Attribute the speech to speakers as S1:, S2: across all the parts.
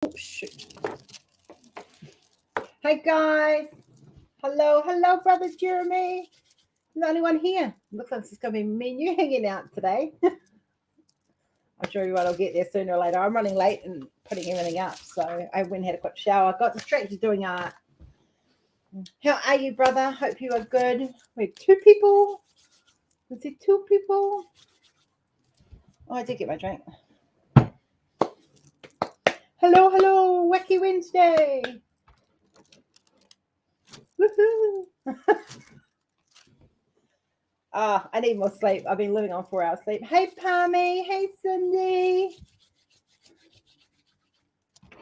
S1: Oh, shoot. Hey, guys. Hello, Brother Jeremy. I'm the only one here. Looks like it's going to be me and you hanging out today. I'm sure everyone will get there sooner or later. I'm running late and putting everything up, so I went and had a quick shower. I got distracted doing art. How are you, brother? Hope you are good. We have two people. Is it two people? Oh, I did get my drink. Hello, Whaaaaaaaaaacky Wednesday. Woohoo! I need more sleep. I've been living on 4 hours sleep. Hey, Palmy. Hey, Cindy.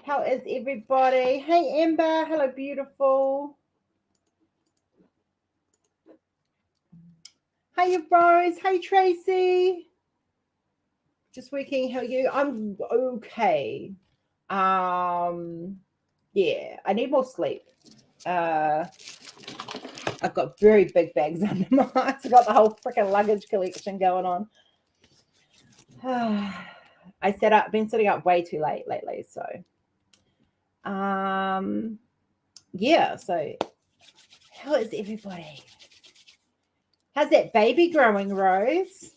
S1: How is everybody? Hey, Amber. Hello, beautiful. Hey, Rose. Hey, Tracy. Just working. How are you? I'm okay. Yeah, I need more sleep. I've got very big bags under my eyes. I've got the whole freaking luggage collection going on. Been sitting up way too late lately. So, yeah. So, how is everybody? How's that baby growing, Rose?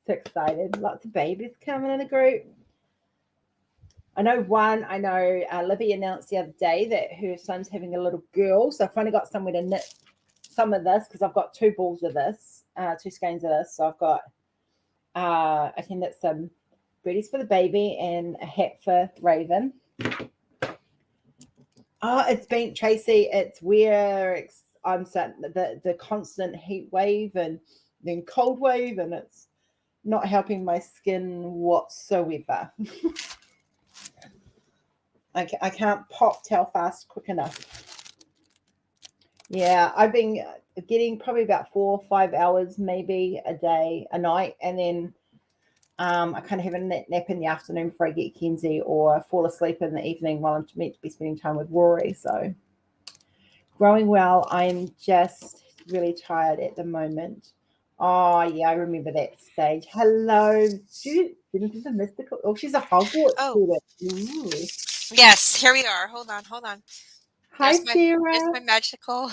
S1: So excited. Lots of babies coming in the group. I know Libby announced the other day that her son's having a little girl. So I finally got somewhere to knit some of this because I've got 2 balls of this, 2 skeins of this. So I've got, I can knit some booties for the baby and a hat for Raven. Oh, it's been, Tracy, it's where I'm starting the constant heat wave and then cold wave, and it's not helping my skin whatsoever. I can't pop towel fast quick enough. Yeah, I've been getting probably about 4 or 5 hours maybe a night, and then I kind of have a nap in the afternoon before I get Kenzie, or fall asleep in the evening while I'm meant to be spending time with Rory. So growing well. I'm just really tired at the moment. Oh, yeah, I remember that stage. Hello. She's a mystical. Oh, she's a Hogwarts student. Ooh.
S2: Yes, here we are. Hold on.
S1: Hi,
S2: There's
S1: Sarah.
S2: my magical.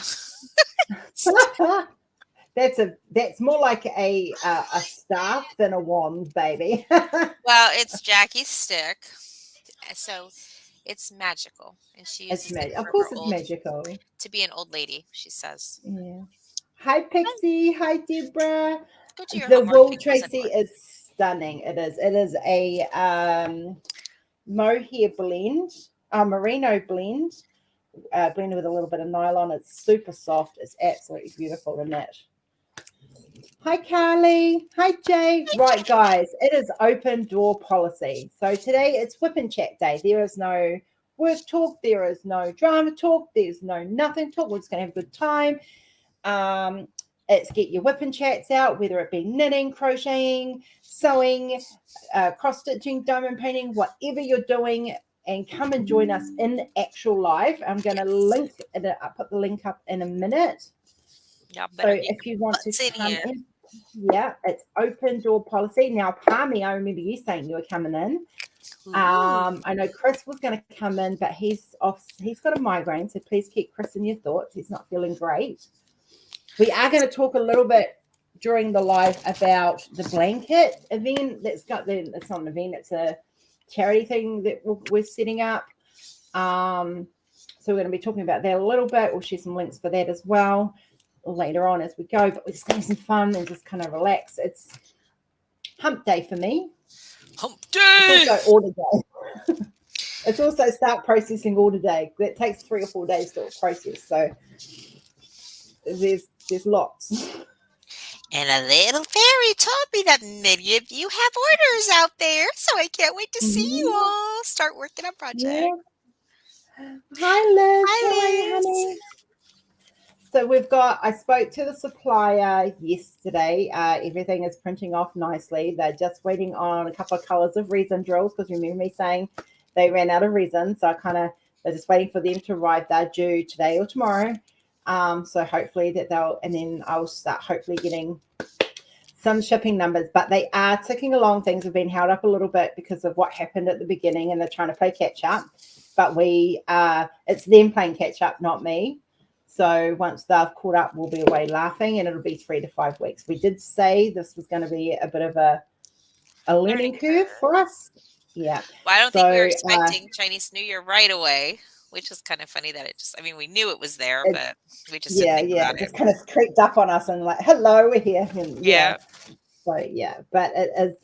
S1: That's more like a staff than a wand, baby.
S2: Well, it's Jackie's stick, so it's magical, and she
S1: It's
S2: uses it
S1: Of
S2: for
S1: course,
S2: her
S1: it's magical.
S2: to be an old lady. She says.
S1: Yeah. Hi, Pixie. Hi, Deborah.
S2: Go do your
S1: The
S2: homework.
S1: wool,
S2: Take those
S1: Tracy,
S2: indoors.
S1: is stunning. It is. It is a mohair blend, merino blend, blended with a little bit of nylon. It's super soft. It's absolutely beautiful to knit. Hi, Carly. Hi, Jay. Right, guys, it is open door policy. So today it's whip and chat day. There is no work talk. There is no drama talk. There's no nothing talk. We're just going to have a good time. It's get your whip and chats out, whether it be knitting, crocheting, sewing, cross-stitching, diamond painting, whatever you're doing, and come and join us in actual live. I'm going to link it up, put the link up in a minute.
S2: Y'all
S1: So
S2: better get
S1: if you want to come
S2: here.
S1: in, yeah, it's open door policy. Now, Palmy, I remember you saying you were coming in. I know Chris was going to come in, but he's off. He's got a migraine, so please keep Chris in your thoughts. He's not feeling great. We are going to talk a little bit during the live about the blanket event. It's not an event. It's a charity thing that we're setting up. So we're going to be talking about that a little bit. We'll share some links for that as well later on as we go, but we're just going to have some fun and just kind of relax. It's hump day for me.
S2: Hump day.
S1: It's also order day. It's also start processing order day. That takes 3 or 4 days to process. So there's lots.
S2: And a little fairy told me that many of you have orders out there, so I can't wait to see you all start working on projects.
S1: Yeah. Hi, Liz.
S2: Hi,
S1: How are you, honey? So I spoke to the supplier yesterday. Everything is printing off nicely. They're just waiting on a couple of colors of resin drills, because remember me saying they ran out of resin. So they're just waiting for them to arrive. They're due today or tomorrow. So hopefully and then I'll start hopefully getting some shipping numbers, but they are ticking along. Things have been held up a little bit because of what happened at the beginning, and they're trying to play catch up. But it's them playing catch up, not me. So once they've caught up, we'll be away laughing, and it'll be 3 to 5 weeks. We did say this was going to be a bit of a learning curve for us. Yeah.
S2: Well, I don't think we were expecting Chinese New Year right away, which is kind of funny that we knew it was there, but we just didn't think about it.
S1: It just kind of creeped up on us and like, hello, we're here. And So but it is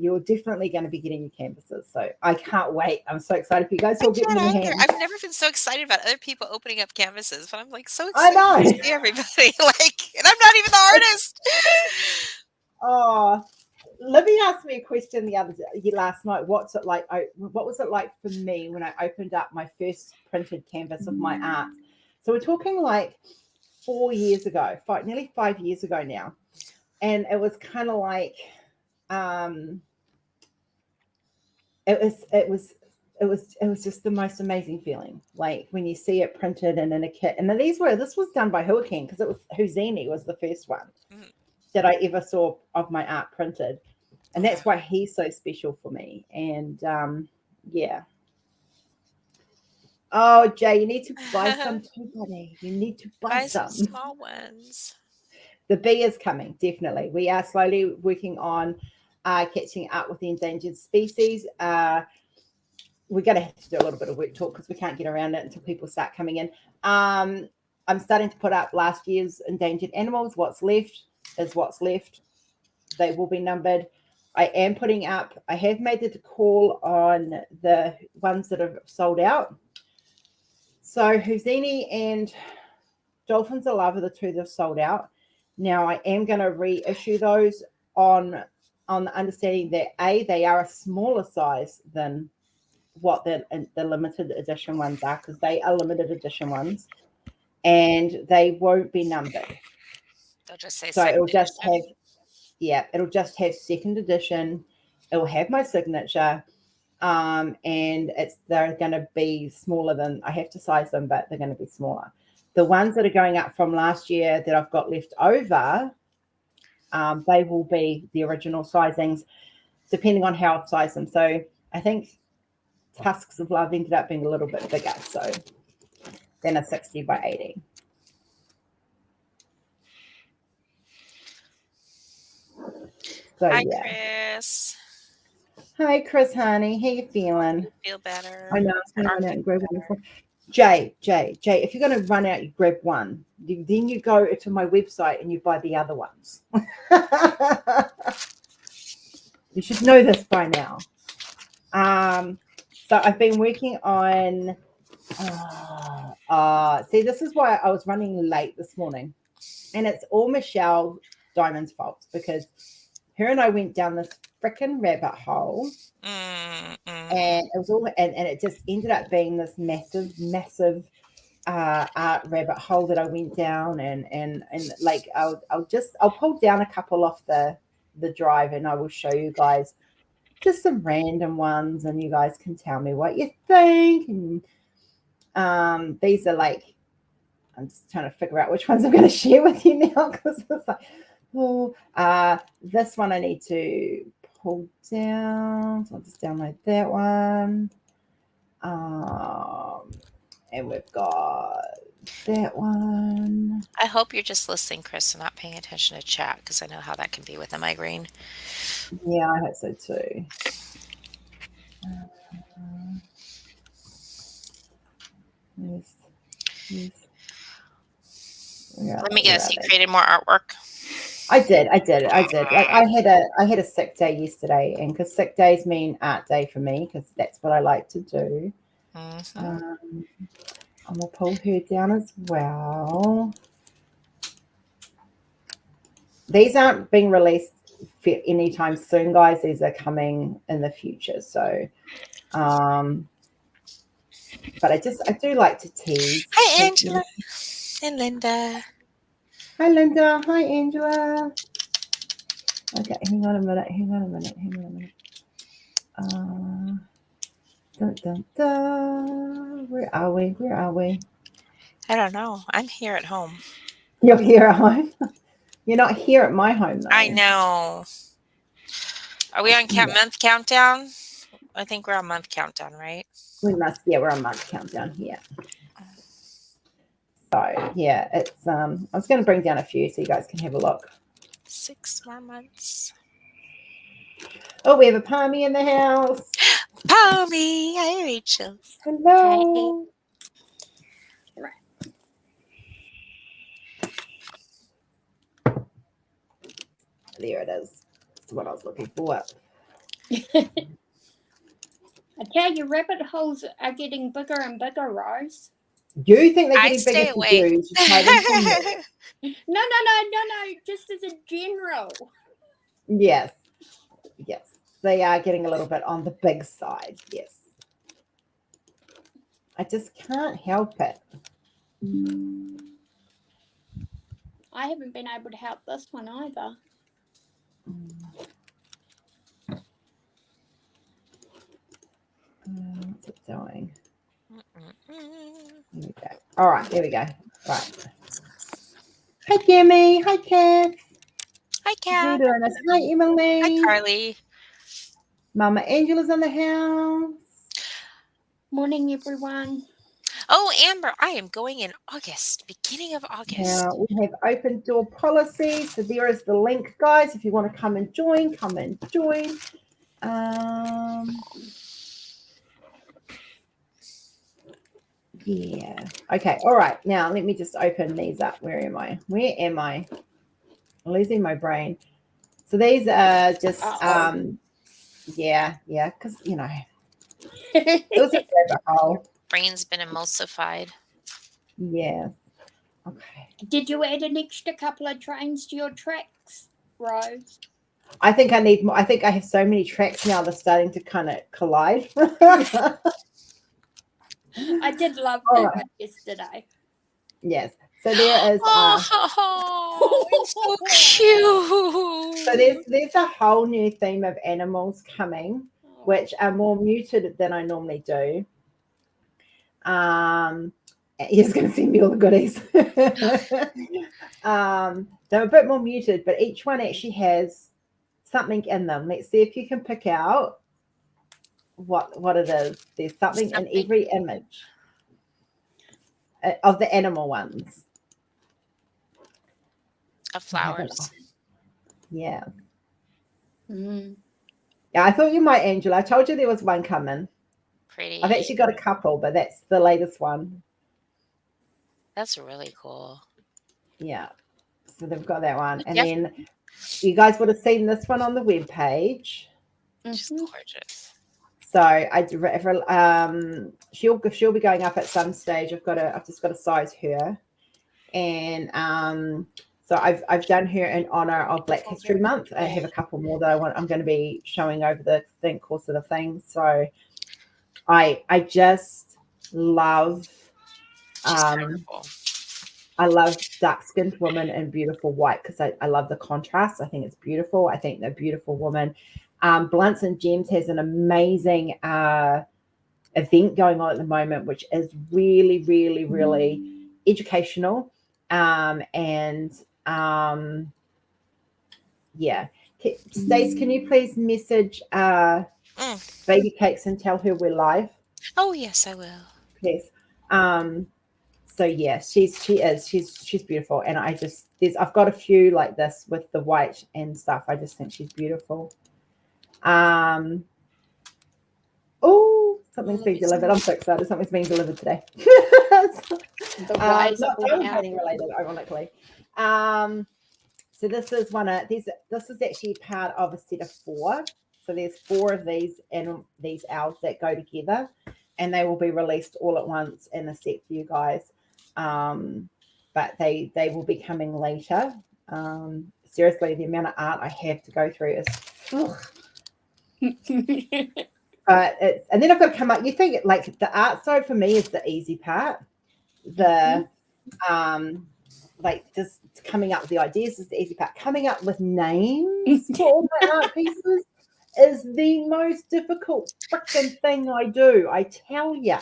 S1: you're definitely going to be getting your canvases. So I can't wait. I'm so excited for you guys. All getting in your hands.
S2: I've never been so excited about other people opening up canvases, but I'm like so excited to see everybody. And I'm not even the artist.
S1: Oh, Libby asked me a question last night. What's it like? What was it like for me when I opened up my first printed canvas of my art? So we're talking like 4 years ago, nearly 5 years ago now. And it was kind of like, it was just the most amazing feeling. Like when you see it printed and in a kit. And this was done by Hurricane, because it was Houdini was the first one that I ever saw of my art printed. And that's why he's so special for me. And oh, Jay, you need to buy some too, buddy. You need to buy some
S2: small ones.
S1: The bee is coming, definitely. We are slowly working on catching up with the endangered species. We're going to have to do a little bit of work talk because we can't get around it until people start coming in. I'm starting to put up last year's endangered animals. What's left is what's left. They will be numbered. I am putting up, I have made the call on the ones that have sold out. So Houdini and Dolphins of Love are the two that have sold out. Now I am going to reissue those on the understanding that they are a smaller size than what the limited edition ones are, because they are limited edition ones, and they won't be numbered.
S2: They'll just say
S1: so it'll just edition. It'll just have second edition. It will have my signature, and they're going to be smaller than, I have to size them, but they're going to be smaller. The ones that are going up from last year that I've got left over, they will be the original sizings, depending on how I've sized them. So I think Tusks of Love ended up being a little bit bigger, so than a 60 by 80. So,
S2: Hi, Chris.
S1: Hi, Chris, honey. How you feeling?
S2: Feel better.
S1: I know. I'm going to run out and grab one. Jay, if you're going to run out, you grab one. Then you go to my website and you buy the other ones. You should know this by now. So I've been working on. See, this is why I was running late this morning, and it's all Michelle Diamond's fault, because her and I went down this freaking rabbit hole. And it was all, and it just ended up being this massive art rabbit hole that I went down, and like I'll pull down a couple off the drive, and I will show you guys just some random ones, and you guys can tell me what you think. And these are like, I'm just trying to figure out which ones I'm going to share with you now, because it's like, this one I need to pull down, so I'll just download that one. And we've got that one.
S2: I hope you're just listening, Chris, and not paying attention to chat, because I know how that can be with a migraine.
S1: Yeah, I hope so too. Yes.
S2: Let me guess, you created more artwork?
S1: I did. Like I had a sick day yesterday, and because sick days mean art day for me, because that's what I like to do. I'm gonna pull her down as well. These aren't being released anytime soon, guys. These are coming in the future. So, but I do like to tease.
S2: Hi, Angela and Linda.
S1: Hi, Linda. Hi, Angela. Okay, hang on a minute. Where are we?
S2: I don't know. I'm here at home.
S1: You're here at home? You're not here at my home, though.
S2: I know. Are we on month countdown? I think we're on month countdown, right?
S1: We must. Yeah, we're on month countdown here. So yeah, it's I was going to bring down a few so you guys can have a look.
S2: 6 more months.
S1: Oh, we have a Palmy in the house.
S2: Palmy, hi Rachel.
S1: Hello. There it is. That's what I was looking for.
S3: I tell you, rabbit holes are getting bigger and bigger, Rose.
S1: You think they're
S2: I
S1: getting
S2: stay
S1: bigger for
S2: away.
S1: you? You should try them for me.
S3: No. Just as a general.
S1: Yes. Yes. They are getting a little bit on the big side. Yes. I just can't help it.
S3: I haven't been able to help this one either.
S1: What's it doing? There we go. All right, there we go. Right. Hi, Jimmy. Hi, Kath.
S2: Hi,
S1: How you
S2: Kat.
S1: doing? Hi, Emily.
S2: Hi, Carly.
S1: Mama Angela's in the house.
S3: Morning, everyone.
S2: Oh, Amber, I am going in August, beginning of August.
S1: Now, we have open door policy. So there is the link, guys. If you want to come and join, come and join. Yeah. Okay. All right. Now, let me just open these up. Where am I? Where am I? I'm losing my brain. So these are just, yeah, because, you know, it was a rabbit hole.
S2: Brain's been emulsified.
S1: Yeah. Okay.
S3: Did you add an extra couple of trains to your tracks, Rose?
S1: I think I need more. I think I have so many tracks now. They're starting to kind of collide.
S3: I did love that one yesterday.
S1: Yes. So there is.
S2: Oh, it's so cute.
S1: So there's a whole new theme of animals coming, which are more muted than I normally do. He's going to send me all the goodies. They're a bit more muted, but each one actually has something in them. Let's see if you can pick out what it is. There's something in every image of the animal ones.
S2: Of flowers.
S1: Yeah.
S3: Mm.
S1: Yeah, I thought you might, Angela. I told you there was one coming.
S2: Pretty.
S1: I've actually got a couple, but that's the latest one.
S2: That's really cool.
S1: Yeah. So they've got that one. And then you guys would have seen this one on the webpage.
S2: She's gorgeous.
S1: So she'll be going up at some stage. I've just got to size her. And so I've done her in honor of Black History Month. I have a couple more that I'm going to be showing over the course of the thing. So I just love I love dark-skinned women and beautiful white because I love the contrast. I think it's beautiful. I think they're beautiful women. Blunts and Gems has an amazing event going on at the moment, which is really, really, really educational. Yeah. Stace, can you please message Baby Cakes and tell her we're live?
S2: Oh, yes, I will.
S1: Yes. So yeah, she's beautiful, and I've got a few like this with the white and stuff. I just think she's beautiful. Oh, something's being delivered. I'm so excited. Something's being delivered today. Not painting related, ironically. So this is this is actually part of a set of 4. So there's 4 of these and these owls that go together, and they will be released all at once in a set for you guys. But they will be coming later. Seriously, the amount of art I have to go through is but and then I've got to come up. You think like the art side for me is the easy part. The like just coming up with the ideas is the easy part. Coming up with names for all my art pieces is the most difficult freaking thing I do. I tell you.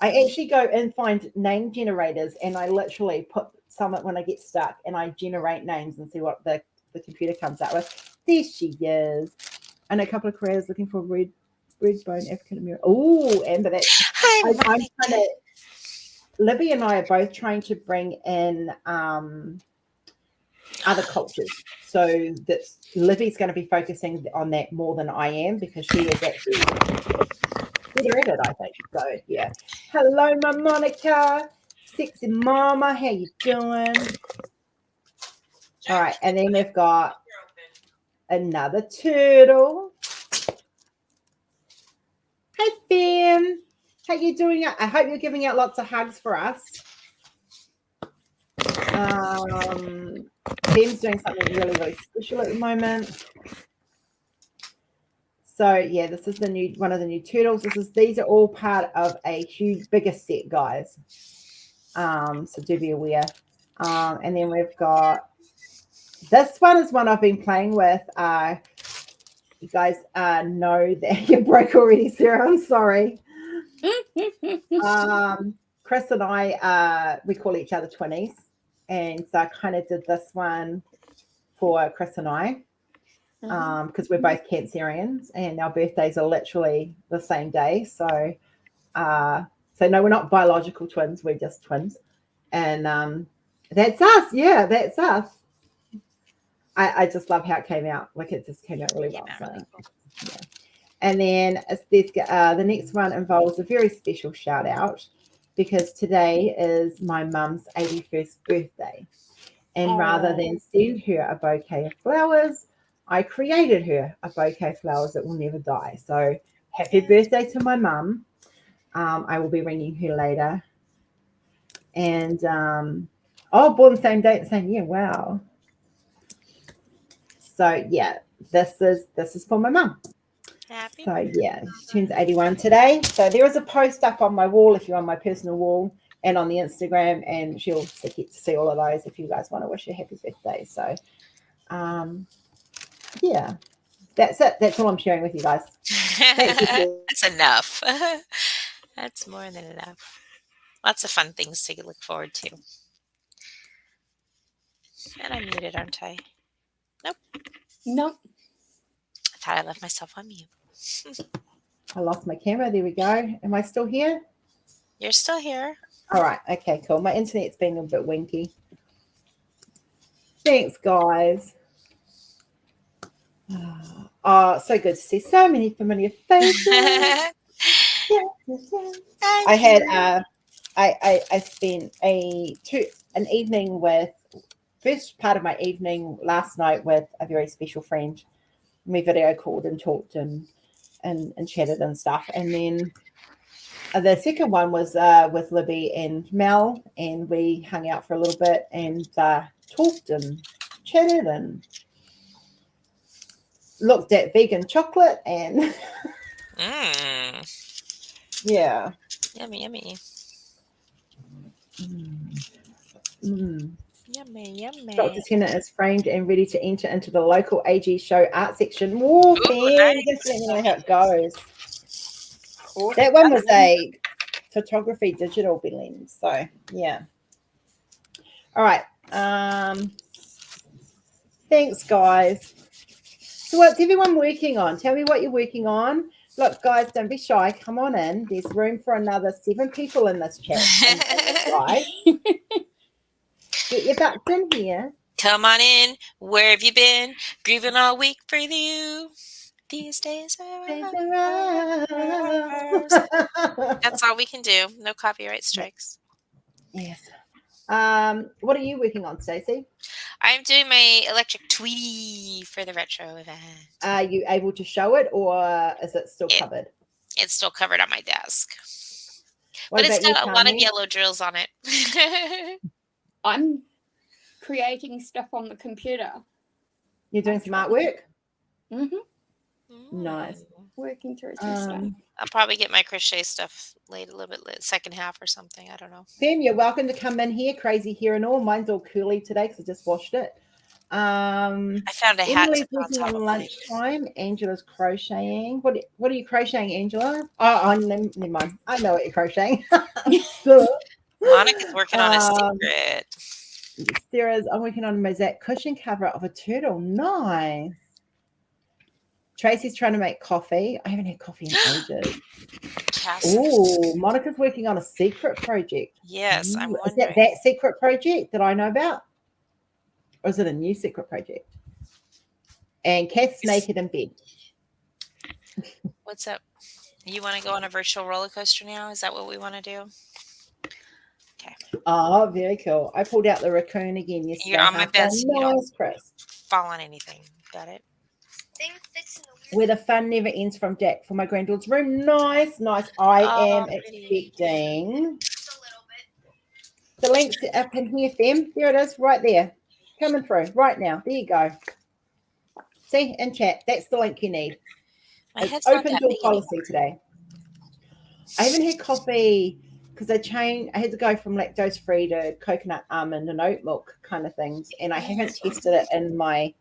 S1: I actually go and find name generators, and I literally put summit when I get stuck and I generate names and see what the computer comes up with. There she is. And a couple of careers looking for red bone African American. Oh, Amber, that's
S2: Hi,
S1: I'm trying
S2: Monica.
S1: to. Libby and I are both trying to bring in other cultures. So that's Libby's going to be focusing on that more than I am because she is actually better at it, I think. So yeah. Hello, my Monica, sexy mama. How you doing? All right, and then we've got another turtle. Hey, Ben. How you doing? I hope you're giving out lots of hugs for us. Ben's doing something really, really special at the moment. So yeah, this is one of the new turtles. These are all part of a huge, bigger set, guys. So do be aware. And then we've got this one is one I've been playing with. You guys know that you broke already, Sarah. I'm sorry. Chris and I, we call each other twinnies. And so I kind of did this one for Chris and I because we're both Cancerians and our birthdays are literally the same day. So, no, we're not biological twins. We're just twins. And that's us. Yeah, that's us. I just love how it came out. Like it just came out really well. So, yeah. And then the next one involves a very special shout out because today is my mum's 81st birthday. And rather than send her a bouquet of flowers, I created her a bouquet of flowers that will never die. So happy birthday to my mum. I will be ringing her later. And born same date, same year. Wow. So yeah, this is for my mum.
S2: Happy.
S1: So yeah, she turns 81 today. So there is a post up on my wall if you're on my personal wall and on the Instagram, and she'll get to see all of those if you guys want to wish her happy birthday. So yeah, that's it. That's all I'm sharing with you guys.
S2: That's enough. That's more than enough. Lots of fun things to look forward to. And I'm muted, aren't I?
S3: Nope.
S2: I thought I left myself on mute.
S1: I lost my camera. There we go. Am I still here?
S2: You're still here.
S1: All right. Okay, cool. My internet's been a bit winky. Thanks, guys. Oh, so good to see so many familiar faces. I had I spent an evening with first part of my evening last night with a very special friend. We video called and talked and chatted and stuff, and then the second one was with Libby and Mel, and we hung out for a little bit and talked and chatted and looked at vegan chocolate and yeah.
S2: Yummy. Yummy.
S1: Dr. Tennant is framed and ready to enter into the local AG show art section. Whoa, Ben,
S2: nice.
S1: just let me know how it goes. That one was a photography digital blend. So yeah. All right. Thanks, guys. So what's everyone working on? Tell me what you're working on. Look, guys, don't be shy. Come on in. There's room for another 7 people in this chat. Right? Get your butts in here.
S2: Come on in. Where have you been? Grieving all week for you. These days are ours. That's all we can do. No copyright strikes.
S1: Yes. What are you working on, Stacey?
S2: I'm doing my electric Tweety for the retro event.
S1: Are you able to show it, or is it still covered?
S2: It's still covered on my desk.
S1: What
S2: but it's
S1: about
S2: got
S1: you,
S2: a lot of
S1: Carmen?
S2: yellow drills on it.
S3: I'm creating stuff on the computer.
S1: You're doing some artwork?
S3: Mm-hmm.
S1: Nice.
S3: Working through some stuff.
S2: I'll probably get my crochet stuff late a little bit second half or something. I don't know.
S1: Sam, you're welcome to come in here. Crazy hair and all. Mine's all curly today because I just washed it.
S2: I found a hat
S1: Emily's
S2: to put on
S1: working
S2: top
S1: on
S2: of
S1: lunchtime. Angela's crocheting. What are you crocheting, Angela? Oh, never mind. I know what you're crocheting.
S2: Monica's working on a secret.
S1: Sarah's, I'm working on a mosaic cushion cover of a turtle. Nice. Tracy's trying to make coffee. I haven't had coffee in ages. Oh, Monica's working on a secret project.
S2: Yes, I'm
S1: Is
S2: wondering.
S1: that secret project that I know about? Or is it a new secret project? And Kath's naked in bed.
S2: What's up? You want to go on a virtual roller coaster now? Is that what we want to do? Okay.
S1: Oh, very cool. I pulled out the raccoon again yesterday.
S2: You're on my bed, so you don't
S1: Nice, Chris.
S2: fall on anything. Got it?
S1: Where the fun never ends from Jack for my granddaughter's room. Nice, nice. I am expecting the links up in here, Fem. There it is, right there. Coming through right now. There you go. See, in chat. That's the link you need. It's open door policy today. I haven't had coffee because I had to go from lactose free to coconut, almond, and oat milk kind of things, and I haven't tested it in my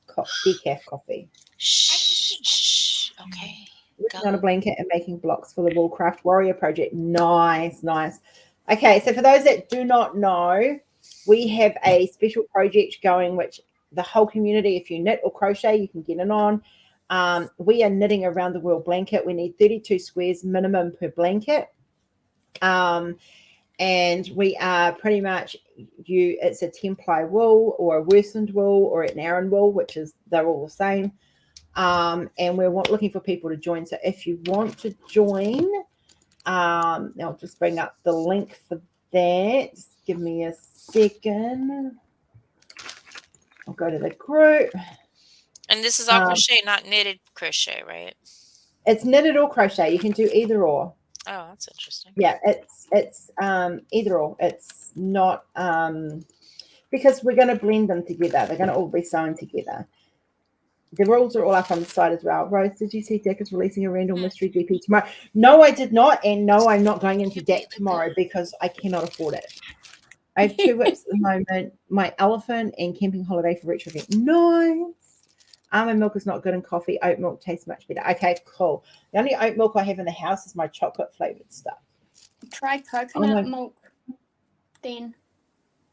S1: decaf coffee.
S2: Shh. Okay.
S1: Working on a blanket and making blocks for the Woolcraft Warrior project. Nice, nice. Okay, so for those that do not know, we have a special project going, which the whole community, if you knit or crochet, you can get in on. We are knitting around the world blanket. We need 32 squares minimum per blanket. And we are pretty much it's a 10-ply wool or a worsted wool or an Aran wool, which is they're all the same. And we're looking for people to join. So if you want to join, I'll just bring up the link for that. Just give me a second. I'll go to the group.
S2: And this is all crochet, not knitted crochet, right?
S1: It's knitted or crochet. You can do either or.
S2: Oh, that's interesting.
S1: Yeah, it's either or. It's not because we're going to blend them together. They're going to all be sewn together. The rules are all up on the site as well. Rose, did you see Jack is releasing a Randall Mystery GP tomorrow? No, I did not. And no, I'm not going into Jack tomorrow because I cannot afford it. I have 2 whips at the moment, my elephant and camping holiday for retrofit. Nice. Almond milk is not good in coffee. Oat milk tastes much better. Okay, cool. The only oat milk I have in the house is my chocolate flavored stuff.
S3: Try coconut milk then.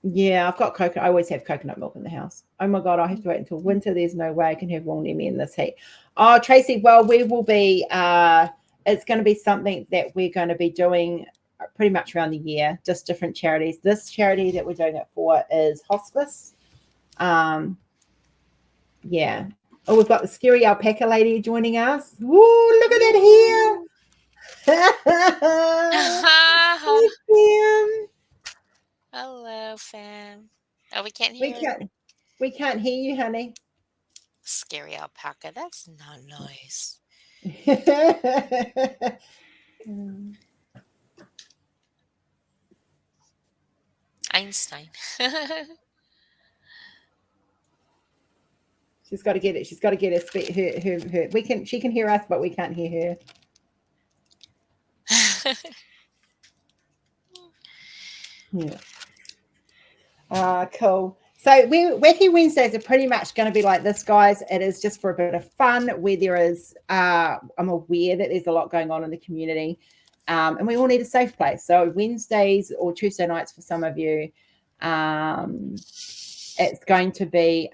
S1: Yeah, I've got coconut. I always have coconut milk in the house. Oh my God, I have to wait until winter. There's no way I can have wool near me in this heat. Oh, Tracy, well, we will be, it's going to be something that we're going to be doing pretty much around the year, just different charities. This charity that we're doing it for is hospice. Yeah. Oh, we've got the scary alpaca lady joining us. Woo, look at that hair.
S2: Hello, fam. Oh, we can't hear you.
S1: We can't hear you, honey.
S2: Scary alpaca. That's not nice. Einstein.
S1: She's got to get it. She's got to get her. She can hear us, but we can't hear her. Yeah. Cool. So Wacky Wednesdays are pretty much going to be like this, guys. It is just for a bit of fun where there is, I'm aware that there's a lot going on in the community and we all need a safe place. So Wednesdays or Tuesday nights for some of you, it's going to be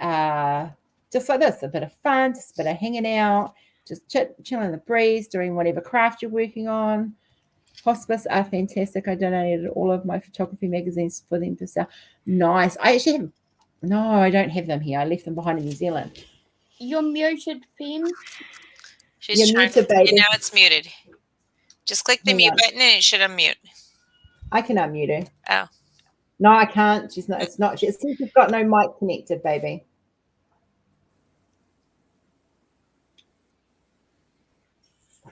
S1: just like this, a bit of fun, just a bit of hanging out, just chilling in the breeze, doing whatever craft you're working on. Hospice are fantastic. I donated all of my photography magazines for them to sell. Nice. I actually have, no, I don't have them here. I left them behind in New Zealand.
S3: You're muted, Fem.
S2: She's trying to, baby. Now it's muted. Just click the mute button and it should unmute.
S1: I can unmute her.
S2: Oh.
S1: No, I can't. She's not. It's not. She's got no mic connected, baby.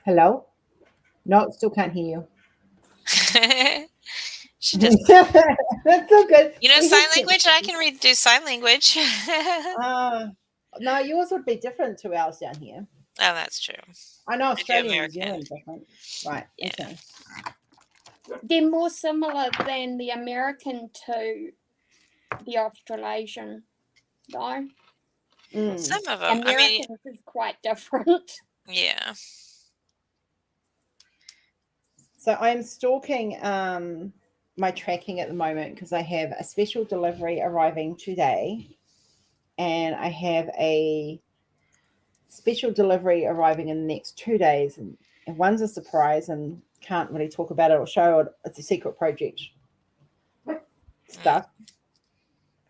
S1: Hello? No, still can't hear you.
S2: She does.
S1: That's so good.
S2: You know sign language? I can do sign language.
S1: No, yours would be different to ours down here.
S2: Oh, that's true.
S1: I know Australia and New Zealand different. Right.
S2: Yeah.
S1: Okay.
S3: They're more similar than the American to the Australasian, though.
S2: Some of them.
S3: Americans is quite different.
S2: Yeah.
S1: So I'm stalking my tracking at the moment because I have a special delivery arriving today, and I have a special delivery arriving in the next 2 days, and one's a surprise and can't really talk about it or show it. It's a secret project stuff.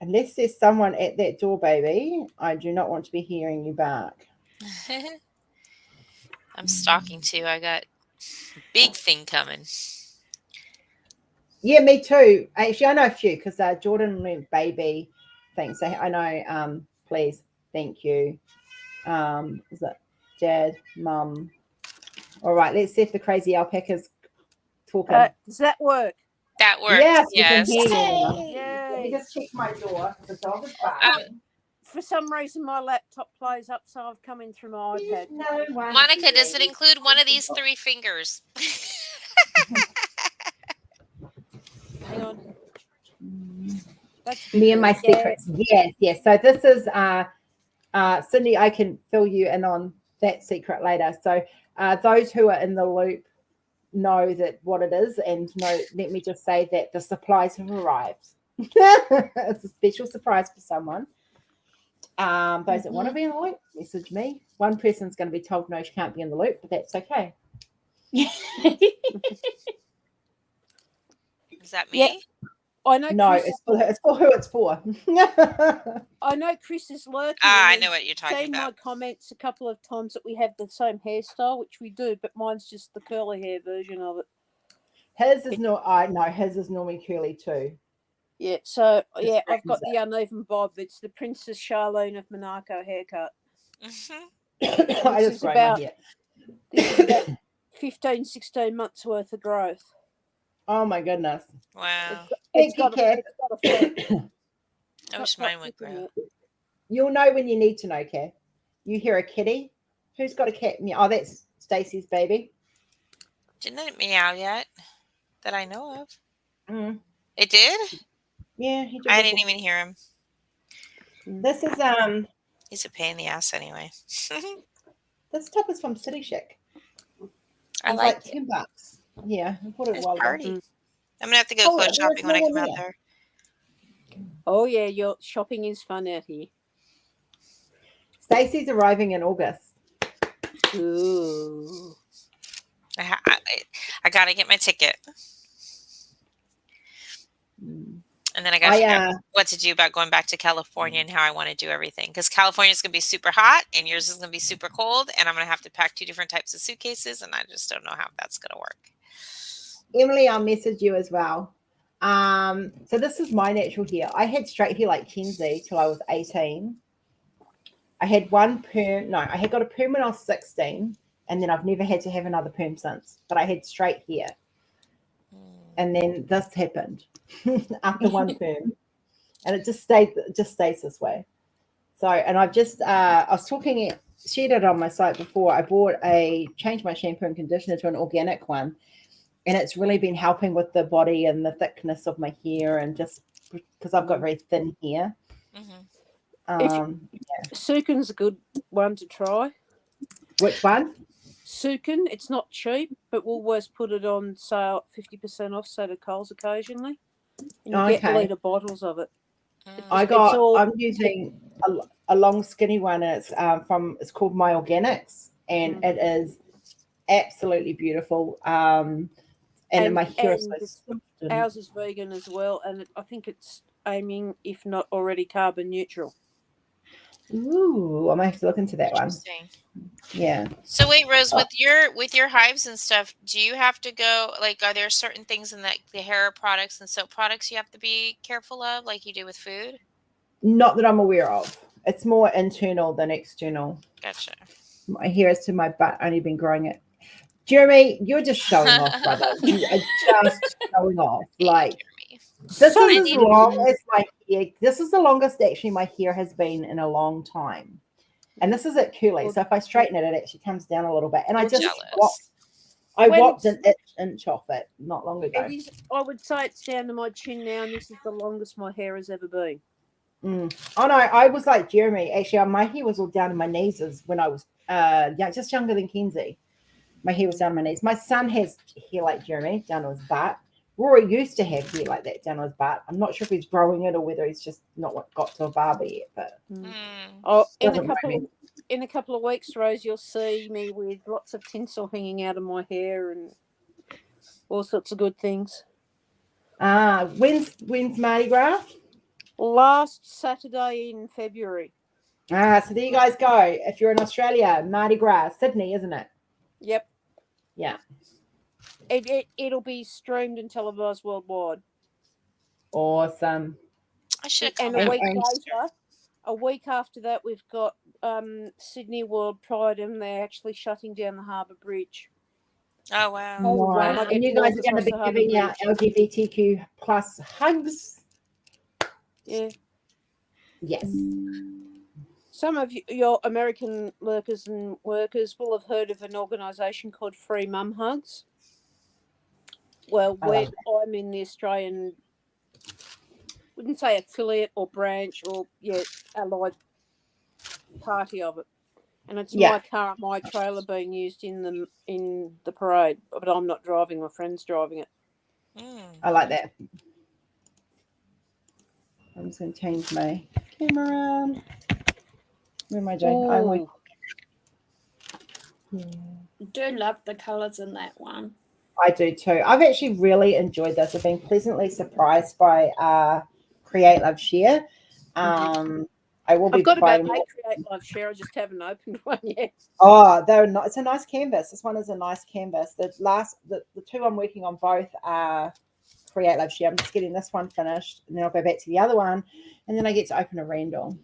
S1: Unless there's someone at that door, baby, I do not want to be hearing you bark.
S2: I'm stalking too. I got big thing coming.
S1: Yeah, me too. Actually, I know a few because Jordan went baby. Thanks. I know. Please, thank you. Is it Dad, Mum? All right, let's see if the crazy alpaca's talking.
S4: Does that work?
S2: That worked.
S1: Yes,
S2: Yes.
S1: we can hear you.
S3: Yay.
S1: Let me just check my door. The dog is barking.
S4: For some reason, my laptop plays up, so I've come in through my iPad.
S1: No one
S2: Monica, does it include one of these 3 fingers?
S4: Hang on. That's
S1: me and my
S4: different.
S1: secrets? Yes. So this is Cindy. I can fill you in on that secret later. So those who are in the loop know that what it is, and let me just say that the supplies have arrived. It's a special surprise for someone. Those that want to be in the loop, message me. One person's going to be told no, she can't be in the loop, but that's okay.
S2: Is that me?
S4: Yeah. I know.
S1: No,
S4: Chris,
S1: it's for who it's for.
S4: I know Chris is lurking.
S2: I
S4: and
S2: know
S4: he's
S2: what you're talking
S4: seen
S2: about.
S4: my comments a couple of times that we have the same hairstyle, which we do, but mine's just the curly hair version of it.
S1: His is not. I know his is normally curly too.
S4: Yeah. So yeah, I've
S1: straightens
S4: got the uneven bob. It's the Princess Charlene of Monaco haircut.
S1: I just grow my hair.
S4: This is about 15, 16 months worth of growth.
S1: Oh my goodness!
S2: Wow.
S4: It's
S1: Thank you,
S4: got
S1: Kath.
S4: a flip.
S2: I wish mine would grow.
S1: You'll know when you need to know, Kath. You hear a kitty. Who's got a cat? Oh, that's Stacey's baby.
S2: Didn't it meow yet? That I know of.
S1: Mm.
S2: It did?
S1: Yeah, he
S2: I didn't even hear him.
S1: This is
S2: He's a pain in the ass anyway.
S1: this top is from City Chic.
S2: I
S1: It's
S2: like
S1: $10. Yeah, I bought it
S2: It's
S1: while ago.
S2: party. I'm gonna have to go
S1: Oh,
S2: clothes
S1: there's
S2: shopping when I
S1: no
S2: come
S1: one
S2: out
S1: there.
S2: there.
S4: Oh yeah, your shopping is fun out here.
S1: Stacey's arriving in August.
S4: Ooh.
S2: I gotta get my ticket. And then I gotta figure out what to do about going back to California and how I want to do everything. Because California is going to be super hot and yours is going to be super cold. And I'm going to have to pack 2 different types of suitcases. And I just don't know how that's going to work.
S1: Emily, I'll message you as well. So this is my natural hair. I had straight hair like Kenzie till I was 18. I had one perm. No, I had got a perm when I was 16. And then I've never had to have another perm since. But I had straight hair. And then this happened after one perm. And it just stays this way. So, and I've just, I was talking, shared it on my site before. I changed my shampoo and conditioner to an organic one. And it's really been helping with the body and the thickness of my hair, and just because I've got very thin hair.
S4: Sukin's a good one to try.
S1: Which one?
S4: Sukin. It's not cheap, but we'll always put it on sale 50% off, so to Coles occasionally. And you get litre bottles of it.
S1: I'm using a long skinny one, and it's called My Organics, and it is absolutely beautiful. And my hair is so soft.
S4: Ours is vegan as well, and I think it's aiming, if not already, carbon neutral.
S1: Ooh, I might have to look into that one. Yeah.
S2: So wait, Rose, with your hives and stuff, do you have to go, like, are there certain things in the hair products and soap products you have to be careful of, like you do with food?
S1: Not that I'm aware of. It's more internal than external.
S2: Gotcha.
S1: My hair is to my butt, only been growing it. Jeremy, you're just showing off, brother. You are just showing off. Like, this is as long as my hair. This is the longest actually my hair has been in a long time. And this is at curly. So if I straighten it, it actually comes down a little bit. And I just whopped an inch off it not long ago.
S4: I would say it's down to my chin now, and this is the longest my hair has ever been.
S1: Oh no, I was like Jeremy. Actually, my hair was all down to my knees when I was just younger than Kenzie. My hair was down to my knees. My son has hair like Jeremy, down to his butt. Rory used to have hair like that down his butt. I'm not sure if he's growing it or whether he's just not got to a barber yet. But
S4: Oh, in
S1: doesn't worry me.
S4: a couple of weeks, Rose, you'll see me with lots of tinsel hanging out of my hair and all sorts of good things.
S1: When's Mardi Gras?
S4: Last Saturday in February.
S1: So there you guys go. If you're in Australia, Mardi Gras, Sydney, isn't it?
S4: Yep.
S1: Yeah.
S4: It'll be streamed and televised worldwide.
S1: Awesome.
S2: I should have
S4: And
S2: come
S4: a
S2: out.
S4: week later, a week after that, we've got Sydney World Pride, and they're actually shutting down the Harbour Bridge.
S2: Oh, wow.
S3: Oh,
S1: Nice.
S3: wow.
S1: And you guys are going to be giving out LGBTQ plus hugs.
S4: Yeah.
S1: Yes.
S4: Some of your American lurkers and workers will have heard of an organisation called Free Mum Hugs. Well, I'm in the Australian, wouldn't say affiliate or branch or allied party of it, and it's my car, my trailer being used in the parade, but I'm not driving. My friend's driving it.
S1: I like that. I'm just going to change my camera around. Where am I doing?
S3: I do love the colours in that one.
S1: I do too. I've actually really enjoyed this. I've been pleasantly surprised by Create Love Share. I will be
S4: I've got about 8
S1: buying
S4: Create Love Share. I just haven't opened one yet.
S1: Oh, they're not. It's a nice canvas. This one is a nice canvas. The two I'm working on both are Create Love Share. I'm just getting this one finished, and then I'll go back to the other one, and then I get to open a Randall.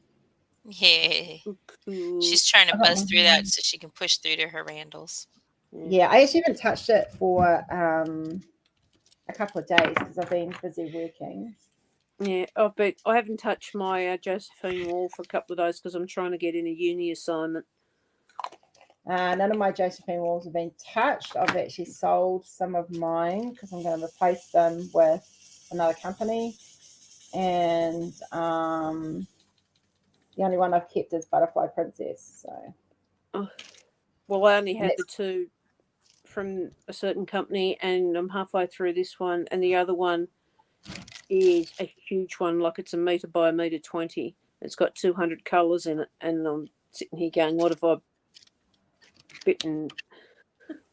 S2: Yeah.
S4: Cool.
S2: She's trying to buzz through that so she can push through to her Randalls.
S1: Yeah, I actually haven't touched it for a couple of days because I've been busy working.
S4: Yeah, I haven't touched my Josephine wall for a couple of days because I'm trying to get in a uni assignment.
S1: None of my Josephine walls have been touched. I've actually sold some of mine because I'm going to replace them with another company. And the only one I've kept is Butterfly Princess. So,
S4: well, I only had the two from a certain company, and I'm halfway through this one, and the other one is a huge one, like it's 1 metre by 1.20 meters. It's got 200 colours in it, and I'm sitting here going, "What have I bitten?"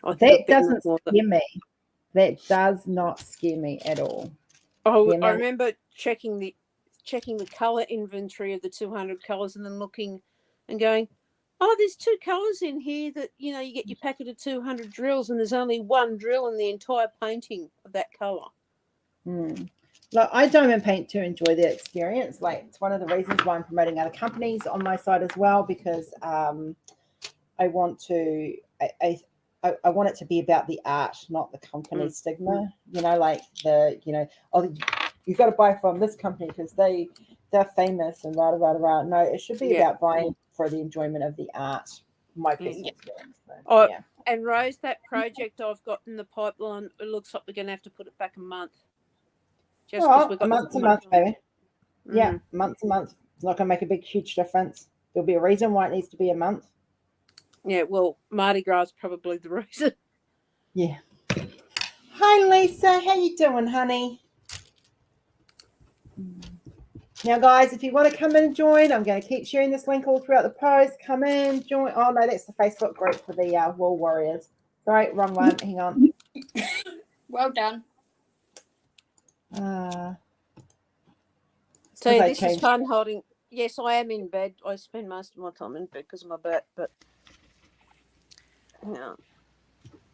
S1: That doesn't scare me. That does not scare me at all.
S4: Oh, I remember checking the colour inventory of the 200 colours, and then looking and going, "Oh, there's 2 colours in here that you get your packet of 200 drills, and there's only 1 drill in the entire painting of that colour."
S1: Look, I diamond paint to enjoy the experience. Like, it's one of the reasons why I'm promoting other companies on my side as well, because I want to I want it to be about the art, not the company stigma. Like you've got to buy from this company because they're famous and rah rah rah. No, it should be about buying for the enjoyment of the art. My personal experience. So,
S4: and Rose, that project I've got in the pipeline, it looks like we're going to have to put it back a month.
S1: Just because we've got month to month, baby. Yeah, month to month. It's not going to make a big, huge difference. There'll be a reason why it needs to be a month.
S4: Yeah, well, Mardi Gras is probably the reason.
S1: Yeah. Hi, Lisa. How you doing, honey? Now, guys, if you want to come in and join, I'm going to keep sharing this link all throughout the post. Come in, join. Oh, no, that's the Facebook group for the Wall Warriors. Sorry, wrong one. Hang on.
S3: Well done.
S4: So this is fun holding. Yes, I am in bed. I spend most of my time in bed because of my back, but no.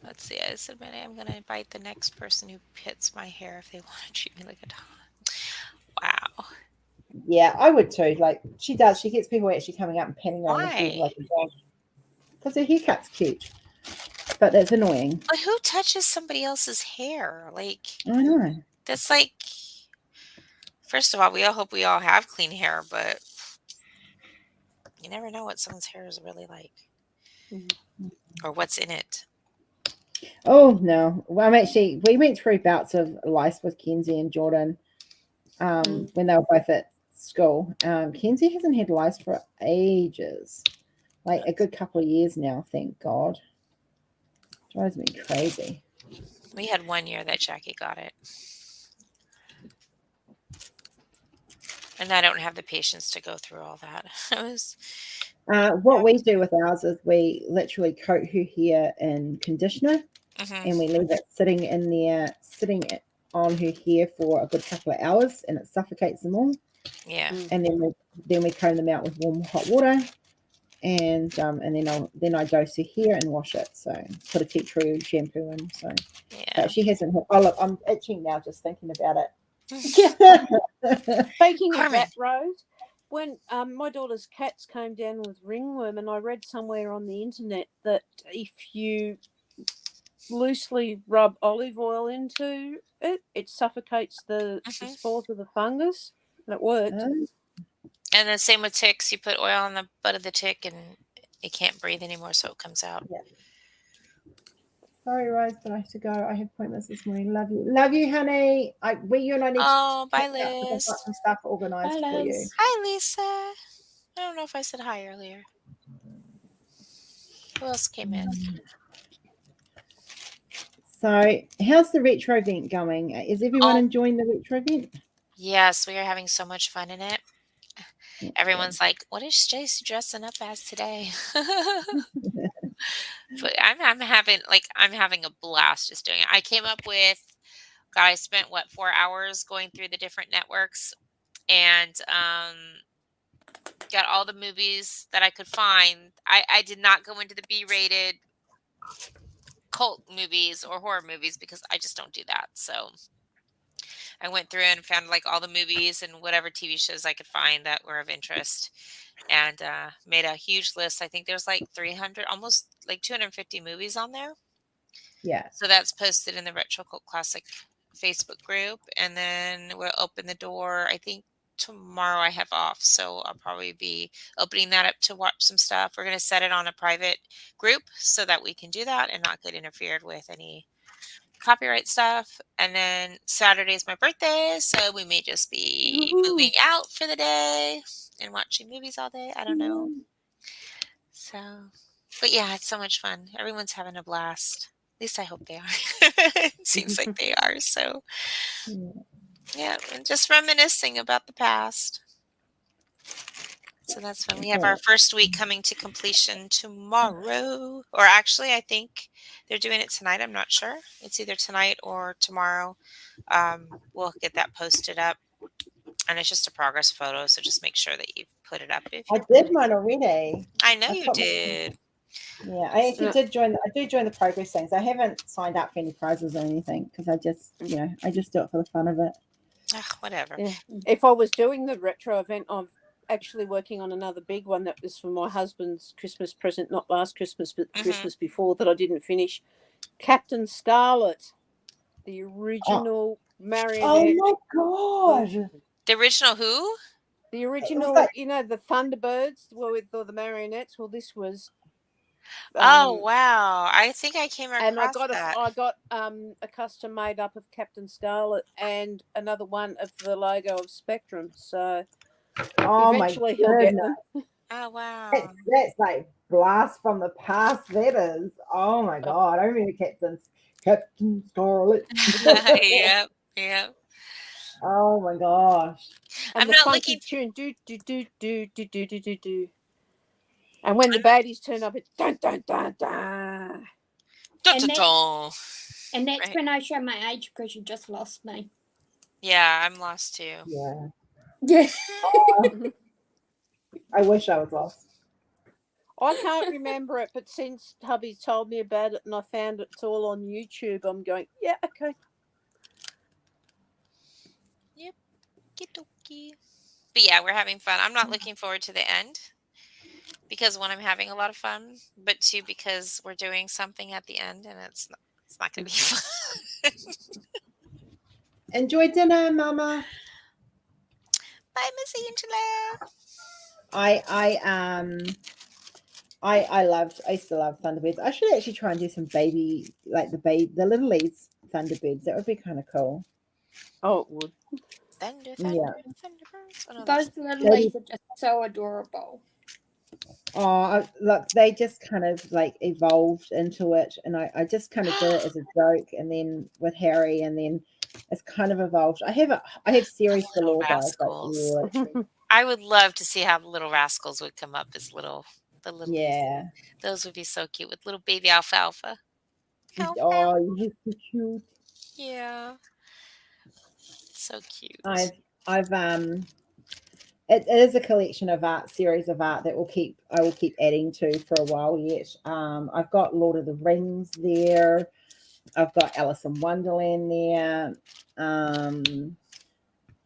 S2: Let's see. I said, I'm going to invite the next person who pits my hair if they want to treat me like a dog. Wow.
S1: Yeah, I would too. Like, she does. She gets people actually coming up and petting her on the head like a dog. Because her haircut's cute. But that's annoying.
S2: But who touches somebody else's hair? Like,
S1: I know.
S2: That's like, first of all, we all hope we all have clean hair, but you never know what someone's hair is really like or what's in it.
S1: Oh, no. Well, we went through bouts of lice with Kenzie and Jordan when they were both at school. Kenzie hasn't had lice for ages, like a good couple of years now, thank God. Drives me crazy.
S2: We had 1 year that Jackie got it. And I don't have the patience to go through all that. It was,
S1: What we do with ours is we literally coat her hair in conditioner and we leave it sitting in there, on her hair for a good couple of hours, and it suffocates them all.
S2: yeah.
S1: And then we comb them out with warm hot water, and then I dose her hair and wash it. So put a tea tree shampoo in. So
S2: Yeah.
S1: she hasn't. Oh look, I'm itching now just thinking about it.
S4: Speaking of
S2: Carmen.
S4: that, Rose, when my daughter's cats came down with ringworm, and I read somewhere on the internet that if you loosely rub olive oil into it, it suffocates the spores of the fungus, and it worked.
S2: And the same with ticks. You put oil on the butt of the tick and it can't breathe anymore, so it comes out.
S1: Yeah. Sorry, Rose, but I have to go. I have appointments this morning. Love you, honey. You and I need
S2: Oh,
S1: to
S2: bye,
S1: catch up because I've
S2: Liz.
S1: got some stuff organised
S3: Bye,
S1: for you.
S3: Liz.
S2: Hi, Lisa. I don't know if I said hi earlier. Who else came in?
S1: So, how's the retro event going? Is everyone enjoying the retro event?
S2: Yes, we are having so much fun in it.
S1: That's
S2: Everyone's like, "What is Stacy dressing up as today?" But I'm having a blast just doing it. I came up with, God, I spent 4 hours going through the different networks and got all the movies that I could find. I did not go into the B-rated cult movies or horror movies because I just don't do that. So I went through and found like all the movies and whatever TV shows I could find that were of interest, and made a huge list. I think there's like 300, almost like 250 movies on there.
S1: Yeah.
S2: So that's posted in the Retro Cult Classic Facebook group, and then we'll open the door. I think tomorrow I have off, so I'll probably be opening that up to watch some stuff. We're going to set it on a private group so that we can do that and not get interfered with any copyright stuff. And then Saturday is my birthday, so we may just be moving out for the day and watching movies all day. I don't know. So, but yeah, it's so much fun. Everyone's having a blast. At least I hope they are. It seems like they are. So, yeah, and just reminiscing about the past. So that's when we have our first week coming to completion tomorrow. Or actually, I think they're doing it tonight. I'm not sure. It's either tonight or tomorrow. We'll get that posted up. And it's just a progress photo, so just make sure that you put it up.
S1: I did mine already.
S2: I know you did.
S1: Yeah, I actually did join. I do join the progress things. I haven't signed up for any prizes or anything because I just do it for the fun of it.
S2: Whatever.
S4: Yeah. If I was doing the retro event, I'm actually working on another big one that was for my husband's Christmas present, not last Christmas, but Christmas before, that I didn't finish. Captain Scarlet, the original marionette.
S1: Oh my god!
S2: The original who?
S4: The original, the Thunderbirds were with all the marionettes. Well, this was.
S2: Oh wow! I think I came across
S4: and I got
S2: that.
S4: I got a custom made up of Captain Scarlet and another one of the logo of Spectrum. So eventually he'll get them.
S2: Oh wow!
S1: That's like blast from the past. That is. Oh my god! I remember Captain Scarlet.
S2: Yep.
S1: Oh my gosh!
S4: And
S2: I'm
S4: the
S2: not
S4: funky
S2: looking.
S4: tune, do do do do do do do do do. And when the baddies turn up, it's dun dun dun dun.
S3: And that's when I show my age because you just lost me.
S2: Yeah, I'm lost too.
S1: Yeah.
S3: Yeah.
S1: I wish I was lost.
S4: I can't remember it, but since hubby told me about it and I found it's all on YouTube, I'm going, yeah, okay.
S2: Yep. Okie-dokie. But yeah, we're having fun. I'm not looking forward to the end because one, I'm having a lot of fun, but two, because we're doing something at the end and it's not going to be fun.
S1: Enjoy dinner, Mama.
S2: Bye, Miss Angela.
S1: I used to love Thunderbirds. I should actually try and do some baby, like the little leads Thunderbirds. That would be kind of cool.
S4: Oh, it would.
S2: Thunderbirds.
S3: Those little ladies are just so adorable.
S1: Oh, look, they just kind of like evolved into it, and I just kind of did it as a joke, and then with Harry, and then It's kind of evolved. I have series
S2: Little
S1: galore, guys. Like,
S2: rascals.
S1: literally.
S2: I would love to see how the little rascals would come up as the little.
S1: Yeah.
S2: Those would be so cute with little baby alfalfa.
S1: Oh, he's so cute.
S2: Yeah. So cute.
S1: I've it is a collection of series of art that I will keep adding to for a while yet. I've got Lord of the Rings there. I've got Alice in Wonderland there.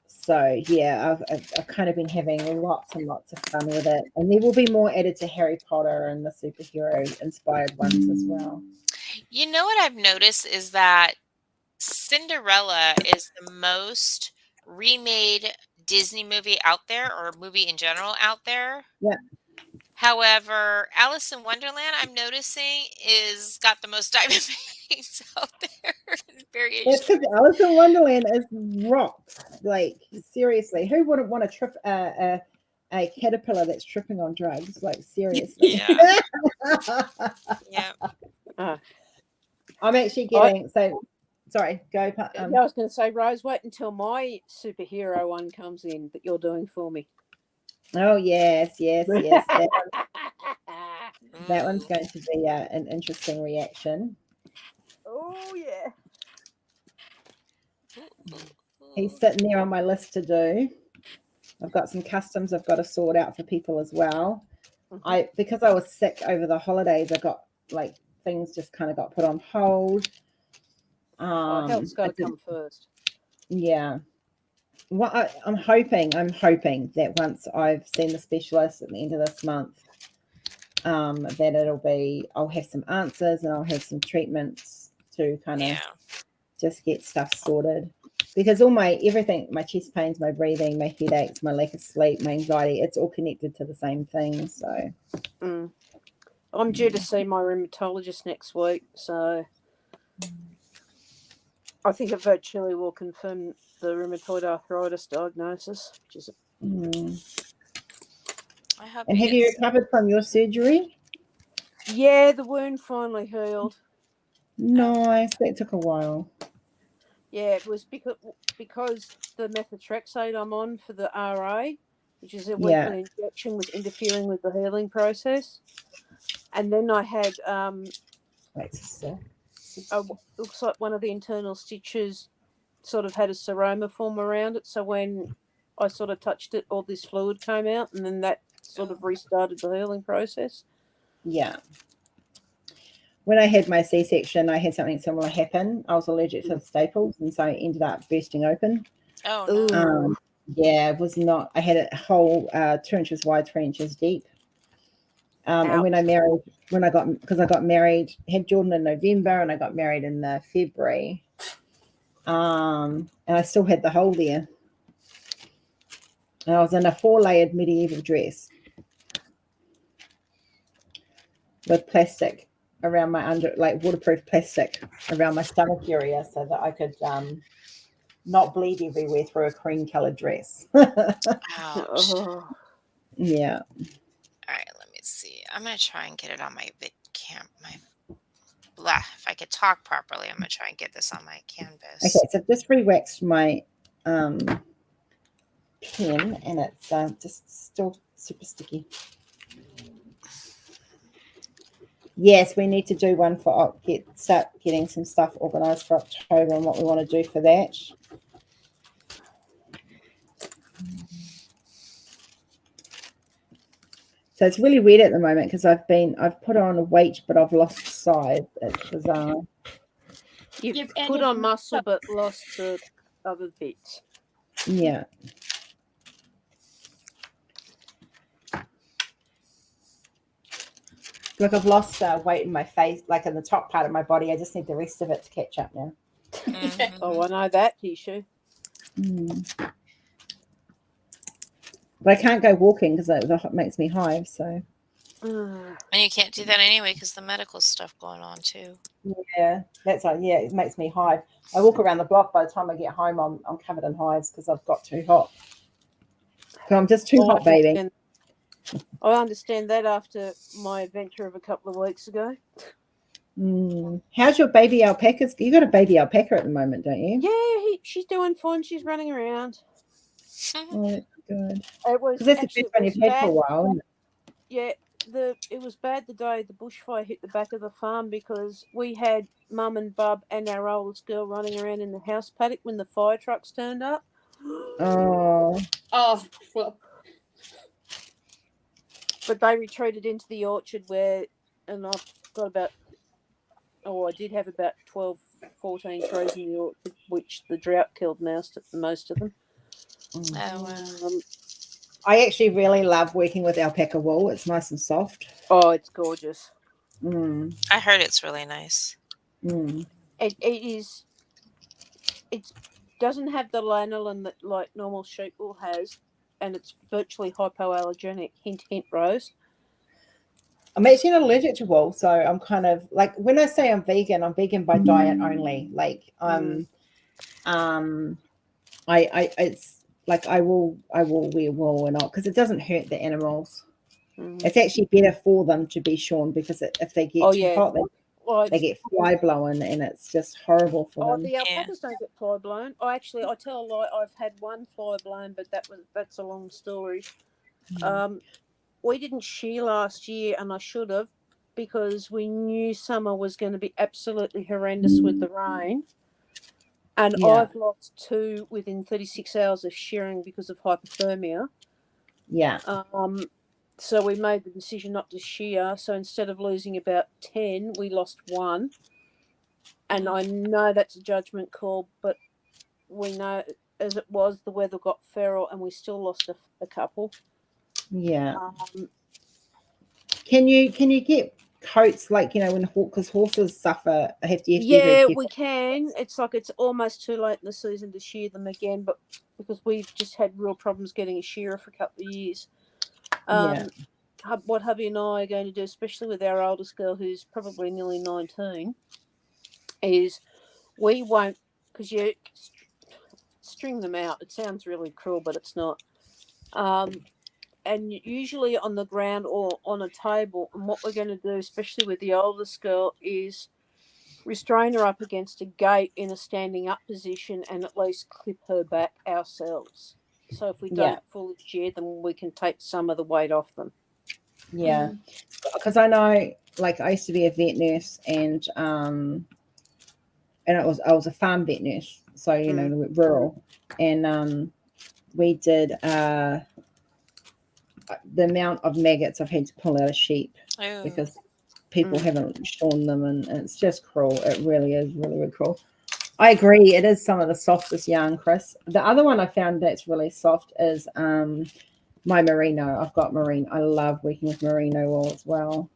S1: So yeah, I've kind of been having lots and lots of fun with it, and there will be more added to Harry Potter and the superhero inspired ones as well.
S2: You know what I've noticed is that Cinderella is the most remade Disney movie out there, or movie in general out there.
S1: Yeah.
S2: However, Alice in Wonderland, I'm noticing, is got the most diamond paintings out there. Variation.
S1: That's because Alice in Wonderland is rocks. Like, seriously, who wouldn't want to trip a caterpillar that's tripping on drugs? Like, seriously.
S2: Yeah. Yeah.
S1: I'm actually getting sorry, go.
S4: I was going to say, Rose, wait until my superhero one comes in that you're doing for me.
S1: Oh yes. That one's going to be an interesting reaction.
S4: Oh yeah.
S1: He's sitting there on my list to do. I've got some customs I've got to sort out for people as well. Because I was sick over the holidays, I got like things just kind of got put on hold.
S4: Health's got to come first.
S1: Yeah. Well, I'm hoping that once I've seen the specialist at the end of this month, that I'll have some answers and I'll have some treatments to kind of just get stuff sorted. Because all my chest pains, my breathing, my headaches, my lack of sleep, my anxiety, it's all connected to the same thing. So
S4: I'm due to see my rheumatologist next week, so I think it virtually will confirm the rheumatoid arthritis diagnosis, which is.
S1: And have you recovered from your surgery?
S4: Yeah, the wound finally healed.
S1: Nice. That took a while.
S4: Yeah, it was because the methotrexate I'm on for the RA, which is a weekly injection, was interfering with the healing process. And then I had looks like one of the internal stitches sort of had a seroma form around it. So when I sort of touched it, all this fluid came out, and then that sort of restarted the healing process.
S1: Yeah. When I had my C-section, I had something similar happen. I was allergic to the staples, and so I ended up bursting open.
S2: Oh, no.
S1: Yeah, it was not. I had a hole 2 inches wide, 3 inches deep. And because I got married, had Jordan in November, and I got married in February. And I still had the hole there. And I was in a 4-layered medieval dress with plastic around my waterproof plastic around my stomach area so that I could not bleed everywhere through a cream colored dress.
S2: Ouch.
S1: Yeah.
S2: All right, let me see. I'm going to try and get it on my if I could talk properly, I'm going to try and get this on my canvas.
S1: Okay, so I've just re-waxed my pen, and it's just still super sticky. Yes, we need to do one for start getting some stuff organized for October and what we want to do for that. So it's really weird at the moment because I've put on a weight, but I've lost size. It's bizarre.
S4: You've put on muscle, but lost the other bits.
S1: Yeah. Look, I've lost weight in my face, like in the top part of my body. I just need the rest of it to catch up now.
S4: Oh, I know that issue.
S1: But I can't go walking because it makes me hive. So.
S2: And you can't do that anyway because the medical stuff going on too.
S1: Yeah, that's right. Yeah, it makes me hive. I walk around the block. By the time I get home, I'm covered in hives because I've got too hot. So I'm just too hot, baby.
S4: I understand that after my adventure of a couple of weeks ago.
S1: How's your baby alpacas? You got a baby alpaca at the moment, don't you?
S4: Yeah, she's doing fine. She's running around.
S1: Oh, that's good.
S4: It was
S1: Because that's the
S4: actually
S1: first one you've had for a while, isn't it?
S4: Yeah, it was bad the day the bushfire hit the back of the farm because we had Mum and Bub and our oldest girl running around in the house paddock when the fire trucks turned up.
S1: Oh,
S3: Oh, well,
S4: But they retreated into the orchard and I've got I did have about 12, 14 trees in the orchard, which the drought killed most of them.
S2: Oh, wow.
S1: I actually really love working with alpaca wool. It's nice and soft.
S4: Oh, it's gorgeous.
S2: I heard it's really nice.
S4: It is. It doesn't have the lanolin that like normal sheep wool has, and it's virtually hypoallergenic. Hint, hint, Rose.
S1: I'm actually not allergic to wool, so I'm kind of like when I say I'm vegan by diet only. Like it's like I will wear wool and all because it doesn't hurt the animals. It's actually better for them to be shorn because if they get too hot, they get fly blown and it's just horrible for them.
S4: The alpacas don't get fly blown. I tell a lie. I've had one fly blown, but that's a long story. We didn't shear last year, and I should have, because we knew summer was going to be absolutely horrendous with the rain. And I've lost 2 within 36 hours of shearing because of hypothermia.
S1: Yeah.
S4: So we made the decision not to shear. So instead of losing about 10, we lost 1. And I know that's a judgment call, but we know as it was, the weather got feral and we still lost a couple.
S1: Yeah. Can you get coats like because horses suffer? Have to be very careful.
S4: We can. It's like it's almost too late in the season to shear them again, but because we've just had real problems getting a shearer for a couple of years. What hubby and I are going to do, especially with our oldest girl who's probably nearly 19, is we won't, because you string them out. It sounds really cruel, but it's not. And usually on the ground or on a table. And what we're going to do, especially with the oldest girl, is restrain her up against a gate in a standing up position and at least clip her back ourselves. So if we don't fully shear them, we can take some of the weight off them.
S1: Yeah, because I know, like, I used to be a vet nurse, and I was a farm vet nurse, so rural, and we did the amount of maggots I've had to pull out of sheep because people haven't shorn them, and it's just cruel. It really is really, really cruel. I agree. It is some of the softest yarn, Chris. The other one I found that's really soft is my merino. I've got merino. I love working with merino wool as well.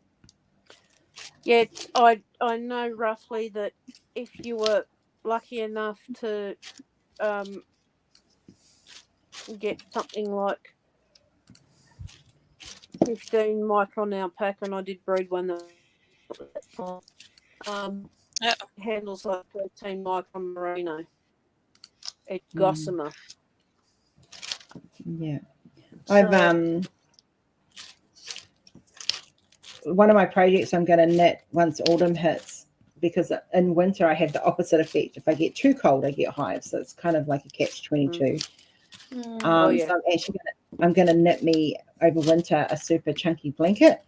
S4: Yeah, I know roughly that if you were lucky enough to get something like 15 micron alpaca, and I did breed one that handles like 13 micron merino. It's gossamer.
S1: Yeah.
S4: So,
S1: I've one of my projects I'm going to knit once autumn hits, because in winter I have the opposite effect. If I get too cold, I get hives. So it's kind of like a catch-22. So I'm going to knit me over winter a super chunky blanket,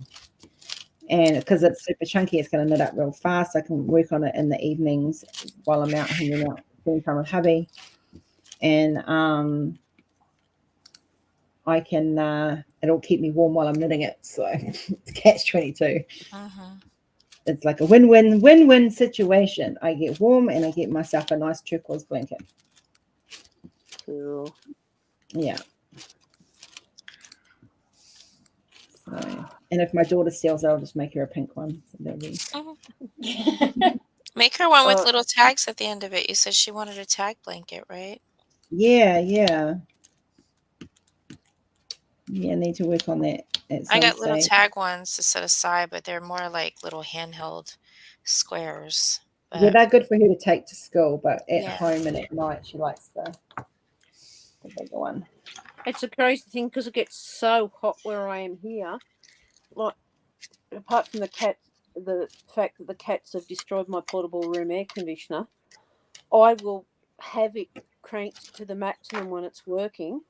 S1: and because it's super chunky, it's going to knit up real fast. I can work on it in the evenings while I'm out hanging out, spending time with hubby, and I can it'll keep me warm while I'm knitting it. So it's catch-22. It's like a win-win situation. I get warm and I get myself a nice turquoise blanket.
S4: Cool.
S1: Yeah. So, and if my daughter steals it, I'll just make her a pink one. So that'll be...
S2: Make her one with little tags at the end of it. You said she wanted a tag blanket, right?
S1: Yeah. I need to work on that.
S2: I got little tag ones to set aside, but they're more like little handheld squares. But...
S1: yeah, they're good for her to take to school, but at home and at night, she likes the bigger one.
S4: It's a crazy thing because it gets so hot where I am here. Like, apart from the cats, the fact that the cats have destroyed my portable room air conditioner, I will have it cranked to the maximum when it's working,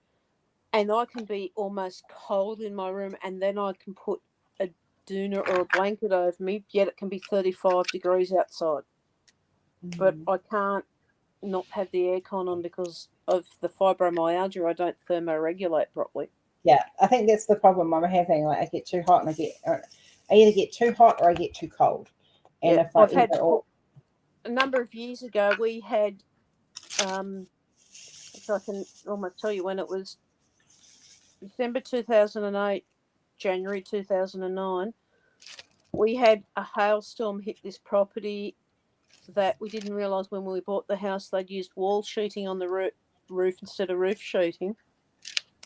S4: and I can be almost cold in my room, and then I can put a doona or a blanket over me, yet it can be 35 degrees outside. But I can't not have the aircon on because of the fibromyalgia. I don't thermoregulate properly.
S1: Yeah, I think that's the problem I'm having. Like I get too hot and I either get too hot or I get too cold. And
S4: Yeah,
S1: if I
S4: I've had a number of years ago, we had, so I can almost tell you when it was, December 2008, January 2009, we had a hailstorm hit this property that we didn't realise when we bought the house they'd used wall sheeting on the roof instead of roof sheeting.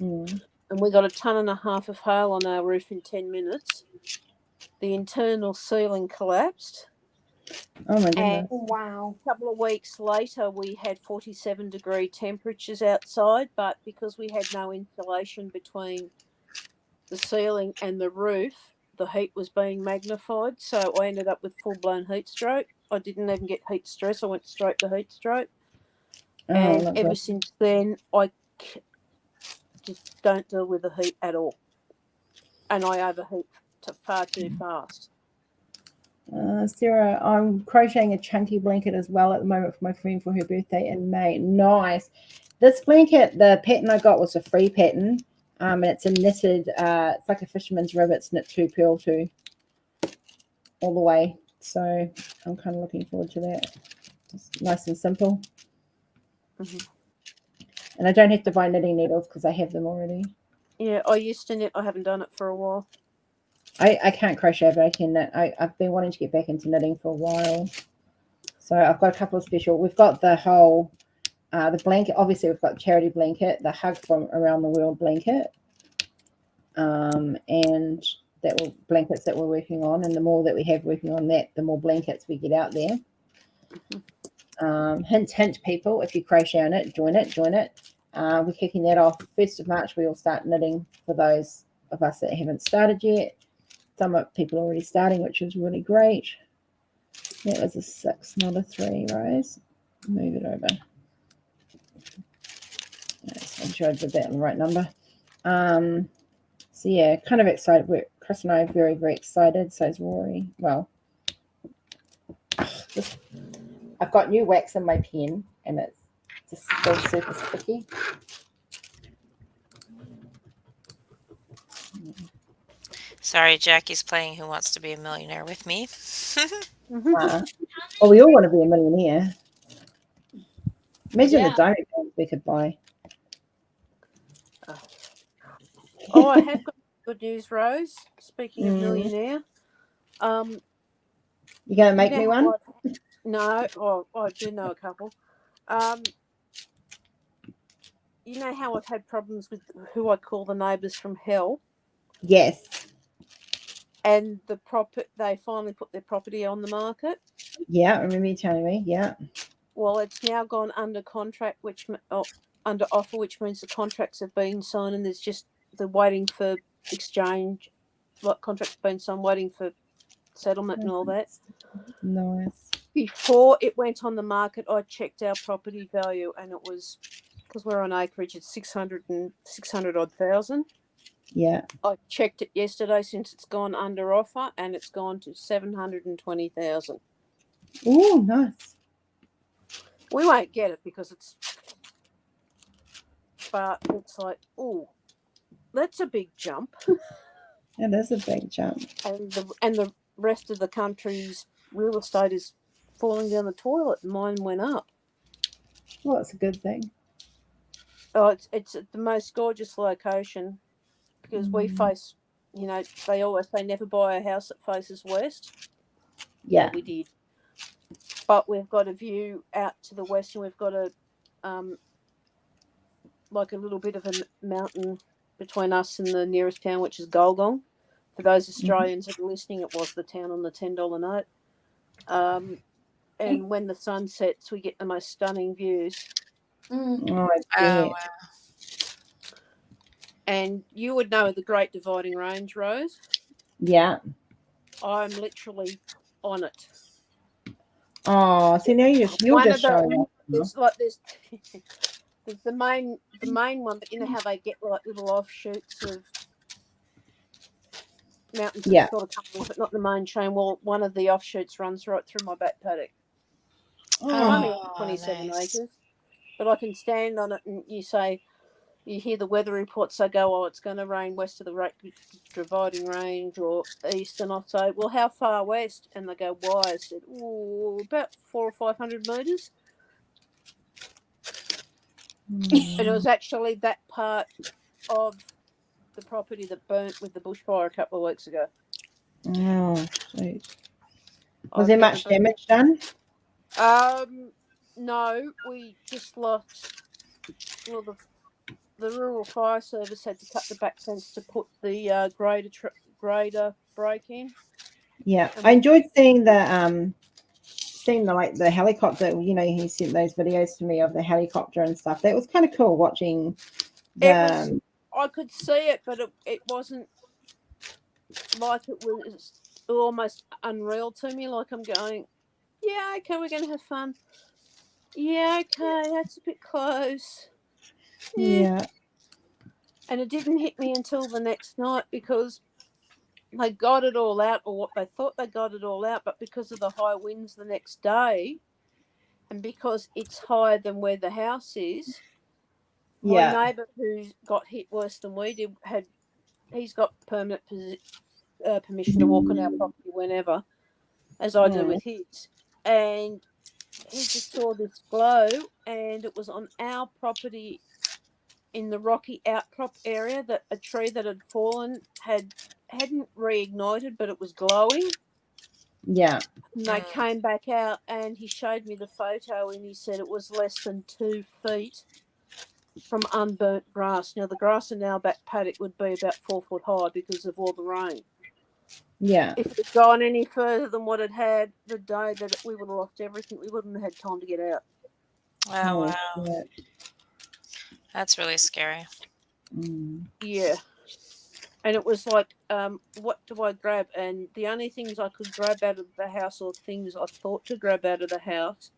S4: And we got 1.5 tons of hail on our roof in 10 minutes. The internal ceiling collapsed.
S1: Oh my goodness.
S3: And wow.
S4: A couple of weeks later, we had 47-degree temperatures outside, but because we had no insulation between the ceiling and the roof, the heat was being magnified. So I ended up with full-blown heat stroke. I didn't even get heat stress. I went straight to heat stroke. And ever since then, I just don't deal with the heat at all. And I overheat far too fast.
S1: Sarah, I'm crocheting a chunky blanket as well at the moment for my friend for her birthday in May. Nice. This blanket, the pattern I got was a free pattern. And it's a knitted, it's like a fisherman's rib. It's knit to purl to all the way. So I'm kind of looking forward to that. Just nice and simple. And I don't have to buy knitting needles because I have them already.
S4: Yeah, I used to knit. I haven't done it for a while.
S1: I can't crochet, but I can knit. I've been wanting to get back into knitting for a while. So I've got a couple of special. We've got the whole, the blanket. Obviously, we've got the charity blanket, the Hug from Around the World blanket, and that will blankets that we're working on. And the more that we have working on that, the more blankets we get out there. Hint, people, if you crochet on it, join it. We're kicking that off 1st of March. We will start knitting for those of us that haven't started yet. Some people are already starting, which is really great. That was a 6, not a 3, Rose. Move it over. I'm sure I did that in the right number. So yeah, kind of excited. Chris and I are very, very excited. So is Rory. Well, I've got new wax in my pen, and it's just still super sticky.
S2: Sorry, Jackie's playing Who Wants to Be a Millionaire with me.
S1: Well, we all want to be a millionaire. Imagine the donut games we could buy.
S4: Oh, I have got good news, Rose. Speaking of millionaire,
S1: you going to make me one?
S4: No, I do know a couple. You know how I've had problems with who I call the neighbours from hell?
S1: Yes.
S4: And they finally put their property on the market.
S1: Yeah, I remember you telling me. Yeah.
S4: Well, it's now gone under contract, under offer, which means the contracts have been signed, and they're waiting for exchange. Like contracts have been signed, waiting for settlement and all that.
S1: Nice.
S4: Before it went on the market, I checked our property value, and it was, because we're on acreage, it's 600 odd thousand.
S1: Yeah.
S4: I checked it yesterday since it's gone under offer, and it's gone to 720,000.
S1: Oh, nice.
S4: We won't get it because but it's like, oh, that's a big jump.
S1: It is a big jump.
S4: And the rest of the country's real estate is falling down the toilet, and mine went up.
S1: Well, it's a good thing.
S4: Oh, it's the most gorgeous location because we face, they always say never buy a house that faces west.
S1: Yeah.
S4: Well, we did. But we've got a view out to the west, and we've got like a little bit of a mountain between us and the nearest town, which is Golgong. For those Australians that are listening, it was the town on the $10 note. And when the sun sets, we get the most stunning views.
S1: Oh,
S2: wow.
S4: And you would know the Great Dividing Range, Rose.
S1: Yeah.
S4: I'm literally on it.
S1: Oh, so now you're
S4: One
S1: just
S4: of the-
S1: showing off.
S4: There's there's the main one, but you know how they get like little offshoots of mountains that
S1: Yeah.
S4: sort of come with it, not the main chain. Well, one of the offshoots runs right through my back paddock. Only
S1: Oh,
S4: 27
S2: nice.
S4: acres, but I can stand on it, and you hear the weather reports. They go, oh, it's going to rain west of the dividing range or east, and I say, well, how far west? And they go, why? I said, oh, about 400 or 500 metres. And it was actually that part of the property that burnt with the bushfire a couple of weeks ago.
S1: oh, sweet. Was
S4: I've
S1: there
S4: never
S1: much
S4: been-
S1: damage done?
S4: No, we just lost. Well, the rural fire service had to cut the back fence to put the grader brake in.
S1: Yeah,
S4: And
S1: I enjoyed seeing the helicopter. You know, he sent those videos to me of the helicopter and stuff. That was kind of cool watching the.
S4: I could see it, but it wasn't like it was almost unreal to me. Like I'm going, yeah, okay, we're going to have fun. Yeah, okay, that's a bit close.
S1: Yeah.
S4: And it didn't hit me until the next night because they got it all out, or what they thought they got it all out, but because of the high winds the next day, and because it's higher than where the house is, my neighbour who got hit worse than we did he's got permanent permission to walk on our property whenever, as I do with his, and he just saw this glow, and it was on our property in the rocky outcrop area that a tree that had fallen hadn't reignited, but it was glowing.
S1: Yeah.
S4: And they came back out, and he showed me the photo, and he said it was less than 2 feet from unburnt grass. Now, the grass in our back paddock would be about 4 foot high because of all the rain.
S1: Yeah.
S4: If it had gone any further than what it had the day that we would have lost everything, we wouldn't have had time to get out.
S2: Oh, wow.
S1: Yeah.
S2: That's really scary.
S4: Yeah. And it was like, what do I grab? And the only things I could grab out of the house, or things I thought to grab out of the house,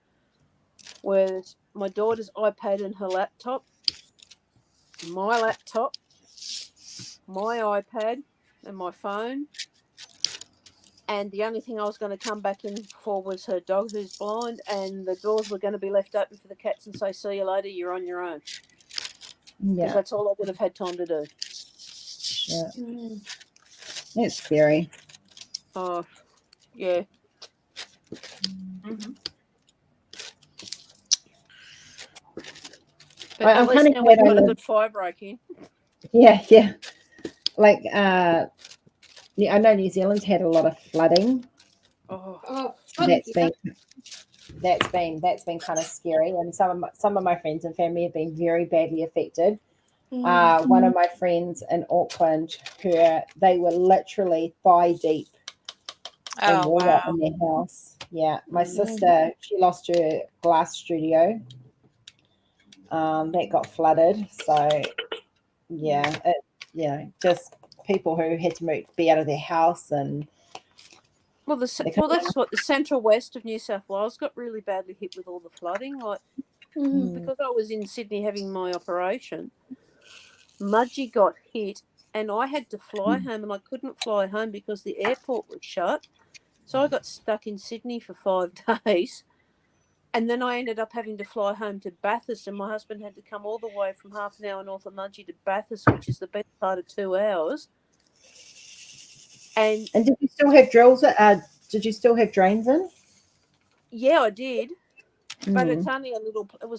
S4: was my daughter's iPad and her laptop, my laptop, my iPad and my phone. And the only thing I was going to come back in for was her dog, who's blind, and the doors were going to be left open for the cats and say, see you later, you're on your own. Because that's all I would have had time to do.
S1: Yeah. It's scary.
S4: Oh, yeah. But
S1: I'm
S4: at least
S1: kind
S4: now
S1: of
S4: we've
S1: glad I
S4: got a
S1: live.
S4: good fire break in.
S1: Yeah. Like, yeah, I know New Zealand's had a lot of flooding.
S3: Oh,
S1: That's been kind of scary, and some of my friends and family have been very badly affected. One of my friends in Auckland, they were literally thigh deep in
S2: Oh,
S1: water
S2: wow.
S1: in their house. Yeah, my sister, she lost her glass studio. That got flooded. So yeah, just people who had to be out of their house. And
S4: Well, that's what the central west of New South Wales got really badly hit with all the flooding. Like, because I was in Sydney having my operation, Mudgee got hit, and I had to fly home, and I couldn't fly home because the airport was shut. So I got stuck in Sydney for 5 days, and then I ended up having to fly home to Bathurst, and my husband had to come all the way from half an hour north of Mudgee to Bathurst, which is the best part of 2 hours. And
S1: did you still have drills? Did you still have drains in?
S4: Yeah, I did, but it was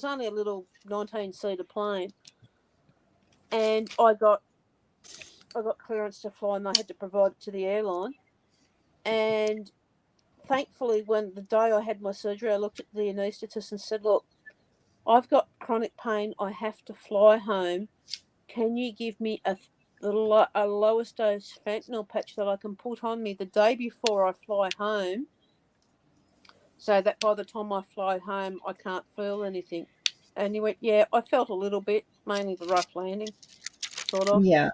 S4: only a little 19-seater plane, and I got clearance to fly, and I had to provide it to the airline. And thankfully, when the day I had my surgery, I looked at the anaesthetist and said, look, I've got chronic pain. I have to fly home. Can you give me a lowest dose fentanyl patch that I can put on me the day before I fly home, so that by the time I fly home, I can't feel anything? And he went, yeah, I felt a little bit, mainly the rough landing, sort of.
S1: Yeah.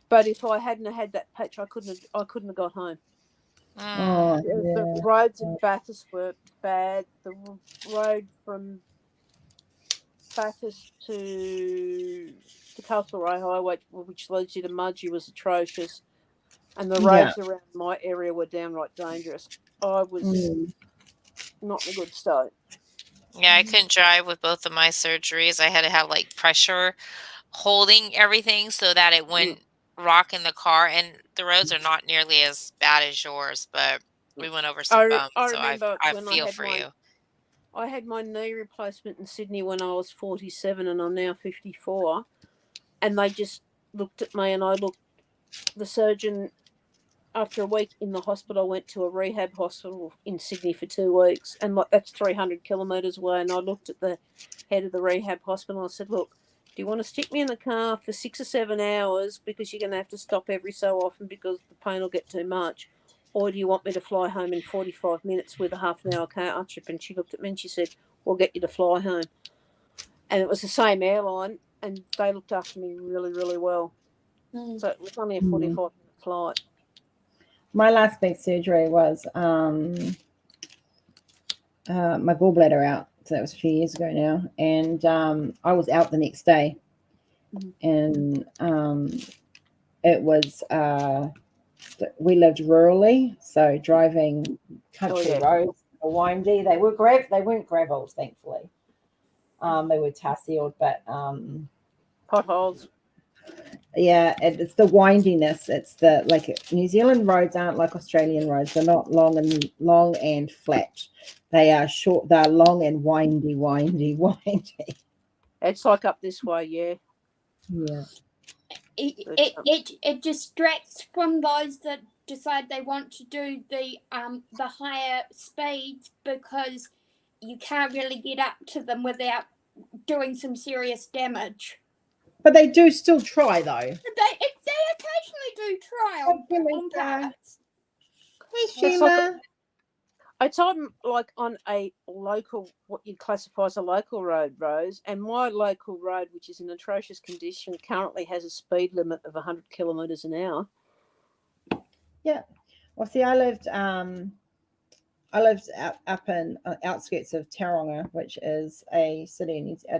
S4: But if I hadn't had that patch, I couldn't have got home.
S1: Oh,
S4: The
S1: yeah.
S4: roads in Bathurst were bad. The road from Bathurst to the Castlereagh Highway, which leads you to Mudgee, was atrocious. And the
S1: Yeah.
S4: roads around my area were downright dangerous. I was
S1: Mm.
S4: not in a good state.
S2: Yeah, I couldn't drive with both of my surgeries. I had to have like pressure holding everything so that it wouldn't rock in the car. And the roads are not nearly as bad as yours, but we went over some bumps,
S4: I
S2: so
S4: remember
S2: I
S4: when
S2: feel for you.
S4: I had my knee replacement in Sydney when I was 47 and I'm now 54. And they just looked at me and the surgeon, after a week in the hospital, I went to a rehab hospital in Sydney for 2 weeks. And that's 300 kilometres away. And I looked at the head of the rehab hospital and I said, look, do you want to stick me in the car for 6 or 7 hours because you're going to have to stop every so often because the pain will get too much? Or do you want me to fly home in 45 minutes with a half an hour car trip? And she looked at me and she said, we'll get you to fly home. And it was the same airline and they looked after me really, really well. So it was only a 45-minute flight.
S1: My last big surgery was my gallbladder out. So that was a few years ago now. And I was out the next day. And it was, we lived rurally. So driving country roads were windy. They weren't gravels, thankfully. They were tar sealed, but
S4: potholes.
S1: Yeah, it's the windiness. It's the like New Zealand roads aren't like Australian roads. They're not long and flat. They are short. They're long and windy.
S4: It's like up this way, yeah.
S1: Yeah.
S3: It distracts from those that decide they want to do the higher speeds because you can't really get up to them without doing some serious damage.
S1: But they do still try though.
S3: They occasionally do try on parts.
S1: Hey Sheila.
S4: It's on like on a local, what you'd classify as a local road, Rose, and my local road, which is in atrocious condition, currently has a speed limit of 100 kilometres an hour.
S1: Yeah. Well, see, I lived up in outskirts of Tauranga, which is a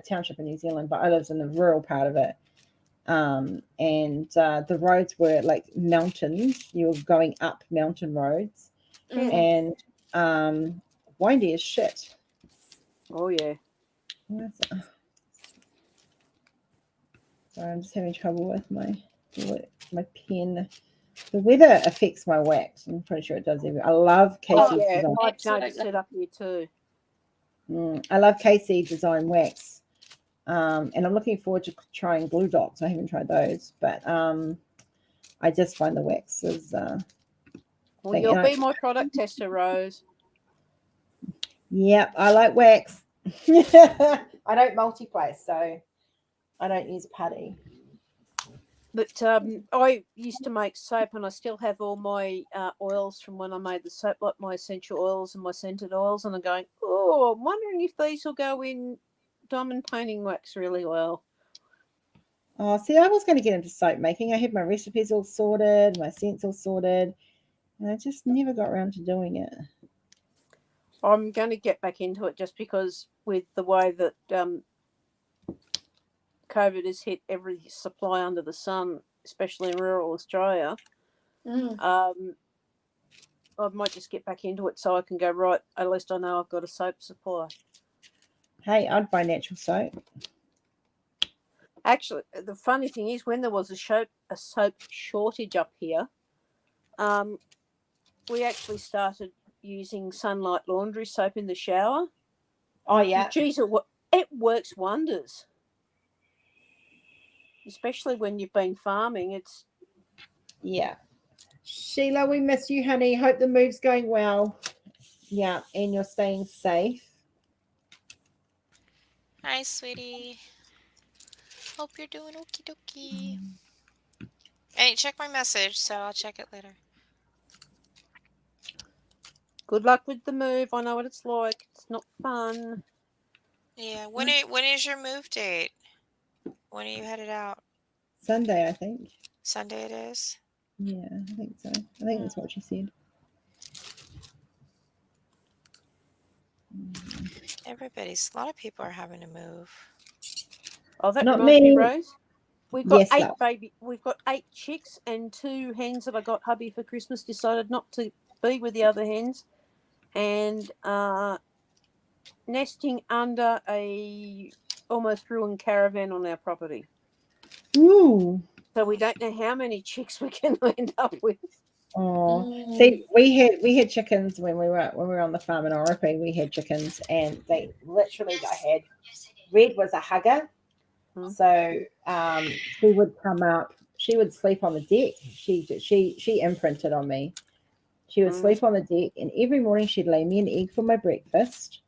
S1: township in New Zealand, but I lived in the rural part of it. And the roads were like mountains. You were going up mountain roads, and windy as shit.
S4: Oh yeah.
S1: Sorry, I'm just having trouble with my pen. The weather affects my wax. I'm pretty sure it does. I love Casey's design.
S4: I've noticed it up here too.
S1: I love Casey design wax. And I'm looking forward to trying glue dots. I haven't tried those, but I just find the wax is.
S4: Well, you'll be my product tester, Rose.
S1: Yep, I like wax. I don't multi-place, so I don't use putty.
S4: But I used to make soap, and I still have all my oils from when I made the soap, like my essential oils and my scented oils. And I'm going, oh, I'm wondering if these will go in diamond painting wax really well.
S1: Oh, see, I was going to get into soap making. I had my recipes all sorted, my scents all sorted, and I just never got around to doing it.
S4: I'm going to get back into it just because with the way that COVID has hit every supply under the sun, especially in rural Australia, I might just get back into it so I can go, right, at least I know I've got a soap supply.
S1: Hey, I'd buy natural soap.
S4: Actually, the funny thing is when there was a soap shortage up here, we actually started using Sunlight laundry soap in the shower.
S1: Oh, yeah.
S4: Geez, it works wonders. Especially when you've been farming.
S1: Yeah. Sheila, we miss you, honey. Hope the move's going well. Yeah, and you're staying safe.
S2: Hi, sweetie. Hope you're doing okie dokie. I didn't check my message, so I'll check it later.
S4: Good luck with the move. I know what it's like. It's not fun.
S2: Yeah. When is your move date? When are you headed out?
S1: Sunday, I think.
S2: Sunday it is?
S1: Yeah, I think so. I think that's what she said.
S2: A lot of people are having to move.
S4: Oh, that
S1: Not
S4: reminds me,
S1: me.
S4: Rose. We've got
S1: Yes, love.
S4: We've got 8 chicks, and 2 hens that I got hubby for Christmas decided not to be with the other hens, and nesting under a almost ruined caravan on our property.
S1: Ooh.
S4: So we don't know how many chicks we're going to end up with.
S1: Oh, see, we had chickens when we were on the farm in Oropi. We had chickens, and they literally, I had Red was a hugger, so she would come up. She would sleep on the deck. She imprinted on me. She would sleep on the deck, and every morning she'd lay me an egg for my breakfast.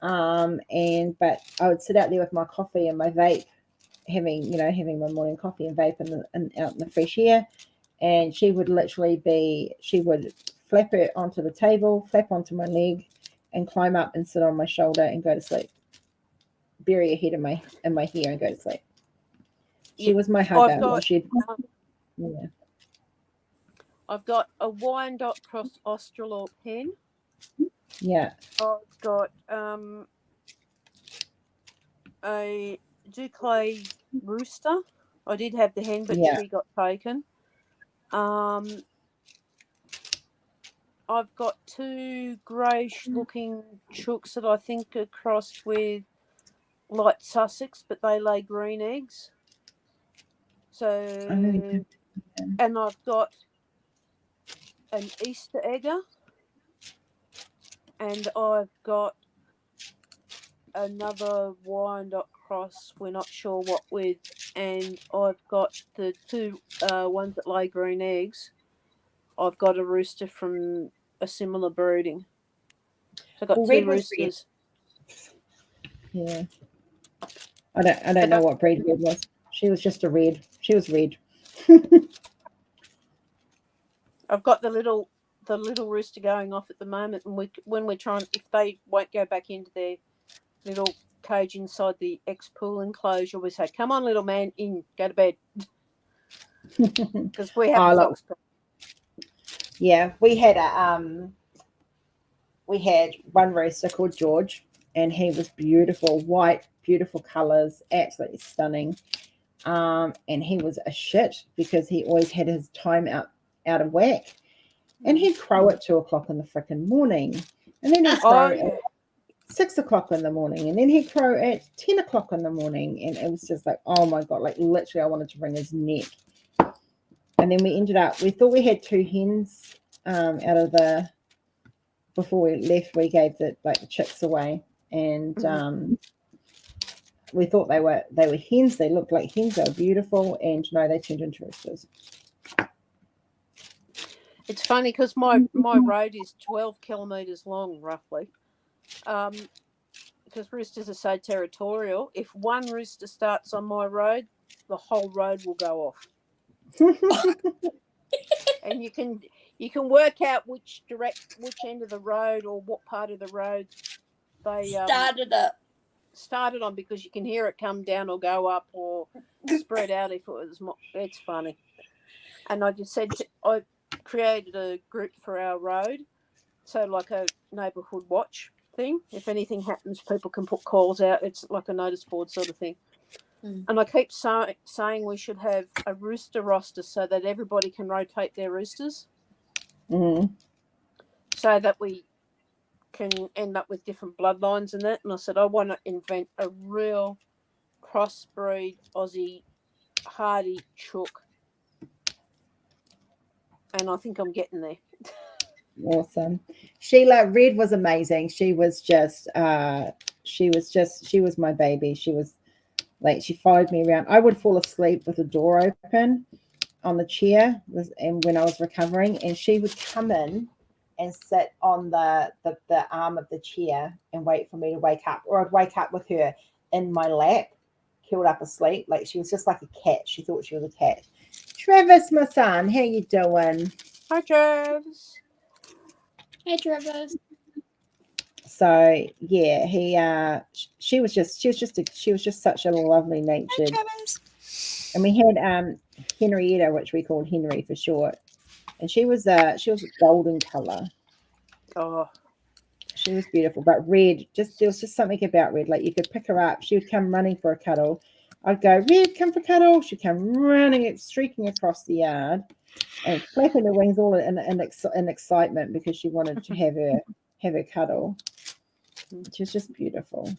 S1: But I would sit out there with my coffee and my vape, having my morning coffee and vape out in the fresh air. And she would flap it onto the table, flap onto my leg, and climb up and sit on my shoulder and go to sleep. Bury her head in my hair and go to sleep. She was my hugger.
S4: I've got a Wyandotte cross Australorp hen.
S1: Yeah.
S4: I've got a Duclay rooster. I did have the hen, but she got taken. I've got 2 greyish-looking chooks that I think are crossed with light Sussex, but they lay green eggs. So, and I've got an Easter egger, and I've got another Wyandotte cross. We're not sure what with, and I've got the 2 ones that lay green eggs. I've got a rooster from a similar brooding. So I've got 2 roosters.
S1: Yeah. I don't know what breed Red was. She was just a red. She was red.
S4: I've got the little rooster going off at the moment, and when we're trying, if they won't go back into their little cage inside the ex-pool enclosure, we say, "Come on, little man, in, go to bed," because we have a fox problem.
S1: Yeah, we had one rooster called George, and he was beautiful, white, beautiful colors, absolutely stunning. And he was a shit because he always had his time out of whack, and he'd crow at 2 o'clock in the frickin' morning, and then he'd crow at 6 o'clock in the morning, and then he'd crow at 10 o'clock in the morning, and it was just like, oh my god, like literally I wanted to wring his neck. And then we thought we had 2 hens before we left, we gave the chicks away, and we thought they were hens. They looked like hens. They were beautiful, and no, they turned into roosters.
S4: It's funny because my road is 12 kilometres long, roughly, because roosters are so territorial. If one rooster starts on my road, the whole road will go off. And you can work out which end of the road or what part of the road they started on, because you can hear it come down or go up or spread out. It's funny. And I just said I created a group for our road, so like a neighbourhood watch thing. If anything happens, people can put calls out. It's like a notice board sort of thing. And I keep saying we should have a rooster roster so that everybody can rotate their roosters, so that we can end up with different bloodlines and that. And I said I want to invent a real crossbreed Aussie hardy chook, and I think I'm getting there.
S1: Awesome. Sheila, Red was amazing. She was my baby. She was like, she followed me around. I would fall asleep with the door open on the chair, and when I was recovering, and she would come in and sit on the arm of the chair and wait for me to wake up, or I'd wake up with her in my lap, curled up asleep. Like, she was just like a cat. She thought she was a cat. Travis, my son, how you doing?
S4: Hi, Travis.
S3: Hey, Travis.
S1: So yeah, she was just such a lovely natured. And we had Henrietta, which we called Henry for short, and she was a golden color.
S4: Oh,
S1: She was beautiful, but Red, there was just something about Red. Like you could pick her up, she would come running for a cuddle. I'd go, Red, come for a cuddle. She'd come running, streaking across the yard, and flapping her wings all in excitement because she wanted to have her cuddle. She was just beautiful.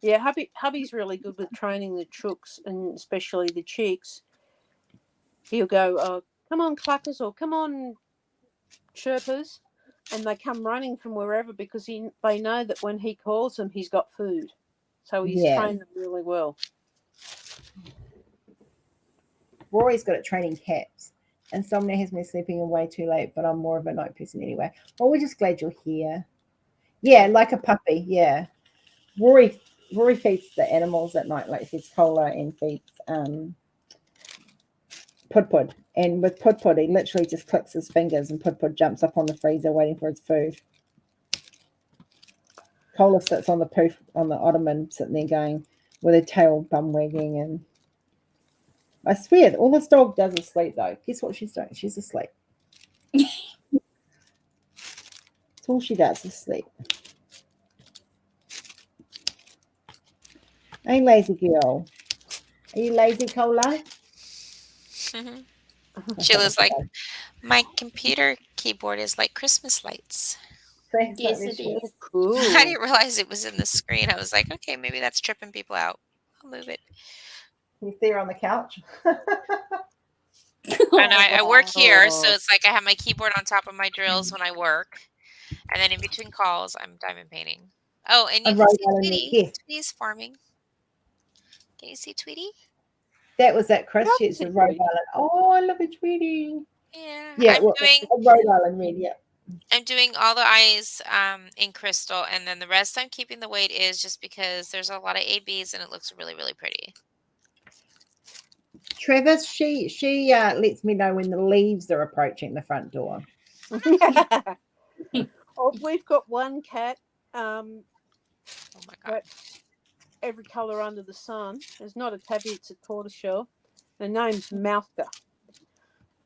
S4: Yeah, hubby's really good with training the chooks, and especially the chicks. He'll go, oh, come on, cluckers, or come on, chirpers, and they come running from wherever because they know that when he calls them, he's got food. So he's trained them really well.
S1: Rory's good at training cats, and Somnia has me sleeping in way too late, but I'm more of a night person anyway. Well, we're just glad you're here. Yeah, like a puppy, yeah. Rory feeds the animals at night, like feeds Cola and feeds Pud. And with Pud, he literally just clicks his fingers and Pud jumps up on the freezer waiting for his food. Cola sits on the ottoman, sitting there going with her tail bum wagging, and I swear all this dog does is sleep though. Guess what she's doing? She's asleep. That's all she does is sleep. Hey, lazy girl. Are you lazy, Cola?
S2: Sheila's like, my computer keyboard is like Christmas lights.
S3: Yes, it is.
S4: Cool.
S2: I didn't realize it was in the screen. I was like, okay, maybe that's tripping people out. I'll move it.
S1: Can you see her on the couch?
S2: And I work here, so it's like I have my keyboard on top of my drills when I work. And then in between calls, I'm diamond painting. Oh, and you can see Tweety.
S1: Yes.
S2: Tweety's forming. Can you see Tweety?
S1: That was at Chris.
S4: Yeah,
S1: She's a Rhode Island. Oh, look at Tweety.
S2: Yeah.
S1: Yeah,
S2: I'm doing
S1: a Rhode Island red, yeah.
S2: I'm doing all the eyes in crystal, and then the rest I'm keeping the weight is just because there's a lot of ABs and it looks really, really pretty.
S1: Travis, she lets me know when the leaves are approaching the front door.
S4: Oh, we've got one cat.
S2: Oh my god!
S4: Every colour under the sun. It's not a tabby; it's a tortoiseshell. Her name's Malka,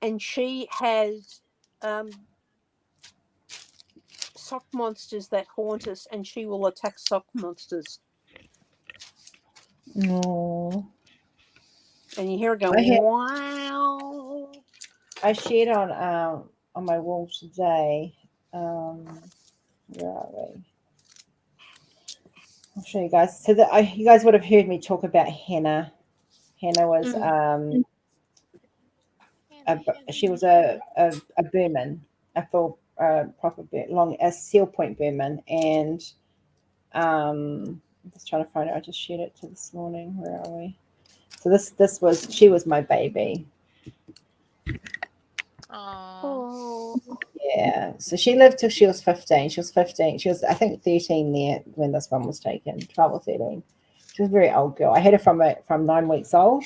S4: and she has sock monsters that haunt us, and she will attack sock monsters.
S1: Oh.
S4: And you hear her going, wow.
S1: I shared on my wall today. Where are we? I'll show you guys. So you guys would have heard me talk about Hannah. Hannah was she was a Burman, a full proper a seal point Burman, and I'm just trying to find it. I just shared it to this morning. Where are we? So she was my baby.
S2: Oh.
S1: Yeah. So she lived till she was 15. She was 15. She was, I think, 13 there when this one was taken. 12 or 13. She was a very old girl. I had her from 9 weeks old.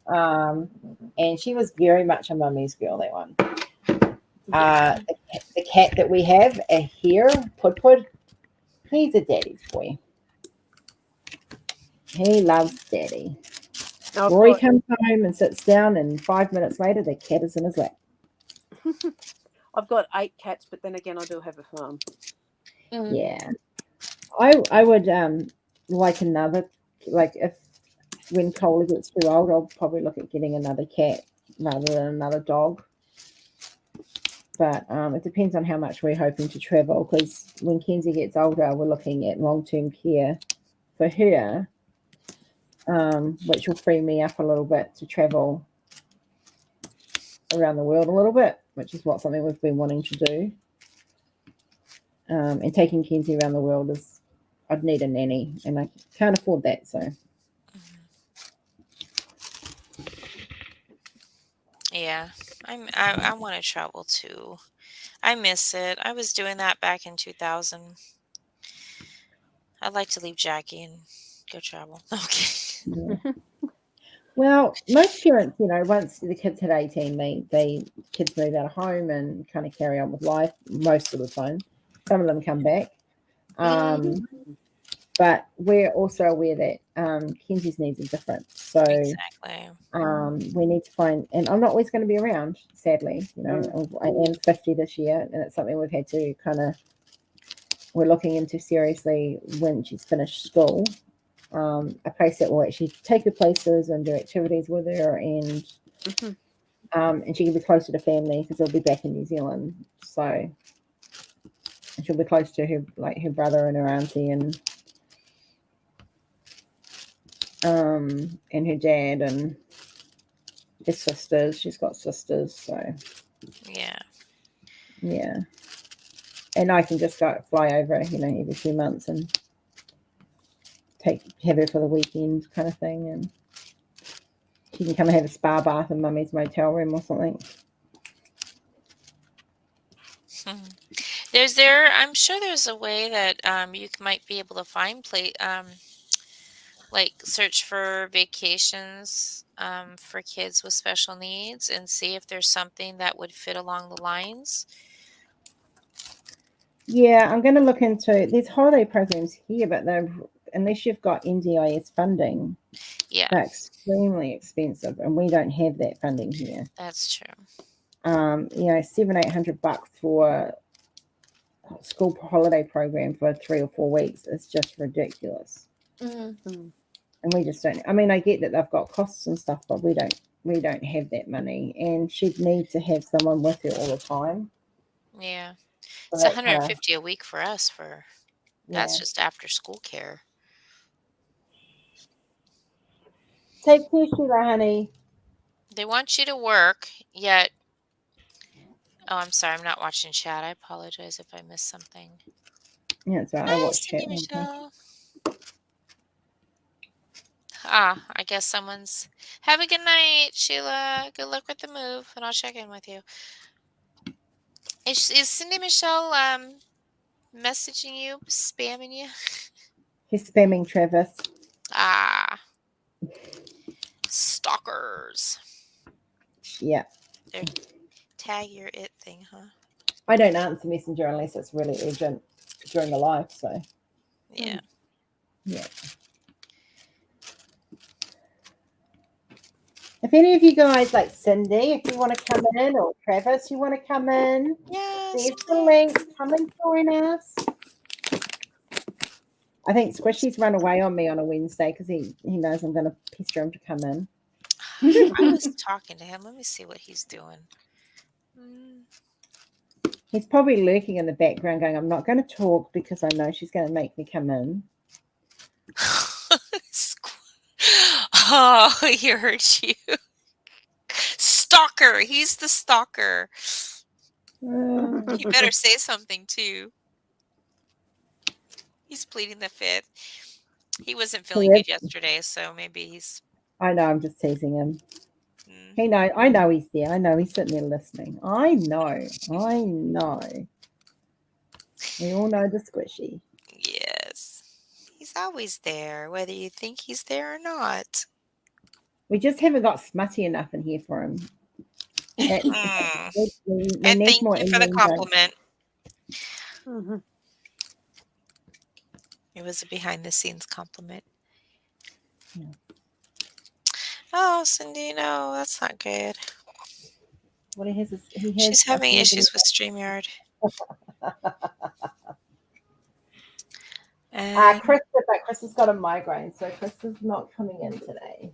S1: And she was very much a mummy's girl, that one. The cat that we have here, Pud, he's a daddy's boy. He loves daddy. Rory comes home and sits down, and 5 minutes later, the cat is in his lap.
S4: I've got 8 cats, but then again, I do have a farm.
S1: Yeah. I would like another, when Cola gets too old, I'll probably look at getting another cat rather than another dog. But it depends on how much we're hoping to travel, because when Kenzie gets older, we're looking at long-term care for her, which will free me up a little bit to travel around the world a little bit, which is something we've been wanting to do. And taking Kenzie around the world I'd need a nanny, and I can't afford that, so.
S2: Yeah, I want to travel too. I miss it. I was doing that back in 2000. I'd like to leave Jackie and go travel. Okay.
S1: Yeah. Well, most parents, once the kids hit 18, the kids move out of home and kind of carry on with life most of the time. Some of them come back. But we're also aware that Kenzie's needs are different. So
S2: exactly.
S1: We need to find, and I'm not always going to be around, sadly. I am 50 this year, and it's something we've had to kind of we're looking into seriously when she's finished school. A place that will actually take her places and do activities with her, and and she can be closer to family because they'll be back in New Zealand. So she'll be close to her, like her brother and her auntie, and her dad and his sisters. She's got sisters, so
S2: Yeah.
S1: yeah. And I can just go fly over, you know, every few months and have her for the weekend kind of thing, and she can come and have a spa bath in Mummy's motel room or something.
S2: I'm sure there's a way that you might be able to find like search for vacations for kids with special needs and see if there's something that would fit along the lines.
S1: Yeah, I'm going to look into these holiday programs here, but unless you've got NDIS funding,
S2: Yeah,
S1: they're extremely expensive, and we don't have that funding here.
S2: that's true.
S1: You know, $700-800 for a school holiday program for 3 or 4 weeks is just ridiculous. And we just don't. I mean, I get that they've got costs and stuff, but we don't have that money, and she'd need to have someone with her all the time.
S2: Yeah,
S1: So
S2: it's
S1: that
S2: $150 a week for us that's
S1: yeah.
S2: just after school care.
S1: Take care, Sheila, honey.
S2: They want you to work, yet. Oh, I'm sorry. I'm not watching chat. I apologize if I missed something.
S1: Yeah, it's right. I
S2: Hi,
S1: watched
S2: Cindy
S1: chat.
S2: Michelle. I guess someone's. Have a good night, Sheila. Good luck with the move, and I'll check in with you. Is Cindy Michelle messaging you, spamming you?
S1: He's spamming Travis.
S2: Stalkers.
S1: Yeah.
S2: They're tag your it thing, huh?
S1: I don't answer Messenger unless it's really urgent during the live. So
S2: Yeah.
S1: Yeah. If any of you guys like Cindy, if you want to come in, or Travis, you want to come in,
S2: Yes.
S1: there's the link. Come and join us. I think Squishy's run away on me on a Wednesday because he knows I'm going to pester him to come in.
S2: I was talking to him. Let me see what he's doing.
S1: He's probably lurking in the background going, I'm not going to talk because I know she's going to make me come in.
S2: Oh, he hurt you. Stalker. He's the stalker. You better say something too. He's pleading the fifth. He wasn't feeling good yesterday, so maybe he's.
S1: I know, I'm just teasing him. I know he's there. I know he's sitting there listening. I know. We all know the Squishy.
S2: Yes. He's always there, whether you think he's there or not.
S1: We just haven't got smutty enough in here for him. We
S2: and
S1: need
S2: thank
S1: more
S2: you for the compliment. It was a behind-the-scenes compliment.
S1: Yeah.
S2: Oh, Cindy, no, that's not good.
S1: Well,
S2: She's having issues with StreamYard.
S1: Chris has got a migraine, so Chris is not coming in today.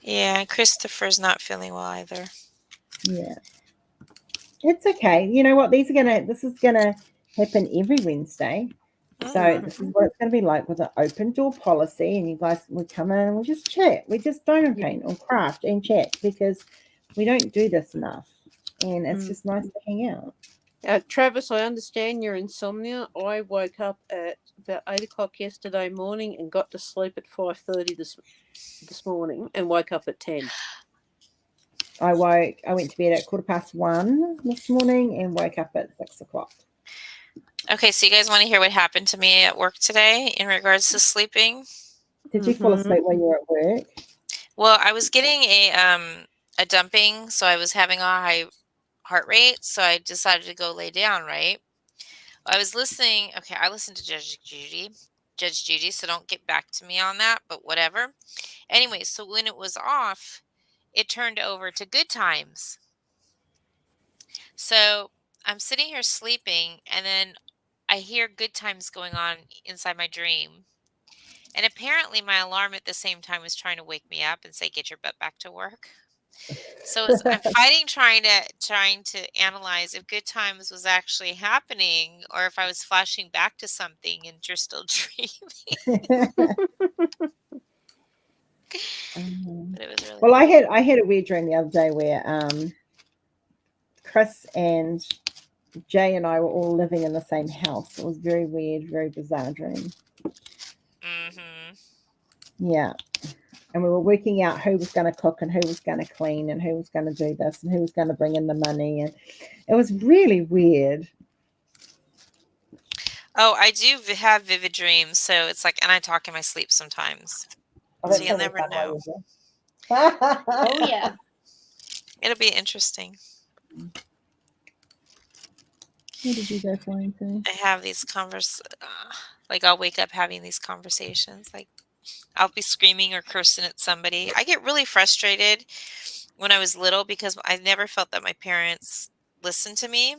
S2: Yeah, Christopher's not feeling well either.
S1: Yeah. It's okay. You know what? This is gonna happen every Wednesday. So this is what it's going to be like with an open door policy, and you guys will come in and we'll just chat. We just don't paint or craft and chat because we don't do this enough, and it's just nice to hang out.
S4: Travis, I understand your insomnia. I woke up at about 8 o'clock yesterday morning and got to sleep at 5:30 this morning and woke up at 10.
S1: I went to bed at 1:15 this morning and woke up at 6 o'clock.
S2: Okay, so you guys want to hear what happened to me at work today in regards to sleeping?
S1: Did you fall asleep while you were at work?
S2: Well, I was getting a dumping, so I was having a high heart rate, so I decided to go lay down, right? I was listening. Okay, I listened to Judge Judy, so don't get back to me on that, but whatever. Anyway, so when it was off, it turned over to Good Times. So I'm sitting here sleeping, and then I hear good times going on inside my dream. And apparently my alarm at the same time was trying to wake me up and say, get your butt back to work. So I'm fighting trying to analyze if good times was actually happening or if I was flashing back to something and you're still dreaming. But it was really
S1: Well, I had a weird dream the other day where Chris and Jay and I were all living in the same house. It was very weird, very bizarre dream.
S2: Mm-hmm.
S1: Yeah. And we were working out who was going to cook and who was going to clean and who was going to do this and who was going to bring in the money. And it was really weird.
S2: Oh, I do have vivid dreams. So it's like, and I talk in my sleep sometimes.
S1: Oh,
S2: So you'll never know.
S3: Oh yeah.
S2: It'll be interesting.
S1: Where did you go flying to?
S2: I have these like I'll wake up having these conversations. Like I'll be screaming or cursing at somebody. I get really frustrated when I was little because I never felt that my parents listened to me.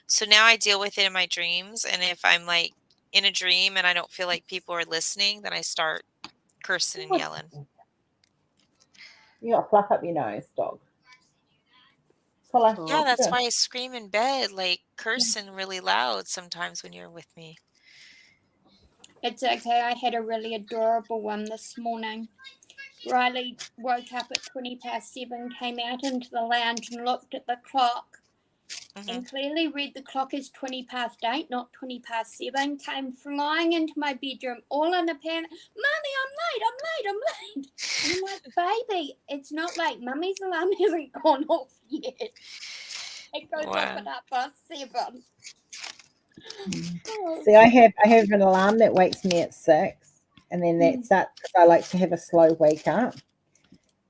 S2: So now I deal with it in my dreams. And if I'm like in a dream and I don't feel like people are listening, then I start cursing and yelling.
S1: You got to fluff up your nose, dog.
S2: Yeah, that's why I scream in bed, like cursing really loud sometimes when you're with me.
S3: It's okay. I had a really adorable one this morning. Riley woke up at 7:20, came out into the lounge and looked at the clock and clearly read the clock is 8:20, not 7:20, came flying into my bedroom all in a panic. Mummy, I'm late. And I'm like, baby, it's not late. Mummy's alarm hasn't gone off yet. It goes off at 7:30.
S1: See, I have an alarm that wakes me at 6, and then that's that because I like to have a slow wake up.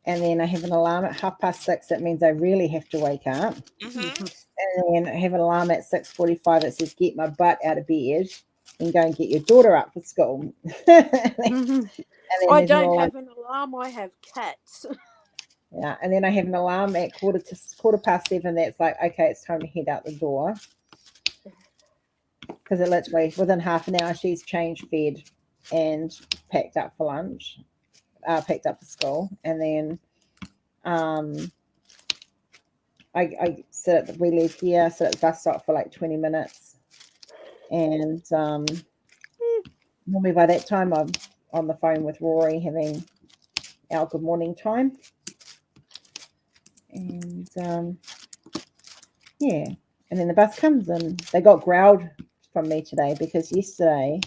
S1: And then I have an alarm at 6:30. That means I really have to wake up. And then I have an alarm at 6:45 that says, get my butt out of bed and go and get your daughter up for school.
S4: I don't have an alarm. I have cats.
S1: Yeah, and then I have an alarm at 7:15 that's like, okay, it's time to head out the door. Because it literally, within half an hour, she's changed, fed, and packed up for lunch, packed up for school. And then we leave here, sit at the bus stop for like 20 minutes. And normally by that time, I'm on the phone with Rory having our good morning time. And yeah, and then the bus comes and they got growled from me today because yesterday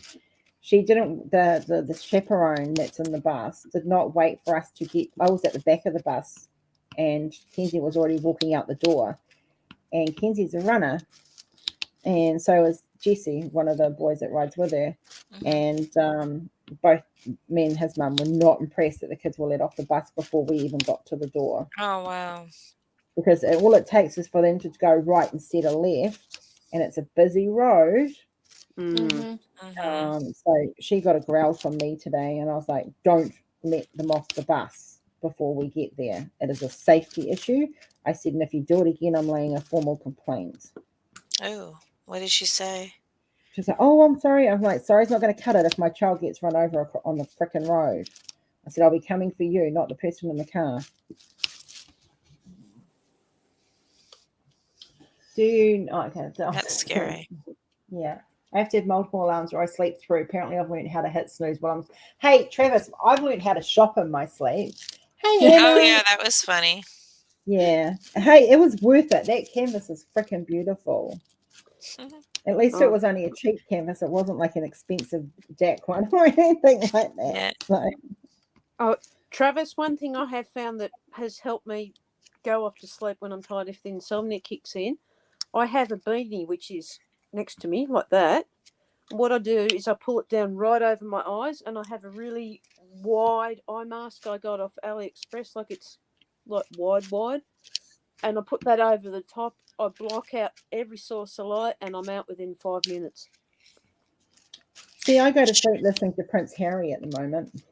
S1: she didn't, the chaperone that's in the bus did not wait for us to get, I was at the back of the bus and Kenzie was already walking out the door, and Kenzie's a runner and so is Jesse, one of the boys that rides with her. And both me and his mum were not impressed that the kids were let off the bus before we even got to the door.
S2: Oh, wow.
S1: Because all it takes is for them to go right instead of left, and it's a busy road. So she got a growl from me today, and I was like, don't let them off the bus before we get there. It is a safety issue. I said, and if you do it again, I'm laying a formal complaint.
S2: Oh, what did she say?
S1: She's like, oh, I'm sorry. I'm like, sorry's not going to cut it if my child gets run over on the frickin' road. I said, I'll be coming for you, not the person in the car. That's
S2: scary.
S1: Yeah. I have to have multiple alarms or I sleep through. Apparently I've learned how to hit snooze while I'm... Hey, Travis, I've learned how to shop in my sleep. Hey, Anna.
S2: Oh, yeah, that was funny.
S1: Yeah. Hey, it was worth it. That canvas is freaking beautiful. At least it was only a cheap canvas. It wasn't like an expensive DAC one or anything like that.
S2: Yeah.
S1: So.
S4: Travis, one thing I have found that has helped me go off to sleep when I'm tired if the insomnia kicks in, I have a beanie which is next to me like that. What I do is I pull it down right over my eyes, and I have a really wide eye mask I got off AliExpress, like it's like wide, and I put that over the top. I block out every source of light, and I'm out within 5 minutes.
S1: See, I go to sleep listening to Prince Harry at the moment.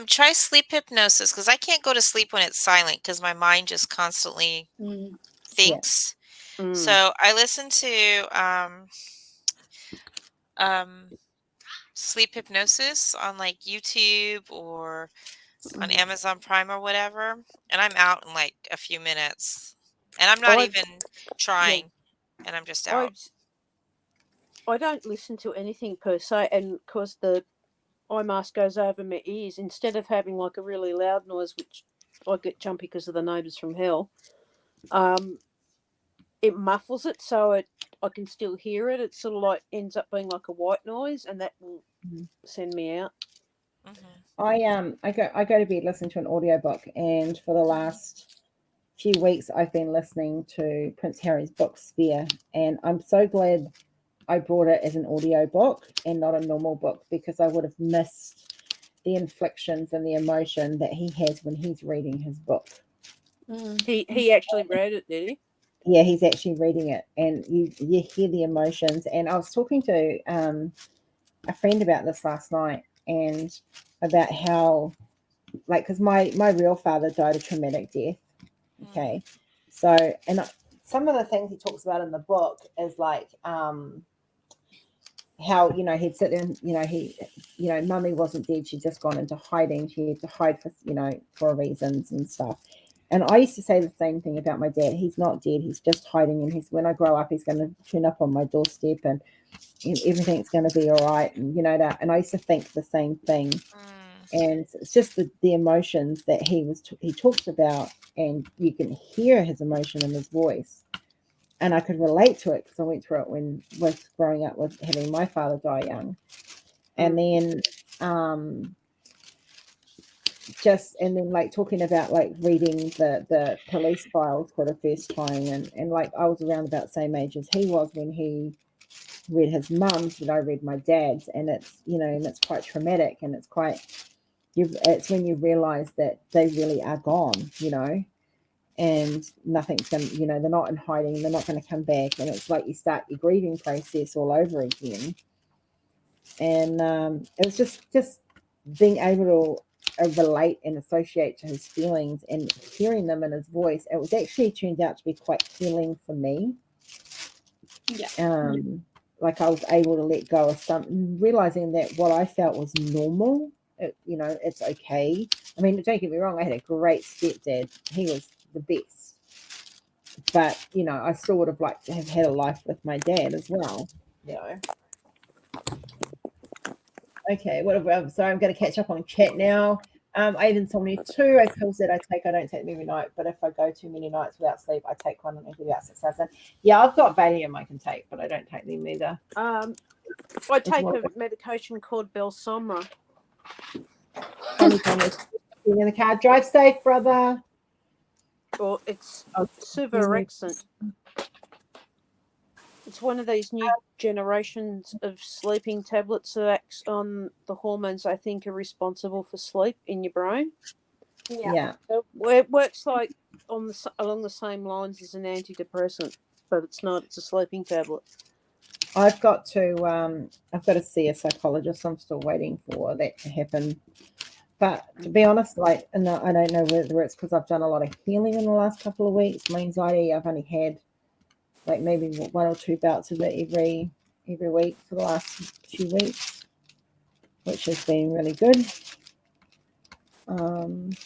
S2: Try sleep hypnosis, because I can't go to sleep when it's silent because my mind just constantly thinks. So I listen to sleep hypnosis on like YouTube or on Amazon Prime or whatever, and I'm out in like a few minutes, and I'm not
S4: I
S2: even trying, and I'm just
S4: I
S2: out.
S4: I don't listen to anything per se, and because the eye mask goes over my ears, instead of having like a really loud noise, which I get jumpy because of the neighbours from hell, it muffles it so I can still hear it. It sort of like ends up being like a white noise, and that will send me out.
S2: Mm-hmm.
S1: I go to bed listening to an audiobook, and for the last few weeks I've been listening to Prince Harry's book Sphere, and I'm so glad I brought it as an audiobook and not a normal book, because I would have missed the inflections and the emotion that he has when he's reading his book.
S4: He actually read it, did he?
S1: Yeah, he's actually reading it, and you hear the emotions. And I was talking to a friend about this last night, and about how, like, because my real father died a traumatic death. Okay, so, and some of the things he talks about in the book is like how, you know, he'd sit there and, you know, mummy wasn't dead, she'd just gone into hiding, she had to hide for, you know, for reasons and stuff. And I used to say the same thing about my dad. He's not dead, he's just hiding, and when I grow up, he's going to turn up on my doorstep, and everything's going to be all right, and you know that. And I used to think the same thing. And it's just the emotions that he talks about, and you can hear his emotion in his voice. And I could relate to it because I went through it when was growing up with having my father die young. And then like talking about like reading the police files for the first time, and like I was around about the same age as he was when he read his mum's, but I read my dad's, and it's, you know, and it's quite traumatic, and it's it's when you realize that they really are gone, you know, and nothing's going to, you know, they're not in hiding, they're not going to come back, and it's like you start your grieving process all over again. And it was just being able to relate and associate to his feelings and hearing them in his voice. It was actually turned out to be quite healing for me. Like I was able to let go of some, realizing that what I felt was normal. You know, it's okay. I mean, don't get me wrong, I had a great stepdad, he was the best, but you know, I still would have liked to have had a life with my dad as well, you know. Okay, so I'm going to catch up on chat now. I have insomnia too. I pills that I don't take them every night, but if I go too many nights without sleep, I take one and I get about 6 hours in. Yeah, I've got Valium I can take, but I don't take them either.
S4: I take a medication called Belsomra.
S1: Tommy, in the car. Drive safe, brother.
S4: Or it's Suvorexant. It's one of these new generations of sleeping tablets that acts on the hormones I think are responsible for sleep in your brain.
S1: Yeah.
S4: It works like along the same lines as an antidepressant, but it's not. It's a sleeping tablet.
S1: I've got to see a psychologist. I'm still waiting for that to happen. But to be honest, like, and I don't know whether it's because I've done a lot of healing in the last couple of weeks. My anxiety, I've only had like maybe 1 or 2 bouts of it every week for the last few weeks, which has been really good. And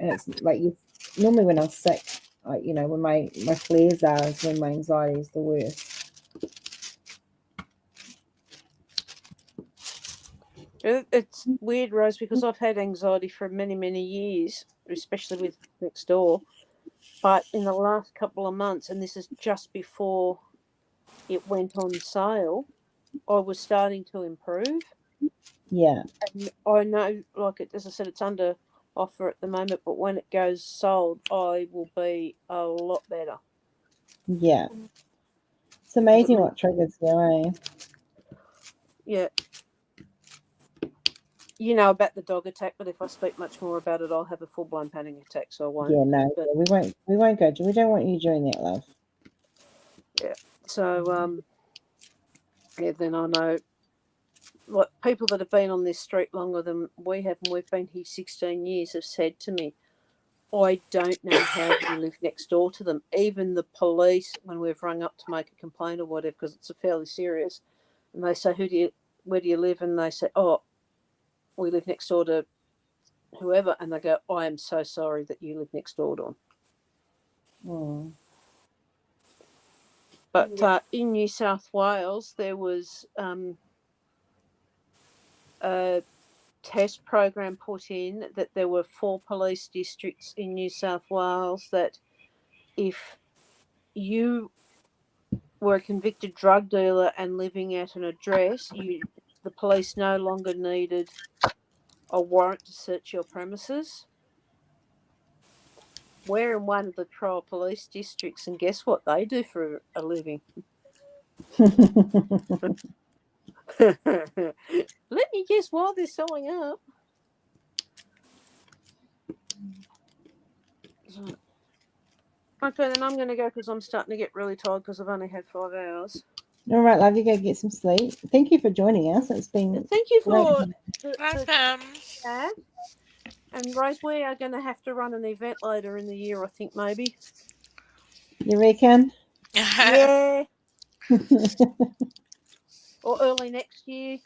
S1: it's like normally when I'm sick, you know, when my flares are is when my anxiety is the worst.
S4: It's weird, Rose, because I've had anxiety for many, many years, especially with next door. But in the last couple of months, and this is just before it went on sale, I was starting to improve.
S1: Yeah.
S4: And I know, like, as I said, it's under offer at the moment, but when it goes sold, I will be a lot better.
S1: Yeah. It's amazing what triggers you, eh?
S4: Yeah. You know about the dog attack, but if I speak much more about it, I'll have a full-blown panic attack, so I won't.
S1: Yeah, no, we won't go. We don't want you doing that, love.
S4: Yeah. So, yeah, then I know, like, people that have been on this street longer than we have, and we've been here 16 years, have said to me, I don't know how you live next door to them. Even the police, when we've rung up to make a complaint or whatever, because it's a fairly serious, and they say, where do you live? And they say, oh, we live next door to whoever. And they go, I am so sorry that you live next door to them.
S1: Mm.
S4: But in New South Wales, there was a test program put in that there were 4 police districts in New South Wales that if you were a convicted drug dealer and living at an address, the police no longer needed a warrant to search your premises. We're in one of the trial police districts, and guess what they do for a living? Let me guess why they're selling up. Okay, then I'm going to go because I'm starting to get really tired because I've only had 5 hours.
S1: All right, love, you go get some sleep. Thank you for joining us. It's been
S4: Thank you
S1: great.
S4: for the
S2: Welcome.
S4: chat. And Rose, we are going to have to run an event later in the year, I think, maybe.
S1: You reckon?
S4: Yeah. Or early next year.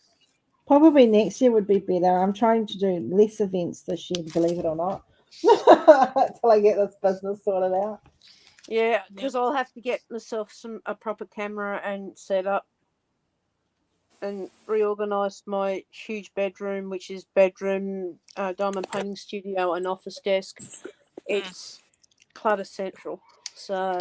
S1: Probably next year would be better. I'm trying to do less events this year, believe it or not, until I get this business sorted out.
S4: Yeah, because I'll have to get myself a proper camera and set up and reorganise my huge bedroom, which is bedroom, diamond painting studio and office desk. It's clutter central. So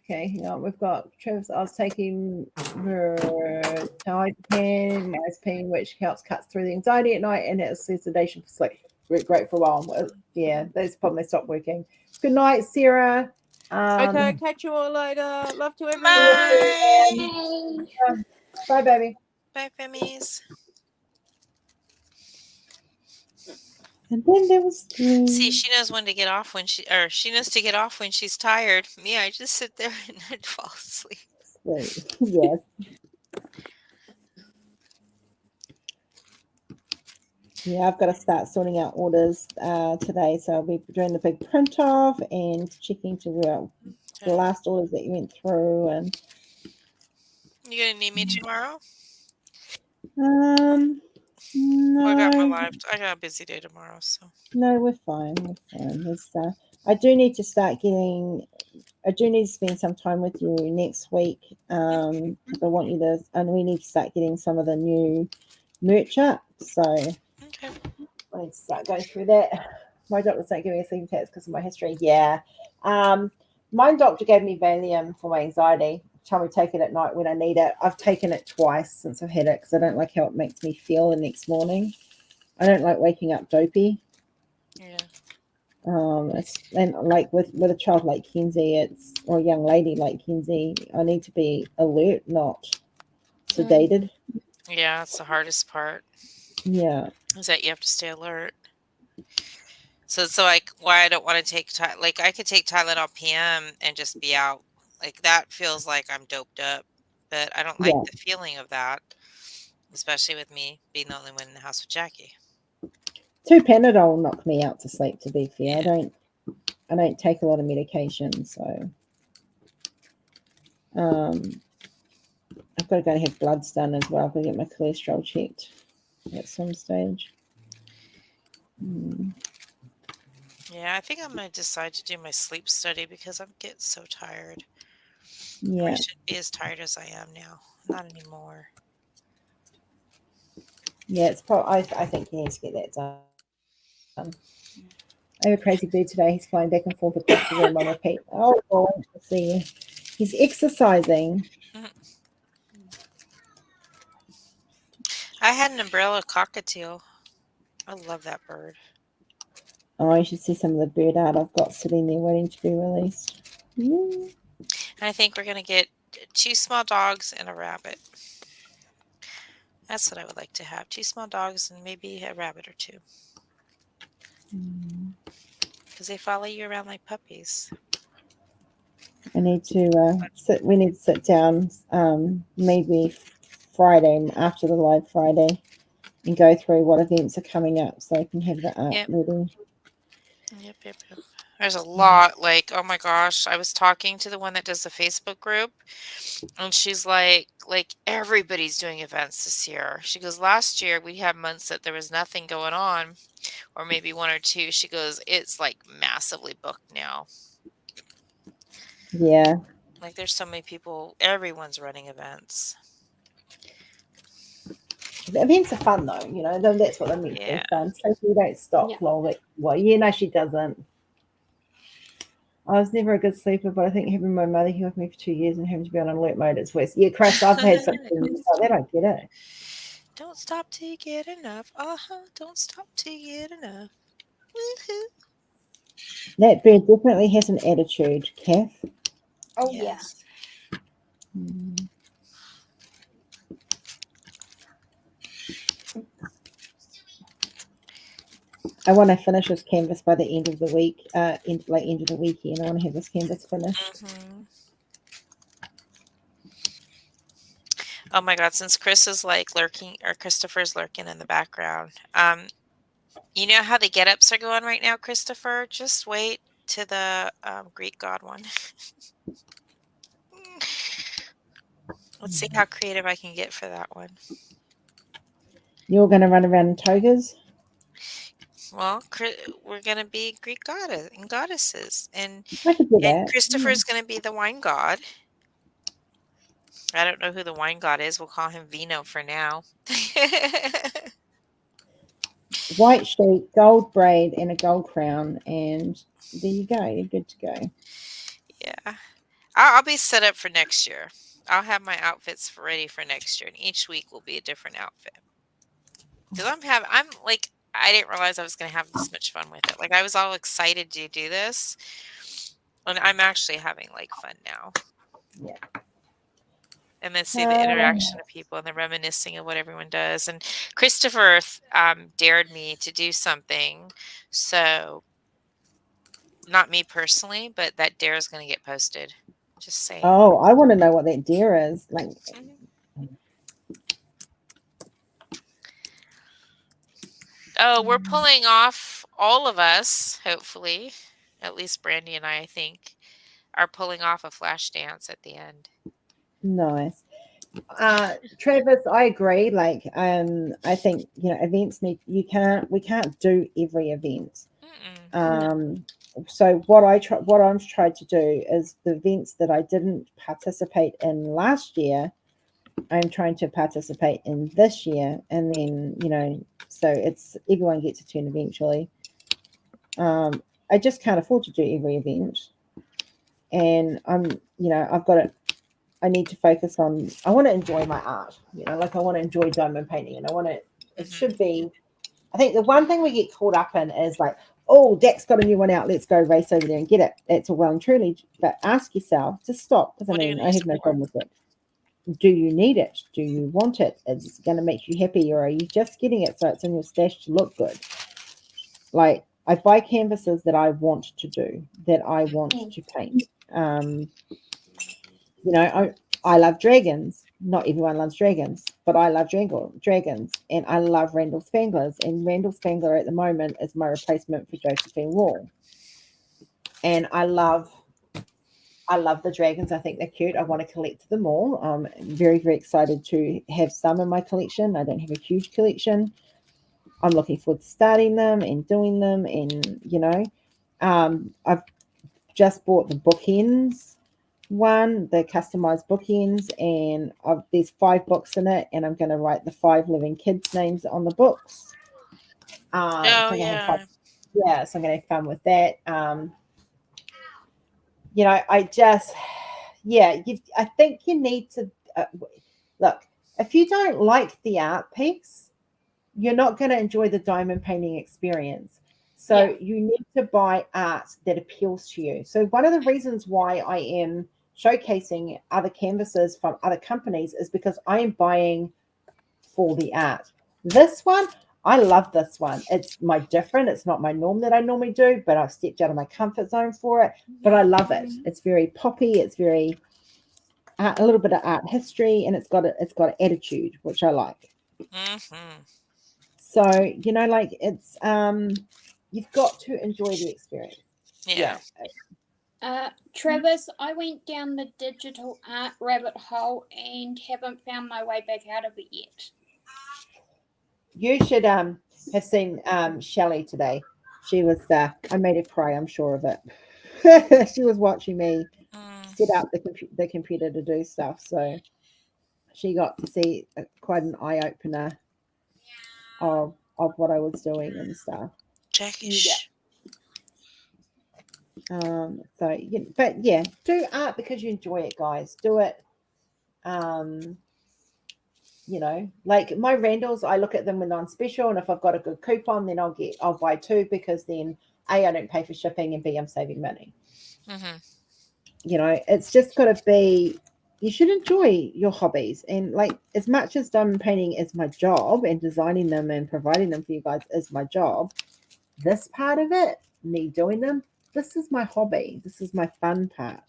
S1: okay, hang on. We've got Travis. I was taking diazepam, which helps cut through the anxiety at night and it's sedation for sleep. Great for a while. Yeah, that's probably stopped working. Good night, Sarah.
S4: okay, catch you all later. Love to everyone.
S2: Bye.
S1: Bye, baby.
S2: Bye, Femmies.
S1: And then there was
S2: See, she knows when to get off she knows to get off when she's tired. Me, I just sit there and I'd fall asleep.
S1: Yes. Yeah, I've got to start sorting out orders today, so I'll be doing the big print off and checking to the last orders that you went through. And
S2: you gonna need me tomorrow?
S1: No.
S2: I got a busy day tomorrow, so
S1: No, we're fine. I do need to spend some time with you next week because I want you to, and we need to start getting some of the new merch up. So
S2: okay.
S1: I need to start going through that. My doctor's not giving me a sleeping tablets because of my history. Yeah. My doctor gave me Valium for my anxiety. Told me to take it at night when I need it. I've taken it twice since I've had it because I don't like how it makes me feel the next morning. I don't like waking up dopey.
S2: Yeah.
S1: And like with a child like Kenzie, or a young lady like Kenzie, I need to be alert, not sedated.
S2: Yeah, that's the hardest part.
S1: Yeah.
S2: Is that you have to stay alert. So like why I don't want to take like I could take Tylenol PM and just be out. Like that feels like I'm doped up, but I don't like the feeling of that, especially with me being the only one in the house with Jackie.
S1: 2 Panadol will knock me out to sleep, to be fair.
S2: Yeah.
S1: I don't take a lot of medication, so I've got to go and have bloods done as well. I've got to get my cholesterol checked at some stage.
S2: Yeah, I think I'm going to decide to do my sleep study because I'm getting so tired.
S1: Yeah.
S2: I shouldn't be as tired as I am now. Not anymore.
S1: Yeah, it's probably. I think he needs to get that done. I have a crazy bird today. He's flying back and forth across the room on repeat. Oh, Lord, let's see. He's exercising.
S2: I had an umbrella cockatiel. I love that bird.
S1: Oh, you should see some of the bird art I've got sitting there waiting to be released.
S2: And I think we're going to get 2 small dogs and a rabbit. That's what I would like to have. 2 small dogs and maybe a rabbit or 2. Because they follow you around like puppies.
S1: I need to we need to sit down maybe Friday, after the live Friday, and go through what events are coming up so I can have the art ready.
S2: Yep. There's a lot, like, oh my gosh, I was talking to the one that does the Facebook group, and she's like, everybody's doing events this year. She goes, last year we had months that there was nothing going on, or maybe one or two. She goes, it's like massively booked now.
S1: Yeah.
S2: Like there's so many people, everyone's running events.
S1: The events are fun though, you know, that's what they're meant to
S2: Yeah.
S1: be fun. So you don't stop
S3: Yeah.
S1: well, yeah, no, she doesn't. I was never a good sleeper, but I think having my mother here with me for 2 years and having to be on alert mode is worse. Yeah, Chris, I've had something like that. I get it.
S2: Don't stop till you get enough. Don't stop till you get enough. Woohoo.
S1: That bird definitely has an attitude, Kath.
S3: Oh
S2: Yes.
S1: Mm. I want to finish this canvas by the end of the week, end of the weekend. I want to have this canvas finished.
S2: Mm-hmm. Oh my God, since Chris is like lurking, or Christopher's lurking in the background, you know how the get-ups are going right now, Christopher? Just wait to the Greek god one. Let's see how creative I can get for that one.
S1: You're going to run around in togas?
S2: Well, we're going to be Greek goddess and goddesses, and
S1: I could do that.
S2: Christopher's going to be the wine god. I don't know who the wine god is. We'll call him Vino for now.
S1: White sheet, gold braid, and a gold crown, and there you go. You're good to go.
S2: Yeah. I'll be set up for next year. I'll have my outfits ready for next year, and each week will be a different outfit. Because I'm like, I didn't realize I was going to have this much fun with it. Like, I was all excited to do this, and I'm actually having like fun now.
S1: Yeah.
S2: And then see the interaction of people and the reminiscing of what everyone does. And Christopher dared me to do something. So, not me personally, but that dare is going to get posted. Just saying.
S1: Oh, I want to know what that dare is. Like,
S2: oh, we're pulling off, all of us, hopefully, at least Brandy and I think, are pulling off a flash dance at the end.
S1: nice. Travis, I agree. Like, I think, you know, events we can't do every event. So what I'm tried to do is the events that I didn't participate in last year, I'm trying to participate in this year, and then, you know, so it's everyone gets a turn eventually. I just can't afford to do every event, and I need to focus on, I want to enjoy my art, you know, like I want to enjoy diamond painting, and it should be, I think the one thing we get caught up in is like, oh, Dak's got a new one out, let's go race over there and get it. It's a well and truly, but ask yourself, just stop, because I have no problem with it. Do you need it? Do you want it? Is it going to make you happy, or are you just getting it so it's in your stash to look good? Like, I buy canvases that I want to do, that I want to paint. You know, I love dragons. Not everyone loves dragons, but I love dragons, and I love Randall Spanglers. And Randall Spangler at the moment is my replacement for Josephine Wall. And I love the dragons. I think they're cute. I want to collect them all. I'm very, very excited to have some in my collection. I don't have a huge collection. I'm looking forward to starting them and doing them. And, you know, I've just bought the bookends one, the customized bookends, and there's 5 books in it, and I'm going to write the 5 living kids' names on the books. So I'm going to have fun with that. You know, I think you need to look, if you don't like the art piece, you're not going to enjoy the diamond painting experience. So you need to buy art that appeals to you. So one of the reasons why I am showcasing other canvases from other companies is because I am buying for the art. This one, I love this one. It's different. It's not my norm that I normally do, but I've stepped out of my comfort zone for it. But I love it. It's very poppy. It's very a little bit of art history, and it's got an attitude, which I like. So, you know, like, it's you've got to enjoy the experience.
S2: Yeah.
S3: Travis, I went down the digital art rabbit hole and haven't found my way back out of it yet.
S1: You should have seen Shelley today. She was I made her cry, I'm sure of it. She was watching me set up the computer to do stuff, so she got to see quite an eye opener of what I was doing and stuff.
S2: Jackie.
S1: So yeah, but yeah, do art because you enjoy it, guys. Do it. You know, like my Randalls, I look at them when they're on special, and if I've got a good coupon, then I'll buy two, because then A, I don't pay for shipping, and B, I'm saving money. You know, it's just got to be, you should enjoy your hobbies. And like, as much as diamond painting is my job, and designing them and providing them for you guys is my job, this part of it, me doing them, this is my hobby. This is my fun part.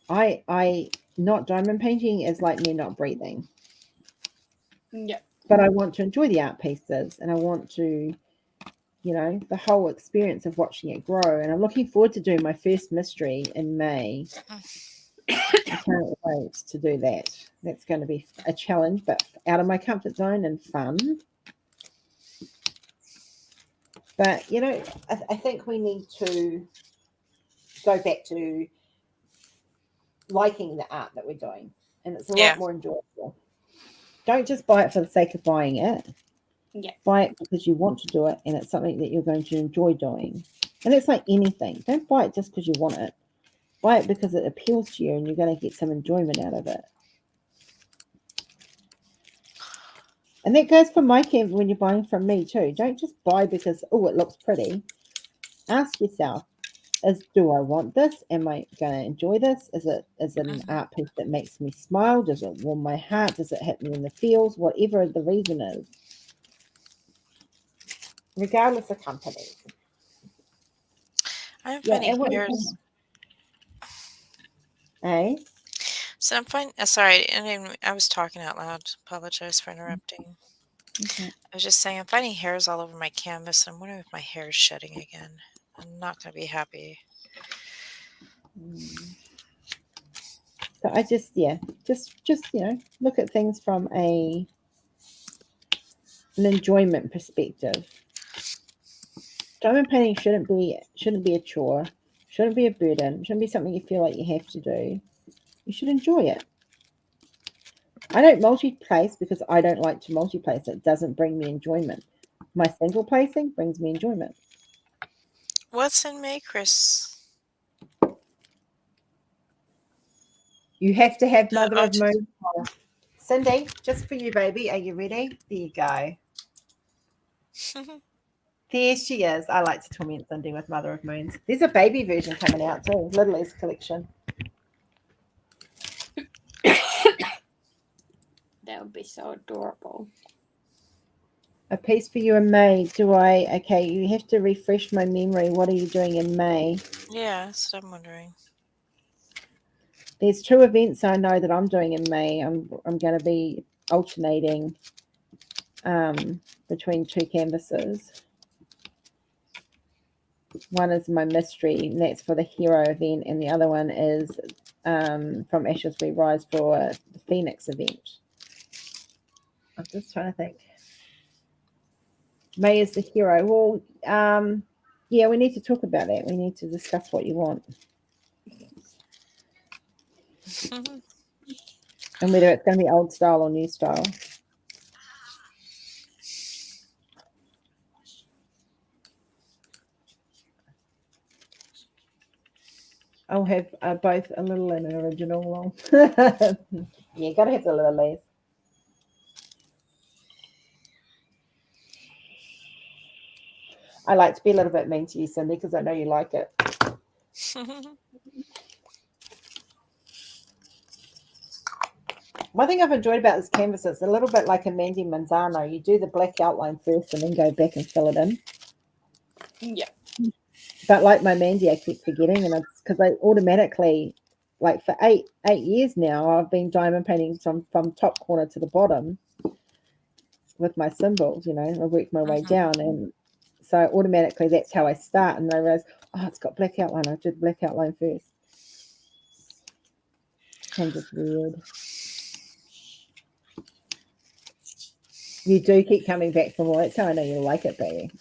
S1: I not diamond painting is like me not breathing.
S3: Yeah.
S1: But I want to enjoy the art pieces, and I want to, you know, the whole experience of watching it grow. And I'm looking forward to doing my first mystery in May. I can't wait to do that. That's going to be a challenge, but out of my comfort zone and fun. But, you know, I think we need to go back to liking the art that we're doing. And it's a lot more enjoyable. Don't just buy it for the sake of buying it.
S3: Yeah.
S1: Buy it because you want to do it, and it's something that you're going to enjoy doing. And it's like anything. Don't buy it just because you want it. Buy it because it appeals to you, and you're going to get some enjoyment out of it. And that goes for my camp when you're buying from me too. Don't just buy because, oh, it looks pretty. Ask yourself, do I want this? Am I going to enjoy this? Is it an art piece that makes me smile? Does it warm my heart? Does it hit me in the feels? Whatever the reason is. Regardless of companies.
S2: I'm finding hairs. So I'm finding. Sorry, I was talking out loud. Apologize for interrupting. I was just saying I'm finding hairs all over my canvas, and I'm wondering if my hair is shedding again. I'm not going to be happy.
S1: So I just you know, look at things from an enjoyment perspective. Diamond painting shouldn't be a chore, shouldn't be a burden, shouldn't be something you feel like you have to do. You should enjoy it. I don't multi-place because I don't like to multi-place. It doesn't bring me enjoyment. My single placing brings me enjoyment.
S2: What's in May, Chris?
S1: You have to have Mother of Moon. Cindy, just for you, baby. Are you ready? There you go. There she is. I like to torment Cindy with Mother of Moons. There's a baby version coming out too. Little's collection.
S3: That would be so adorable.
S1: A piece for you in May. Okay, you have to refresh my memory. What are you doing in May?
S2: Yeah, that's what I'm wondering.
S1: There's 2 events I know that I'm doing in May. I'm going to be alternating between 2 canvases. One is my mystery, and that's for the hero event, and the other one is from Ashes We Rise for the Phoenix event. I'm just trying to think. May is the hero. Well, yeah, we need to talk about that. We need to discuss what you want. And whether it's going to be old style or new style. I'll have both a little and an original. Yeah, got to have the lilies. I like to be a little bit mean to you, Cindy, because I know you like it. One thing I've enjoyed about this canvas is a little bit like a Mandy Manzano. You do the black outline first and then go back and fill it in.
S3: Yeah.
S1: But like my Mandy, I keep forgetting, and it's because I automatically, like for eight years now, I've been diamond painting from top corner to the bottom with my symbols. You know, I work my way down, and so automatically that's how I start. And I realize, oh, it's got black outline. I did the black outline first. I'm just weird. You do keep coming back for more. That's how I know you like it, baby.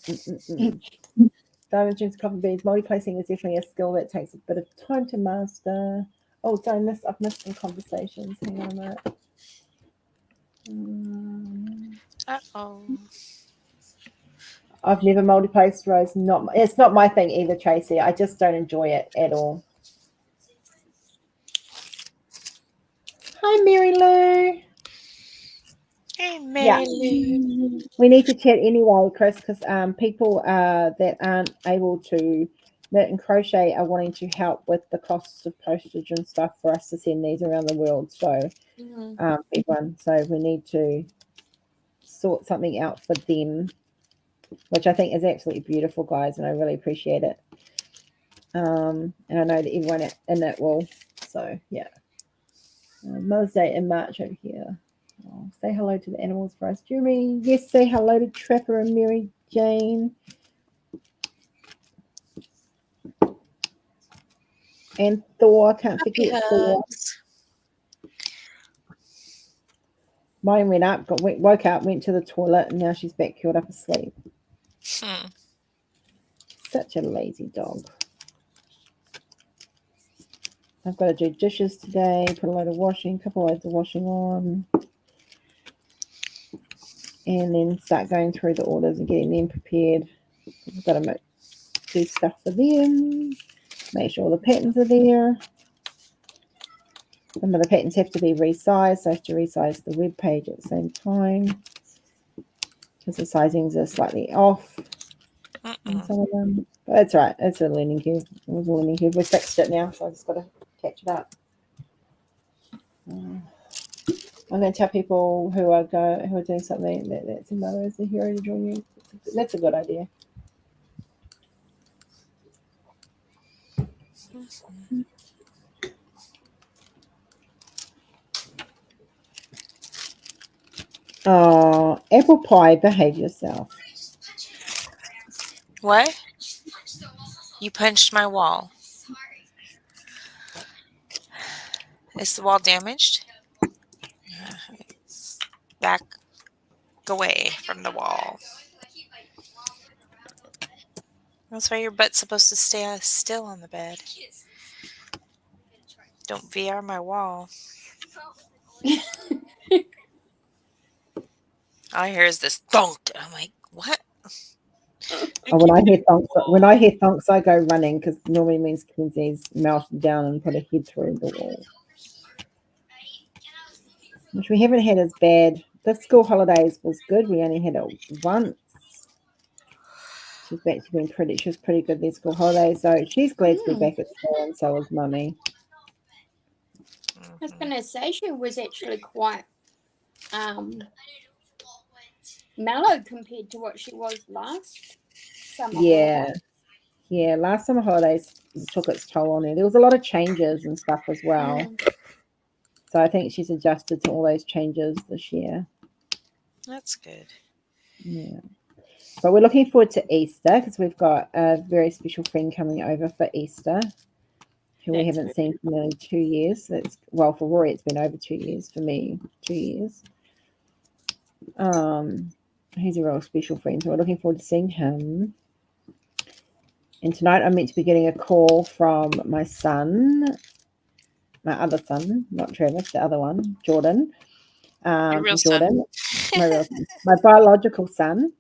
S1: Diamond, gems, copper beads. Multi-placing is definitely a skill that takes a bit of time to master. Oh, I've missed some conversations. Hang on a minute.
S2: Uh-oh.
S1: I've never multi-placed, Rose. It's not my thing either, Tracy. I just don't enjoy it at all. Hi, Mary Lou.
S2: Hey, Mary Lou.
S1: We need to chat anyway, Chris, because people that aren't able to knit and crochet are wanting to help with the costs of postage and stuff for us to send these around the world. So, everyone, so we need to sort something out for them, which I think is absolutely beautiful, guys, and I really appreciate it. And I know that everyone in it will. So, yeah. Mother's Day in March over here. Oh, say hello to the animals for us, Jeremy. Yes, say hello to Trapper and Mary Jane. And Thor, can't forget Thor. Mine went up, woke up, went to the toilet, and now she's back curled up asleep. Such a lazy dog. I've got to do dishes today, put a load of washing, a couple of loads of washing on, and then start going through the orders and getting them prepared. I've got to do stuff for them, make sure all the patterns are there. Some of the patterns have to be resized, so I have to resize the web page at the same time because the sizings are slightly off on some of them. But that's right, it's a learning curve. It was a learning curve. We fixed it now, so I just got to catch it up. I'm going to tell people who are doing something that's a mother as a hero to join you. That's a good idea. Oh, apple pie, behave yourself.
S2: What? You punched my wall. Is the wall damaged? Back away from the wall. That's why your butt's supposed to stay still on the bed. Don't VR my wall. All I hear is this thunk. I'm like, what?
S1: Oh, when I hear thunks, I go running because normally means Kenzie's melted down and put a head through the wall. Which we haven't had as bad. The school holidays was good. We only had it once. She was pretty good this school holidays. So she's glad to be back at school, and so is Mummy.
S3: I was going to say she was actually quite mellow compared to what she was last summer.
S1: Yeah. Last summer holidays took its toll on her. There was a lot of changes and stuff as well. So I think she's adjusted to all those changes this year.
S2: That's good.
S1: Yeah. But we're looking forward to Easter because we've got a very special friend coming over for Easter who we haven't seen for nearly 2 years. For Rory, it's been over 2 years. For me, 2 years. He's a real special friend, so we're looking forward to seeing him. And tonight I'm meant to be getting a call from my son, my other son, not Travis, the other one, Jordan.
S2: Your real
S1: Jordan,
S2: son.
S1: my biological son.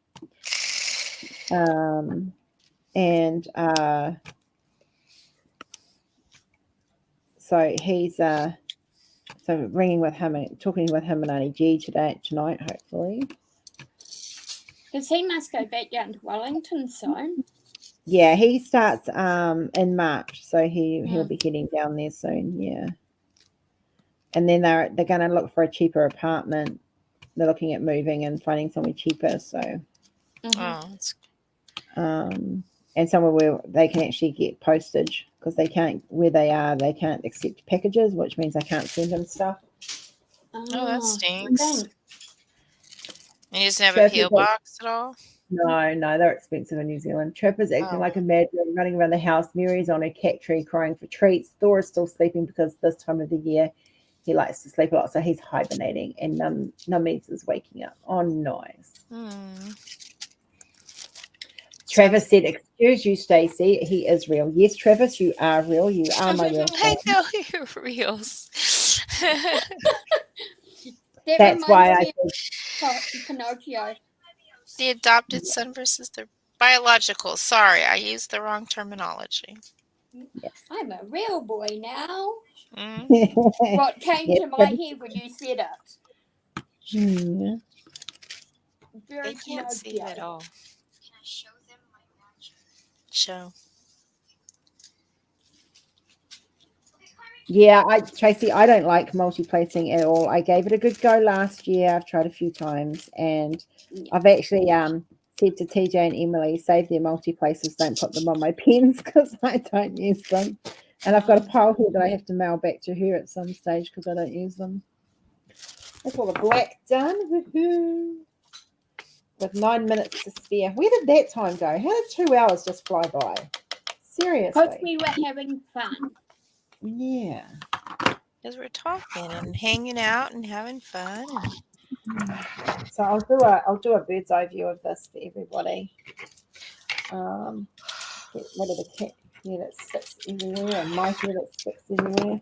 S1: So he's ringing with him and talking with him and Auntie G tonight, hopefully.
S3: Because he must go back down to Wellington soon.
S1: Yeah, he starts in March, so he'll be heading down there soon. Yeah, and then they're going to look for a cheaper apartment. They're looking at moving and finding somewhere cheaper. So, and somewhere where they can actually get postage because they can't accept packages, which means they can't send them stuff.
S2: Oh, that stinks. And he doesn't have a PO box at all?
S1: No, they're expensive in New Zealand. Trapper's acting
S2: Oh.
S1: like a madman, running around the house. Mary's on her cat tree crying for treats. Thor is still sleeping because this time of the year he likes to sleep a lot, so he's hibernating. And Nummies is waking up. Oh, nice. Travis said, "Excuse you, Stacey. He is real." Yes, Travis, you are real. You are my real
S2: I
S1: friend.
S2: know you're reals.
S3: That
S1: That's why
S3: reminds
S1: I
S3: me
S1: said,
S3: of Pinocchio.
S2: The adopted son versus the biological. Sorry, I used the wrong terminology.
S3: I'm a real boy now.
S2: Mm.
S3: What came
S1: Yeah,
S3: to my
S1: Travis-
S3: head when you said it?
S1: Hmm.
S3: Very
S2: They can't see it at
S3: Pinocchio.
S2: all. Show.
S1: Yeah, Tracy, I don't like multi-placing at all. I gave it a good go last year. I've tried a few times, and I've actually said to TJ and Emily, save their multi-places, don't put them on my pens because I don't use them. And I've got a pile here that I have to mail back to her at some stage because I don't use them. That's all the black done. Woohoo. With 9 minutes to spare. Where did that time go? How did 2 hours just fly by? Seriously.
S3: Because we were having fun.
S1: Yeah.
S2: Because we're talking and hanging out and having fun.
S1: So I'll do a bird's eye view of this for everybody. Get rid of the cat here that sticks everywhere and my hair that sticks everywhere.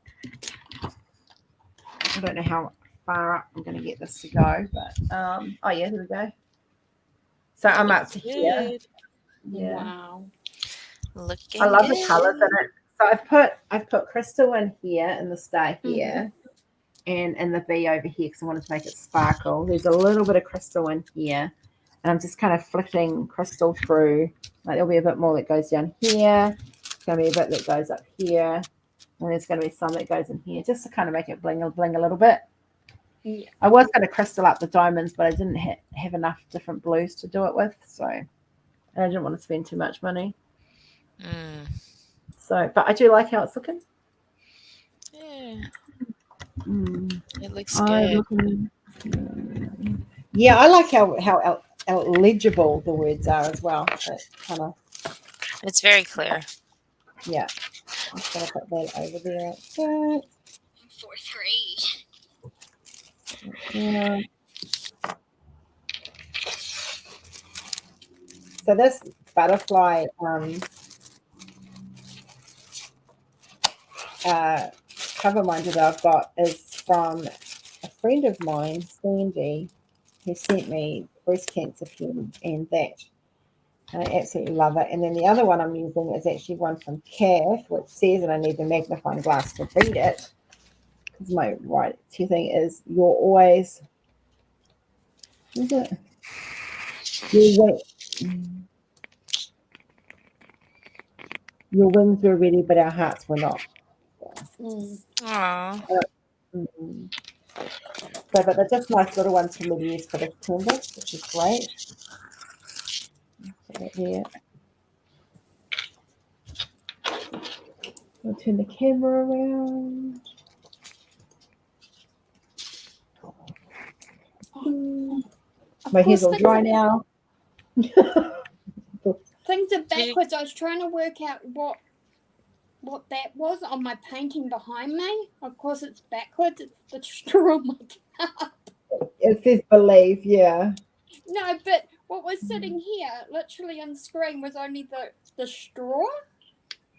S1: I don't know how far up I'm going to get this to go, but oh yeah, there we go. So I'm up to here.
S2: Good.
S1: Yeah.
S3: Wow.
S2: Looking
S1: I love
S2: good.
S1: the colours in it. So I've put crystal in here in the star here, and in the V over here because I wanted to make it sparkle. There's a little bit of crystal in here, and I'm just kind of flicking crystal through. Like there'll be a bit more that goes down here. There's going to be a bit that goes up here, and there's going to be some that goes in here, just to kind of make it bling a little bit.
S3: Yeah.
S1: I was going to crystal up the diamonds, but I didn't have enough different blues to do it with, so I didn't want to spend too much money. So, but I do like how it's looking.
S2: Yeah.
S1: Mm.
S2: It looks good.
S1: Yeah, I like how legible the words are as well. It kind of,
S2: It's very clear.
S1: yeah. I'm just going to put that over there like that.
S3: Fourth grade.
S1: Yeah. So this butterfly cover minder that I've got is from a friend of mine, Sandy, who sent me breast cancer pen and that. And I absolutely love it. And then the other one I'm using is actually one from Kath, which says, and I need the magnifying glass to read it, because my right thing is, you're always, is it? Your wings were ready, but our hearts were not.
S2: Aww.
S1: So, but they're just nice little ones for me to use for this canvas, which is great. Put that there. I'll turn the camera around. My hair's all dry now.
S3: Things are backwards. I was trying to work out what that was on my painting behind me. Of course, it's backwards. It's the straw on my cup.
S1: It says believe, yeah.
S3: No, but what was sitting here, literally on screen, was only the straw.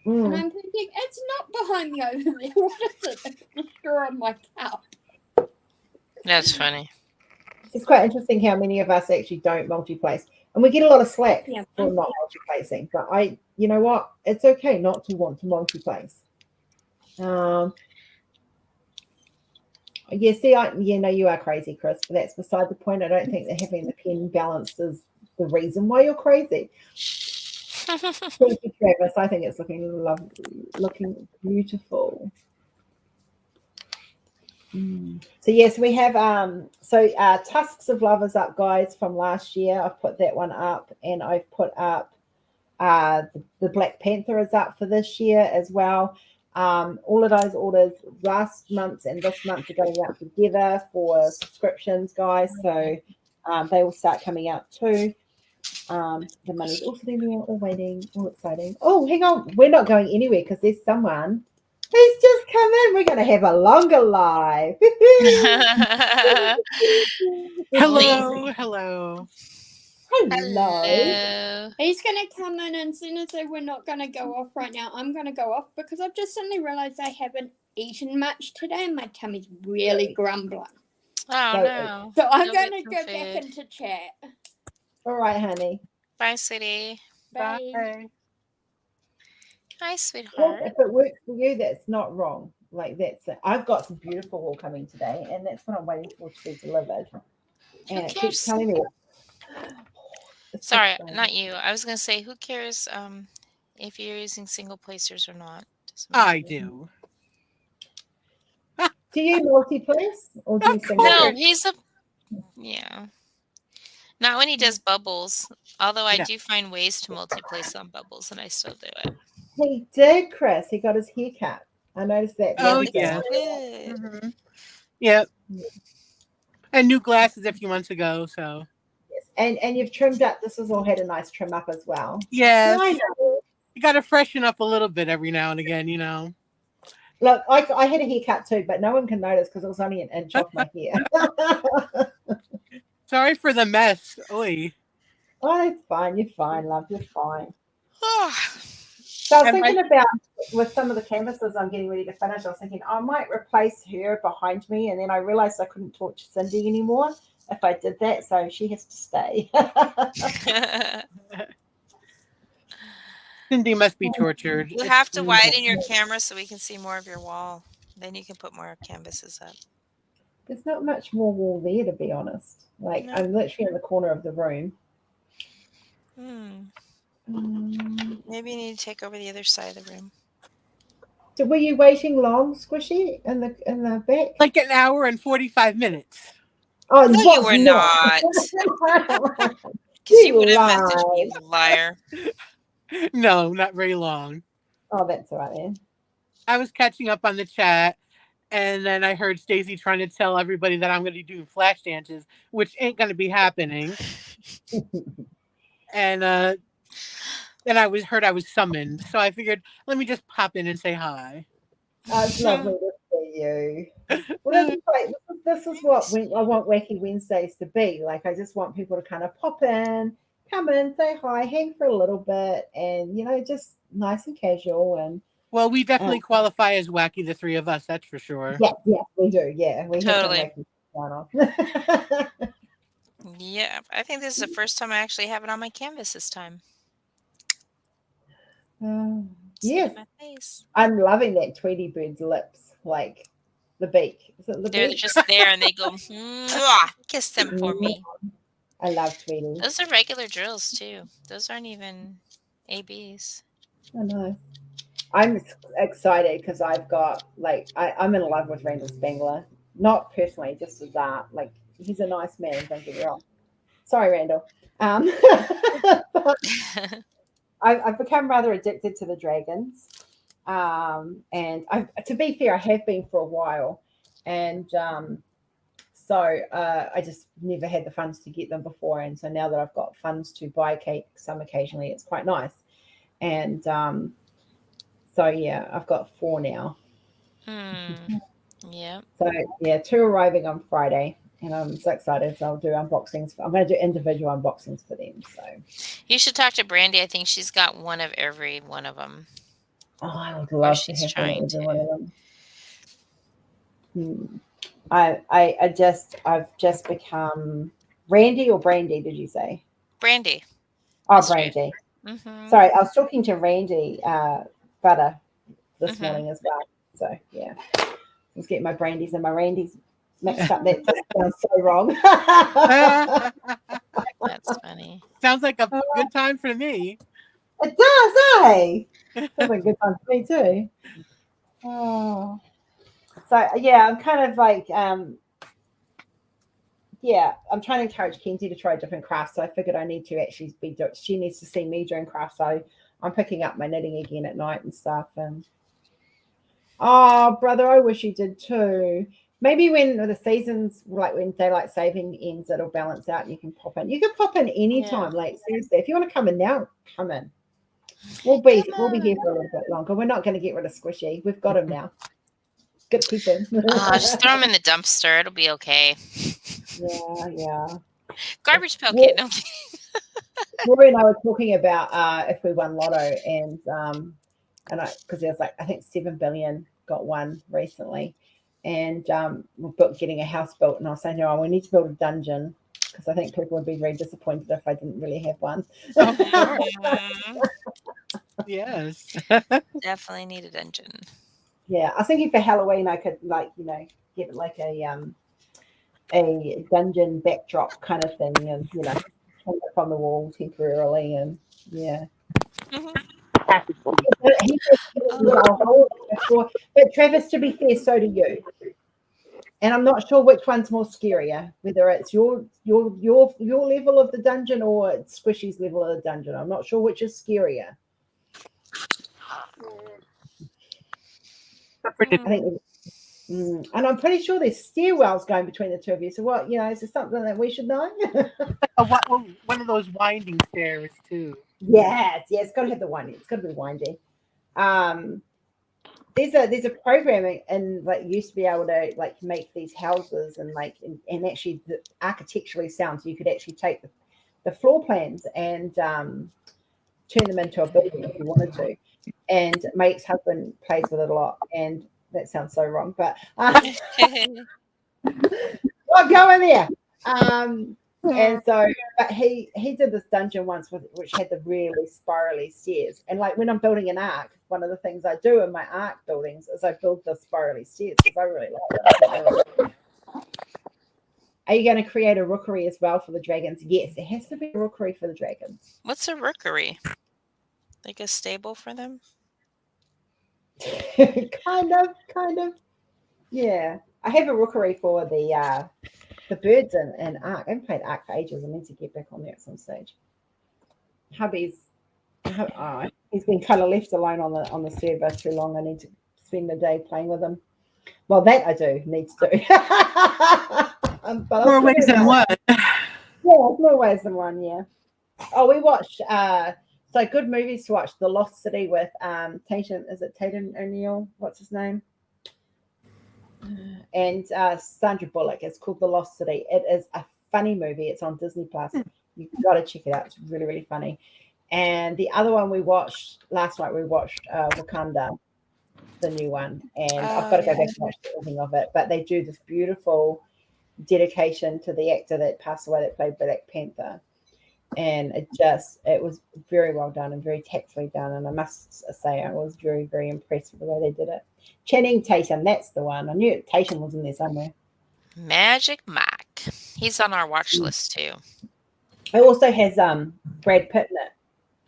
S3: And I'm thinking, it's not behind me over there. What is it? It's the straw on my cup.
S2: That's funny.
S1: It's quite interesting how many of us actually don't multi-place. And we get a lot of slack for not multi-placing. But you know what? It's okay not to want to multi-place. Yeah, see, you are crazy, Chris, but that's beside the point. I don't think that having the pen balanced is the reason why you're crazy. Thank you, Travis. I think it's looking lovely, looking beautiful. So yes, we have Tusks of Love is up, guys, from last year. I've put that one up, and I've put up the Black Panther is up for this year as well. All of those orders last month and this month are going out together for subscriptions, guys. So they will start coming out too. The money's also there, all waiting, all exciting. Oh, hang on. We're not going anywhere because there's someone who's just come in. We're going to have a longer live.
S5: Hello, hello.
S1: Hello.
S2: Hello.
S3: He's going to come in, and as soon as we're not going to go off right now, I'm going to go off because I've just suddenly realised I haven't eaten much today and my tummy's really grumbling.
S2: Oh, no.
S3: So I'm
S2: Go
S3: going
S2: get
S3: to
S2: some
S3: go back
S2: food.
S3: into chat.
S1: All right, honey.
S2: Bye, sweetie.
S3: Bye.
S5: Bye.
S2: Hi,
S1: Well,
S2: sweetheart.
S1: if it works for you, that's not wrong. Like that's it. I've got some beautiful wool coming today, and that's what I'm waiting for to be delivered. And it keeps
S2: cares?
S1: telling me. It's so
S2: Sorry,
S1: exciting.
S2: not you. I was going to say, who cares if you're using single placers or not? Doesn't
S5: I
S2: matter.
S5: do.
S1: Do you multi-place or do you
S5: Of
S1: single?
S2: No,
S5: course.
S2: he's a... Yeah. Not when he does bubbles. Although I
S5: Yeah.
S2: do find ways to multi-place on bubbles, and I still do it.
S1: He did, Chris. He got his hair cut. I noticed that. the
S5: Oh,
S1: other day.
S5: yeah.
S2: Good.
S5: Mhm. Yep. And new glasses a few months ago, so.
S1: Yes. And you've trimmed up. This has all had a nice trim up as well.
S5: Yes.
S1: I know.
S5: You got to freshen up a little bit every now and again, you know.
S1: Look, I had a haircut too, but no one can notice because it was only an inch off my hair.
S5: Sorry for the mess. Oy.
S1: Oh, it's fine. You're fine, love. You're fine.
S2: Oh,
S1: So I was
S5: And
S1: thinking about with some of the canvases I'm getting ready to finish. I was thinking I might replace her behind me, and then I realized I couldn't talk to Cindy anymore if I did that, so she has to stay.
S5: Cindy must be tortured.
S2: you
S5: It's
S2: have to
S5: brutal.
S2: widen your camera so we can see more of your wall. Then you can put more canvases up.
S1: There's not much more wall there, to be honest. Like
S2: No.
S1: I'm literally in the corner of the room.
S2: Maybe you need to take over the other side of the room.
S1: So were you waiting long, Squishy, in the back?
S5: Like an hour and 45 minutes.
S1: Oh,
S2: No,
S1: was
S2: you were not. Because you would have messaged me, you liar.
S5: No, not very long.
S1: Oh, that's all right then.
S5: I was catching up on the chat, and then I heard Stacey trying to tell everybody that I'm going to do flash dances, which ain't going to be happening. And then I was summoned, so I figured let me just pop in and say hi.
S1: Oh, it's lovely to see you. Well, this is what I want Wacky Wednesdays to be. Like, I just want people to kind of pop in, come in, say hi, hang for a little bit, and just nice and casual. And
S5: Well, we definitely qualify as wacky, the three of us. That's for sure.
S1: yeah, we do. Yeah, we
S2: Totally.
S1: have some wacky going on.
S2: Yeah, I think this is the first time I actually have it on my canvas this time.
S1: Yes,
S2: My face.
S1: I'm loving that Tweety Bird's lips, like the beak. Is it the
S2: They're
S1: beak?
S2: just there and they go, mwah, kiss them for me.
S1: I love Tweety.
S2: Those are regular drills too. Those aren't even ABs.
S1: Oh, nice. I'm excited because I've got I'm in love with Randall Spangler. Not personally, just as art. Like he's a nice man. Don't get me wrong. Sorry, Randall. I've become rather addicted to the dragons, and to be fair, I have been for a while, and so I just never had the funds to get them before, and so now that I've got funds to buy some occasionally, it's quite nice, and so yeah, I've got 4 now.
S2: Yeah.
S1: So yeah, 2 arriving on Friday. And I'm so excited. So I'll do unboxings. I'm going to do individual unboxings for them. So
S2: you should talk to Brandy. I think she's got one of every one of them.
S1: Oh, I would love to have one of them. I've just become Randy or Brandy. Did you say
S2: Brandy?
S1: Oh, Brandy.
S2: Mm-hmm.
S1: Sorry, I was talking to Randy Butter this morning as well. So yeah, I was getting my Brandies and my Randys mixed up. That just sounds so wrong.
S2: That's funny.
S5: Sounds like a good time for me.
S1: It does, eh? Sounds like a good time for me too. Oh, so yeah, I'm kind of like, yeah, I'm trying to encourage Kenzie to try different crafts. So I figured I need to actually she needs to see me doing crafts. So I'm picking up my knitting again at night and stuff. And oh, brother, I wish you did too. Maybe when the seasons, like when daylight saving ends, it'll balance out and you can pop in. You can pop in anytime, like seriously. If you want to come in now, come in. We'll be here for a little bit longer. We're not going to get rid of Squishy. We've got him now. Got to keep him.
S2: Just throw him in the dumpster. It'll be okay.
S1: Yeah.
S2: Garbage pail kid. No.
S1: Rory and I were talking about if we won Lotto, and because there's like I think 7 billion got one recently, and we're getting a house built, and I was saying, no, we need to build a dungeon because I think people would be very disappointed if I didn't really have one.
S5: Yes.
S2: Definitely need a dungeon.
S1: Yeah, I was thinking for Halloween I could get like a dungeon backdrop kind of thing, and hang it up on the wall temporarily, and yeah. But Travis, to be fair, so do you. And I'm not sure which one's more scarier, whether it's your level of the dungeon or it's Squishy's level of the dungeon. I'm not sure which is scarier. I think, and I'm pretty sure there's stairwells going between the two of you. So what, is there something that we should know?
S5: One of those winding stairs too.
S1: Yes, it's got to have the winding. It's got to be windy. There's a programming and like used to be able to like make these houses and and actually the architecturally sound, so you could actually take the floor plans and turn them into a building if you wanted to. And my ex-husband plays with it a lot, and that sounds so wrong, but not going there. And so, but he did this dungeon once which had the really spirally stairs. And like when I'm building an ark, one of the things I do in my ark buildings is I build the spirally stairs because I really like it. Are you going to create a rookery as well for the dragons? Yes, there has to be a rookery for the dragons.
S2: What's a rookery? Like a stable for them?
S1: kind of. Yeah, I have a rookery for the birds and Ark. I haven't played Ark for ages. I need to get back on there at some stage. Hubby's he's been kind of left alone on the server too long. I need to spend the day playing with him. Well, that I do need to do. But
S5: more ways than one.
S1: Yeah, more ways than one. Yeah. Oh, we watched so good movies to watch. The Lost City with Tatum. Is it Tatum O'Neill? What's his name? And Sandra Bullock. It's called The Lost City. It is a funny movie. It's on Disney Plus. You've got to check it out. It's really, really funny. And the other one we watched last night, we watched Wakanda, the new one. And I've got to go back and watch the ending of it. But they do this beautiful dedication to the actor that passed away that played Black Panther. And it was very well done and very tactfully done. And I must say, I was very, very impressed with the way they did it. Channing Tatum, that's the one. I knew Tatum was in there somewhere.
S2: Magic Mike. He's on our watch list too.
S1: It also has Brad Pitt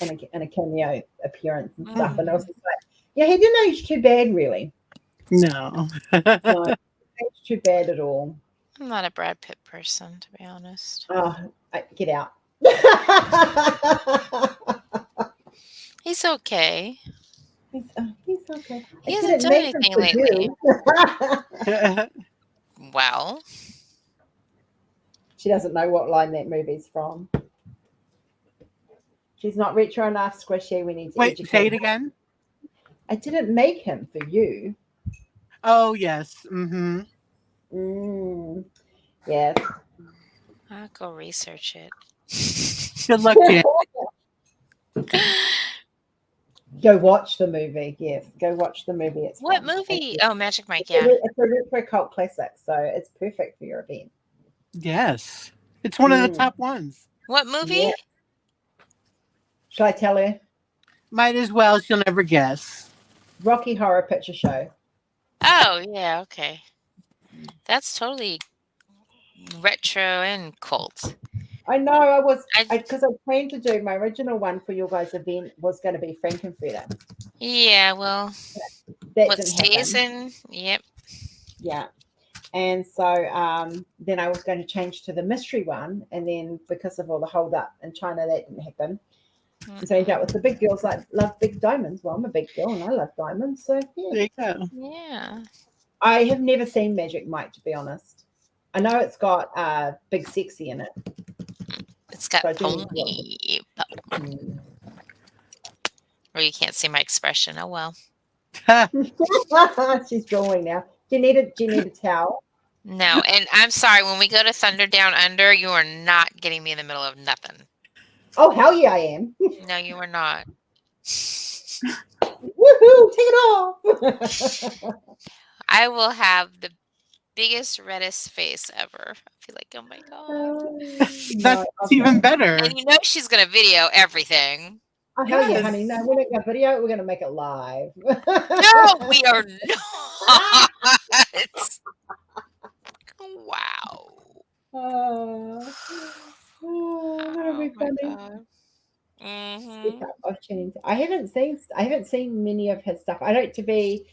S1: in it in a cameo appearance and stuff. And I was just like, yeah, he didn't age too bad, really.
S5: No.
S1: No, he didn't age too bad at all.
S2: I'm not a Brad Pitt person, to be honest.
S1: Oh, get out.
S2: He's okay.
S1: He's okay.
S2: He hasn't done anything lately. Well,
S1: she doesn't know what line that movie's from. She's not retro enough, Squishy. We need to
S5: Wait,
S1: educate
S5: say it
S1: her.
S5: again.
S1: I didn't make him for you.
S5: Oh yes.
S1: Yes.
S2: I'll go research it.
S5: Good luck, Jan.
S1: Go watch the movie. Yes, go watch the movie. It's
S2: What
S1: fun.
S2: movie? Oh, Magic Mike. Yeah.
S1: It's a retro cult classic, so it's perfect for your event.
S5: Yes, it's one of the top ones.
S2: What movie?
S1: Yeah. Shall I tell her?
S5: Might as well. She'll never guess.
S1: Rocky Horror Picture Show.
S2: Oh, yeah. Okay. That's totally retro and cult.
S1: I know. Because I planned to do my original one for your guys' event was going to be Frankenfurter.
S2: Yeah. Well,
S1: That
S2: what
S1: didn't
S2: stays
S1: happen.
S2: in? Yep.
S1: Yeah. And so then I was going to change to the mystery one, and then because of all the hold up in China, that didn't happen. And so I ended up with the big girls love big diamonds. Well, I'm a big girl and I love diamonds, so yeah.
S5: There you go.
S2: Yeah.
S1: I have never seen Magic Mike, to be honest. I know it's got Big Sexy in it.
S2: It's got
S1: So I do need to
S2: pony.
S1: Mm.
S2: Or you can't see my expression. Oh well.
S1: She's drawing now. Do you need a towel?
S2: No, and I'm sorry. When we go to Thunder Down Under, you are not getting me in the middle of nothing.
S1: Oh, hell yeah, I am.
S2: No, you are not.
S1: Woohoo! Take it off.
S2: I will have the biggest, reddest face ever. I'll be like, oh my god.
S5: That's even better.
S2: And you know she's gonna video everything.
S1: Oh, hell yeah,
S5: Yes.
S1: honey. No, we're not going to video. We're going to make it live.
S2: No, we are not. Wow.
S1: That'll be funny.
S2: Mm-hmm.
S1: I haven't seen many of his stuff. I don't to be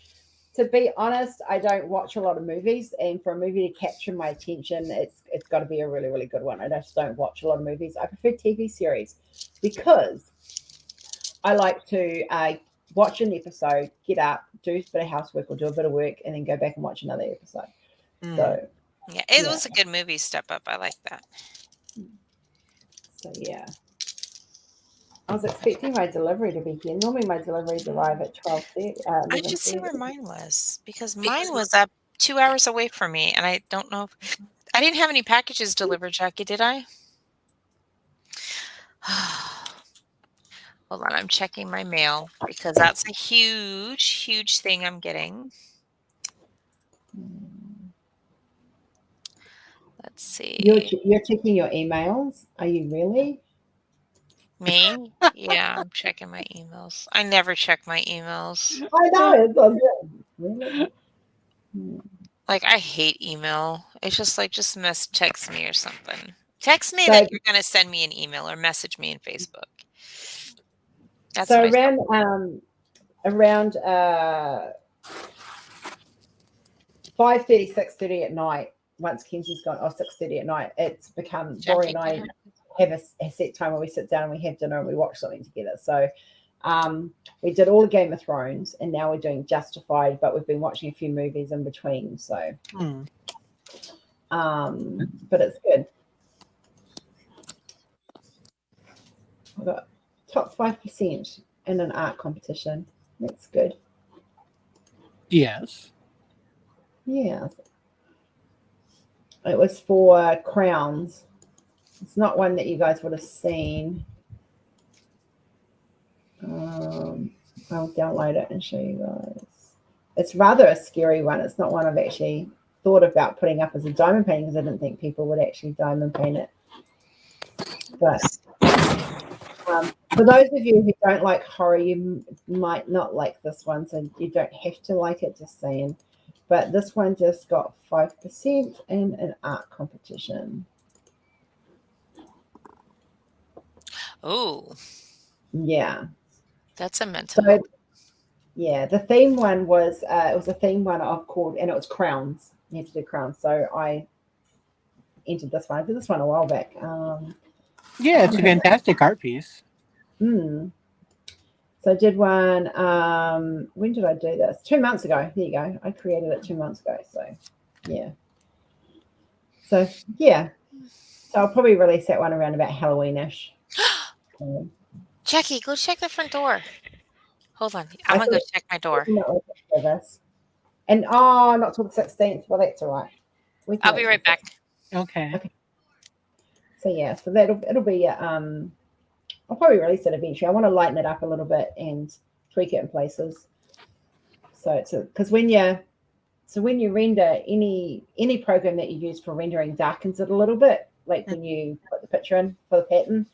S1: honest, I don't watch a lot of movies, and for a movie to capture my attention, it's got to be a really, really good one. I just don't watch a lot of movies. I prefer TV series because I like to watch an episode, get up, do a bit of housework or do a bit of work, and then go back and watch another episode. So
S2: yeah, it was a good movie. Step Up. I like that.
S1: So yeah. I was expecting my delivery to be here. Normally my deliveries arrive at 12:30.
S2: I should see where mine was because mine was up 2 hours away from me, and I don't know if I didn't have any packages delivered, Jackie. Did I? Hold on, I'm checking my mail because that's a huge, huge thing I'm getting. Let's see.
S1: You're checking your emails? Are you really?
S2: Me? Yeah, I'm checking my emails. I never check my emails.
S1: I know. It's all good. Really?
S2: Like, I hate email. It's just like, text me or something. Text me
S1: So-
S2: that you're going to send me an email or message me in Facebook. That's
S1: So
S2: what I
S1: around 5:30, 6:30 at night, once Kenzie's gone, 6:30 at night, it's become Dory and I have a set time where we sit down and we have dinner and we watch something together. So we did all of Game of Thrones and now we're doing Justified, but we've been watching a few movies in between. So but it's good. I've got top 5% in an art competition. That's good.
S5: Yes.
S1: Yeah. It was for crowns. It's not one that you guys would have seen. I'll download it and show you guys. It's rather a scary one. It's not one I've actually thought about putting up as a diamond painting because I didn't think people would actually diamond paint it. But for those of you who don't like horror, you might not like this one, so you don't have to like it, just saying. But this one just got 5% in an art competition.
S2: Oh,
S1: Yeah.
S2: that's a mental.
S1: So, yeah, the theme one was it was a theme one I've called, and it was crowns. You had to do crowns. So I entered this one. I did this one a while back.
S5: Yeah, it's a fantastic art piece.
S1: So I did one. When did I do this? 2 months ago. There you go. I created it 2 months ago. So yeah. So yeah. So I'll probably release that one around about Halloweenish.
S2: Jackie, go check the front door. Hold on. I'm going to go check my door.
S1: And not till the 16th. Well, that's all right.
S2: I'll be right back.
S5: Okay.
S1: So yeah, so it'll be I'll probably release it eventually. I want to lighten it up a little bit and tweak it in places. So it's because when you render any program that you use for rendering darkens it a little bit, like when you put the picture in for the pattern.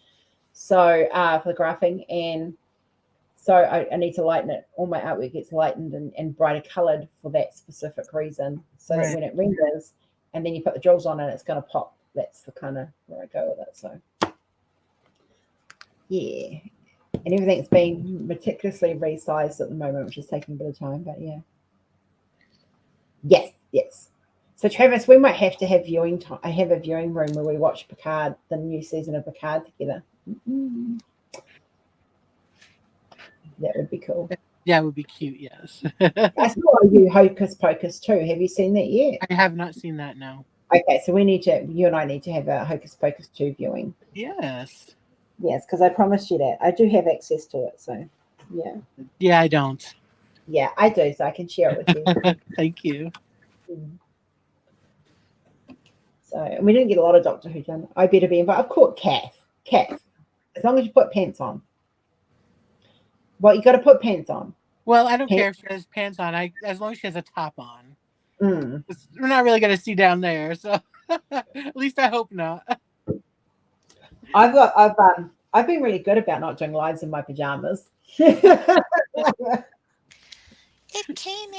S1: So for the graphing, and so I need to lighten it. All my artwork gets lightened and brighter colored for that specific reason. So that when it renders and then you put the drills on it, it's going to pop. That's the kind of where I go with it. So yeah, and everything's being meticulously resized at the moment, which is taking a bit of time, but yeah. Yes. So Travis, we might have to have viewing time. I have a viewing room where we watch Picard, the new season of Picard together. That would be cool.
S5: Yeah, it would be cute. Yes.
S1: I saw you Hocus Pocus 2. Have you seen that yet?
S5: I have not seen that now.
S1: Okay, so you and I need to have a Hocus Pocus 2 viewing.
S5: Yes.
S1: Yes, because I promised you that. I do have access to it, so yeah.
S5: Yeah, I don't.
S1: Yeah, I do, so I can share it with you.
S5: Thank you.
S1: So, and we didn't get a lot of Doctor Who done. I better be invited. I've caught Kath. As long as you put pants on. Well, you got to put pants on.
S5: Well, I don't care if she has pants on. As long as she has a top on.
S1: Mm.
S5: We're not really going to see down there, so at least I hope not.
S1: I've been really good about not doing lives in my pajamas.
S2: It came.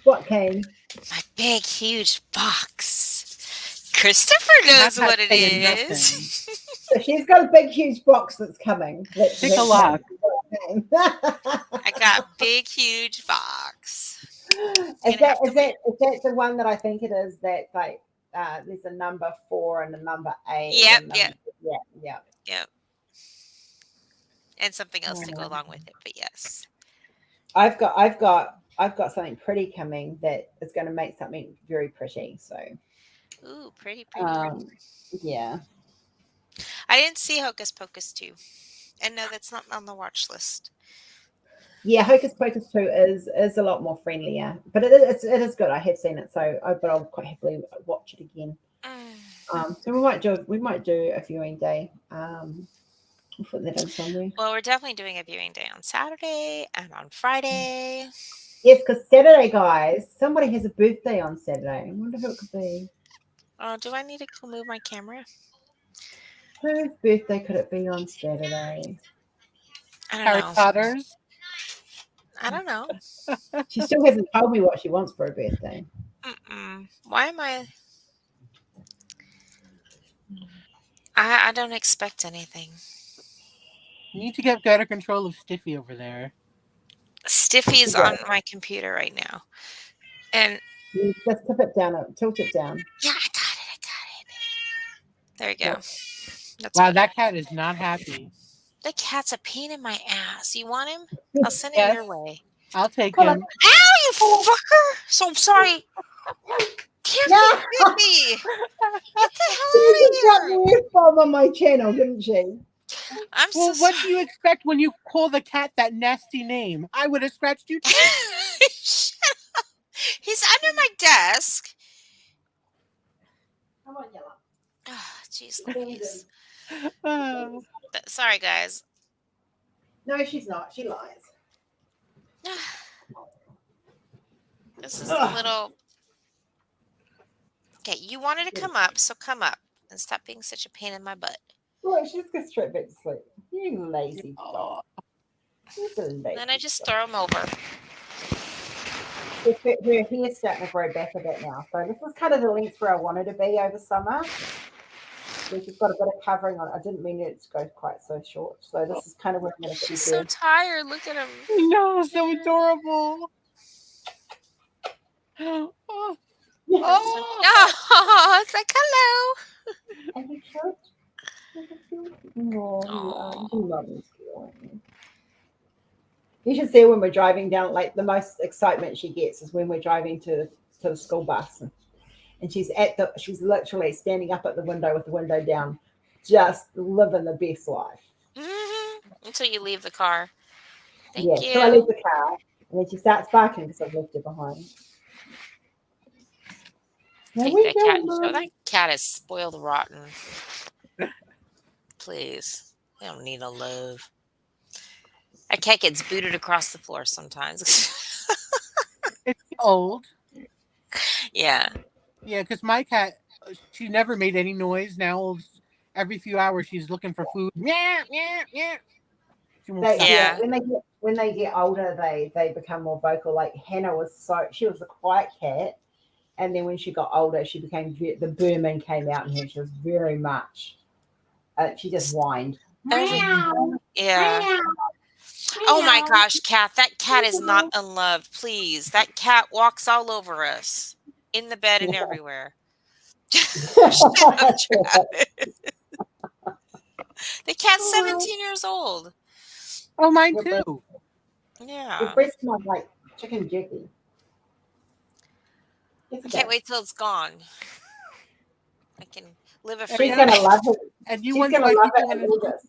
S1: What came?
S2: My big, huge box. Christopher knows what it is.
S1: So she's got a big, huge box that's coming.
S5: Take a look.
S2: I got big, huge box.
S1: Is that the one that I think it is? That like there's a number 4 and a number 8.
S2: Yep. And something else to go along with it, but yes.
S1: I've got something pretty coming that is going to make something very pretty. So,
S2: Ooh, pretty.
S1: Yeah.
S2: I didn't see Hocus Pocus 2, and no, that's not on the watch list.
S1: Yeah, Hocus Pocus 2 is a lot more friendlier, but it is good. I have seen it, but I'll quite happily watch it again. So we might do a viewing day. We'll put that in somewhere.
S2: Well, we're definitely doing a viewing day on Saturday and on Friday.
S1: Yes, because Saturday, guys, somebody has a birthday on Saturday. I wonder who it could be.
S2: Oh, do I need to move my camera?
S1: Whose birthday could it be on Saturday?
S2: I don't
S5: Harry
S2: know.
S5: Potter's.
S2: I don't know.
S1: She still hasn't told me what she wants for her birthday.
S2: Why am I don't expect anything.
S5: You need to get better control of Stiffy over there.
S2: Stiffy's on my computer right now. And
S1: you just tilt it down.
S2: Yeah, I got it. There you go. That's
S5: wow,
S2: better.
S5: that cat is not happy.
S2: The cat's a pain in my ass. You want him? I'll send him your way.
S5: I'll take him.
S2: Ow, you fucker! So sorry. Can't hit me. Get the hell out of here.
S1: F-bomb on my channel, didn't she?
S2: I'm
S5: Well,
S2: so
S5: what
S2: sorry.
S5: do you expect when you call the cat that nasty name? I would have scratched you too.
S2: Shut up. He's under my desk.
S1: Come on, Yella.
S2: Oh, jeez Louise.
S5: Oh.
S2: Sorry, guys.
S1: No, she's not. She lies.
S2: This is the little... Okay, you wanted to come up, so come up. And stop being such a pain in my butt.
S1: Look, she's going straight back to sleep. You lazy dog.
S2: Then I just throw him over.
S1: Her hair's starting to grow back a bit now. So this was kind of the length where I wanted to be over summer. We've just got a bit of covering on. I didn't mean it to go quite so short. So this is kind of where I'm going to
S2: She's so tired. Look at him.
S5: No, so adorable. Oh. Oh.
S2: Oh, it's like hello.
S1: And you should. No, you love me. You should see when we're driving down. Like the most excitement she gets is when we're driving to the school bus, and she's literally standing up at the window with the window down, just living the best life.
S2: Until you leave the car. Thank you.
S1: So I leave the car, and then she starts barking because I've left her behind.
S2: Take that cat and show that cat is spoiled rotten. Please. They don't need no love. That cat gets booted across the floor sometimes.
S5: It's old.
S2: Yeah.
S5: Yeah, because my cat, she never made any noise. Now every few hours she's looking for food. Yeah.
S1: When they get older, they become more vocal. Like Hannah she was a quiet cat. And then when she got older, she became the Burman came out in her. She was very much. She just whined.
S2: Yeah. Oh my gosh, Kat! That cat is not unloved. Please, that cat walks all over us, in the bed and everywhere. Shut up, Travis. The cat's 17 years old.
S5: Oh, mine
S1: Your breast,
S5: too.
S1: your
S2: Yeah.
S1: breast smells like chicken jerky. Yes,
S2: I
S1: it
S2: can't
S1: does.
S2: wait till it's gone. I can live a
S5: And
S1: She's
S2: freedom.
S1: gonna love it.
S5: And you
S1: She's
S5: wonder
S1: gonna
S5: why
S1: love it
S5: people want
S1: in
S5: to.
S1: August.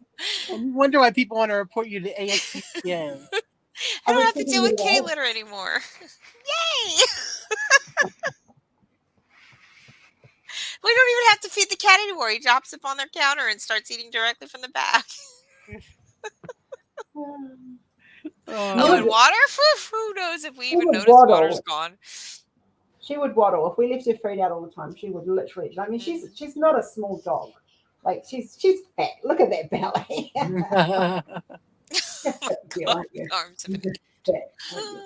S5: And you wonder why people want to report you to ASPCA.
S2: I
S1: I
S2: don't
S1: was
S2: have to
S1: thinking
S2: deal
S1: the
S2: with
S1: other
S2: kitty
S1: day,
S2: litter anymore. Yay! We don't even have to feed the cat anymore. He drops it on their counter and starts eating directly from the bag.
S1: you
S2: Oh,
S1: would,
S2: and water? Who knows if we
S1: she
S2: even
S1: would
S2: notice water's
S1: waddle.
S2: gone.
S1: She would waddle. If we left her fruit out all the time, she would literally. I mean,
S2: Mhm.
S1: she's not a small dog. Like she's fat. Look at that belly.
S2: Oh my
S1: You
S2: God,
S1: aren't you?
S2: the arms of
S1: You're
S2: a
S1: just fat, aren't you?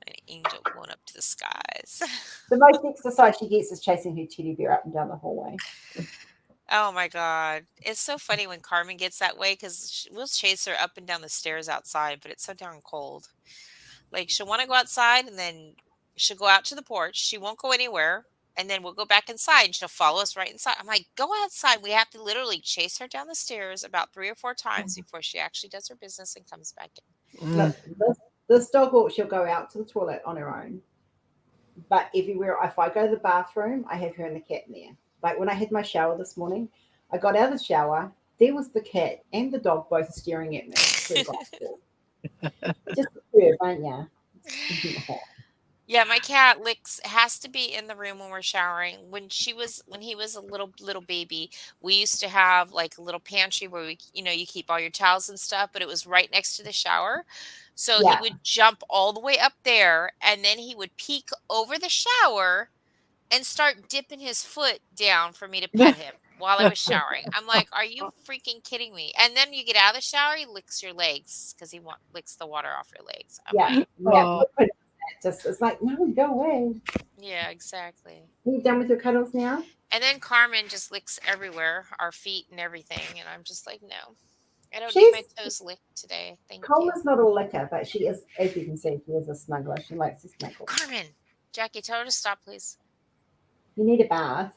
S2: an angel going up to the skies.
S1: The most exercise she gets is chasing her teddy bear up and down the hallway.
S2: Oh my God. It's so funny when Carmen gets that way because we'll chase her up and down the stairs outside, but it's so darn cold. Like she'll want to go outside and then she'll go out to the porch. She won't go anywhere. And then we'll go back inside and she'll follow us right inside. I'm like, go outside. We have to literally chase her down the stairs about 3 or 4 times before she actually does her business and comes back in.
S1: Look, this dog she'll go out to the toilet on her own. But everywhere, if I go to the bathroom, I have her and the cat in there. Like when I had my shower this morning, I got out of the shower. There was the cat and the dog both staring at me through the glass door. Just the aren't you?
S2: Yeah, my cat has to be in the room when we're showering. When he was a little baby, we used to have like a little pantry where you keep all your towels and stuff, but it was right next to the shower. So he
S1: Yeah,
S2: would jump all the way up there and then he would peek over the shower and start dipping his foot down for me to pet him while I was showering. I'm like, "Are you freaking kidding me?" And then you get out of the shower, he licks your legs because licks the water off your legs. I'm
S1: yeah,
S2: like,
S1: yeah.
S5: Oh,
S1: Just it's like no, go away.
S2: yeah, exactly.
S1: You done with your cuddles now?
S2: And then Carmen just licks everywhere, our feet and everything. And I'm just like, no, I don't need my
S1: She's
S2: toes licked today. Thank you.
S1: Cola's not a licker, but she is, as you can see, she is a snuggler. She likes to snuggle.
S2: Carmen, Jackie, tell her to stop, please.
S1: You need a bath.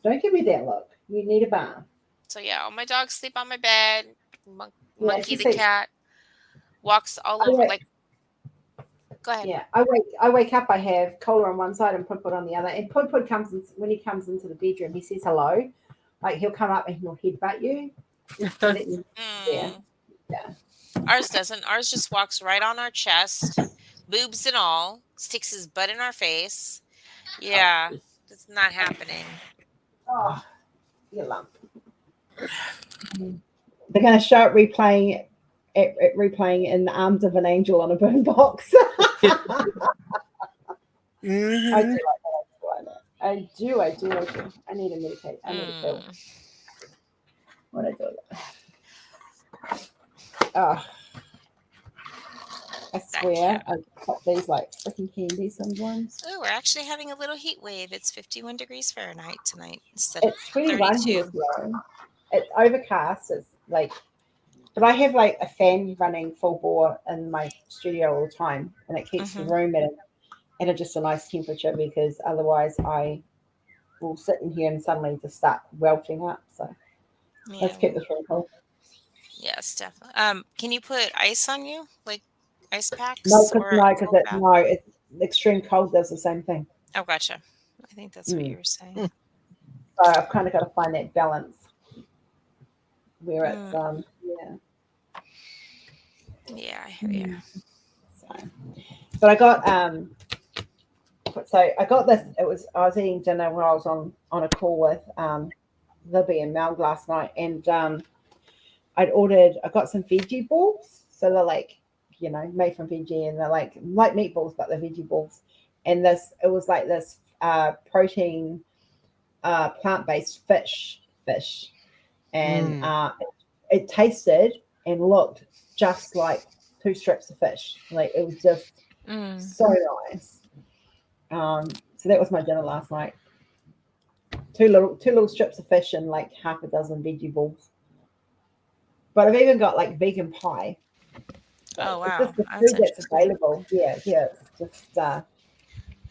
S1: Don't give me that look. You need a bath.
S2: So yeah, all my dogs sleep on my bed.
S1: Yeah,
S2: Monkey
S1: she
S2: the
S1: sleeps.
S2: cat walks all
S1: I
S2: over.
S1: wake,
S2: Like, go ahead.
S1: yeah, I wake up. I have Cola on one side and Pud on the other. And Pud comes in, when he comes into the bedroom. He says hello. Like he'll come up and he'll headbutt you. Just to let you yeah,
S2: Mm.
S1: yeah.
S2: Ours doesn't. Ours just walks right on our chest, boobs and all, sticks his butt in our face. Yeah, it's not happening.
S1: Oh, you lump. They're going to show it replaying in the arms of an angel on a boom box. I do like that. I do. I need to meditate. I need to feel what I do. Oh, I swear, I pop these like freaking candy sometimes.
S2: Oh, we're actually having a little heat wave. It's 51 degrees Fahrenheit tonight instead of
S1: It's 21 here,
S2: 32.
S1: though. It's overcast. It's like, but I have like a fan running full bore in my studio all the time, and it keeps the room at just a nice temperature because otherwise I will sit in here and suddenly just start welting up. So let's keep this really cold.
S2: Yes, definitely. Can you put ice on you, like ice packs
S1: No,
S2: or a cold bath?
S1: it's extreme cold does the same thing.
S2: Oh, gotcha. I think that's what you were saying.
S1: So I've kind of got to find that balance where it's
S2: Yeah, I hear you.
S1: So, but I got this. I was eating dinner when I was on a call with Libby and Mel last night, and I got some veggie balls. So they're like, made from veggie, and they're like meatballs, but they're veggie balls. And it was like this protein plant-based fish, and it tasted and looked just like 2 strips of fish. Like it was just so nice. So that was my dinner last night. Two little strips of fish and like half a dozen veggie balls. But I've even got like vegan pie. So
S2: Oh, wow.
S1: It's just the
S2: That's
S1: food that's
S2: interesting.
S1: available. Yeah. It's just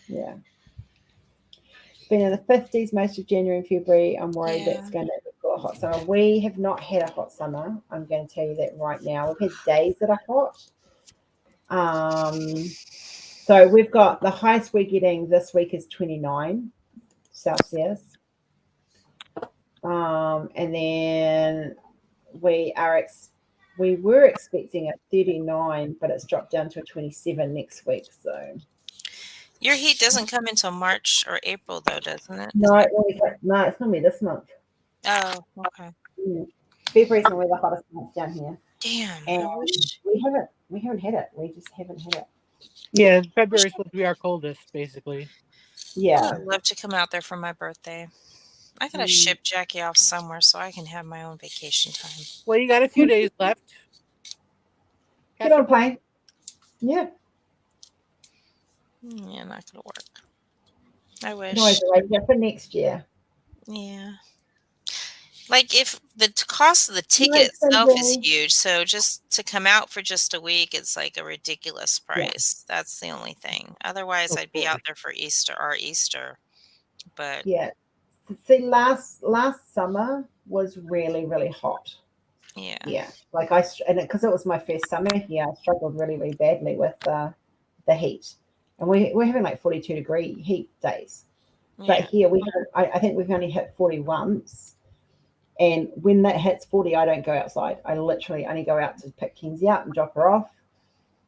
S1: yeah. It's been in the 50s most of January and February. I'm worried that's going to hot summer. We have not had a hot summer. I'm going to tell you that right now. We've had days that are hot. So we've got the highest we're getting this week is 29 Celsius. And then we were expecting a 39, but it's dropped down to a 27 next week. So
S2: Your heat doesn't come until March or April, though, doesn't it?
S1: no, it's normally this month.
S2: Oh, okay.
S1: February's normally the hottest month down here.
S2: Damn.
S1: And
S2: I wish.
S1: we haven't had it. We just haven't had it.
S5: Yeah, February's supposed to be our coldest, basically.
S1: Yeah.
S2: I'd love to come out there for my birthday. I gotta ship Jackie off somewhere so I can have my own vacation time.
S5: Well, you got a few days left.
S1: Get on a plane. Yeah.
S2: Yeah, not gonna work. I wish.
S1: No, for next year.
S2: Yeah. Like if the cost of the ticket
S1: Right,
S2: itself is
S1: Cindy.
S2: huge, so just to come out for just a week, it's like a ridiculous price. That's the only thing. Otherwise, I'd be out there for Easter. But
S1: Yeah. See, last summer was really, really hot.
S2: yeah,
S1: Yeah. Like because it was my first summer here, I struggled really, really badly with the heat. And we're having like 42-degree heat days. But
S2: yeah,
S1: here I think we've only hit 40 once. And when that hits 40, I don't go outside. I literally only go out to pick Kenzie up and drop her off.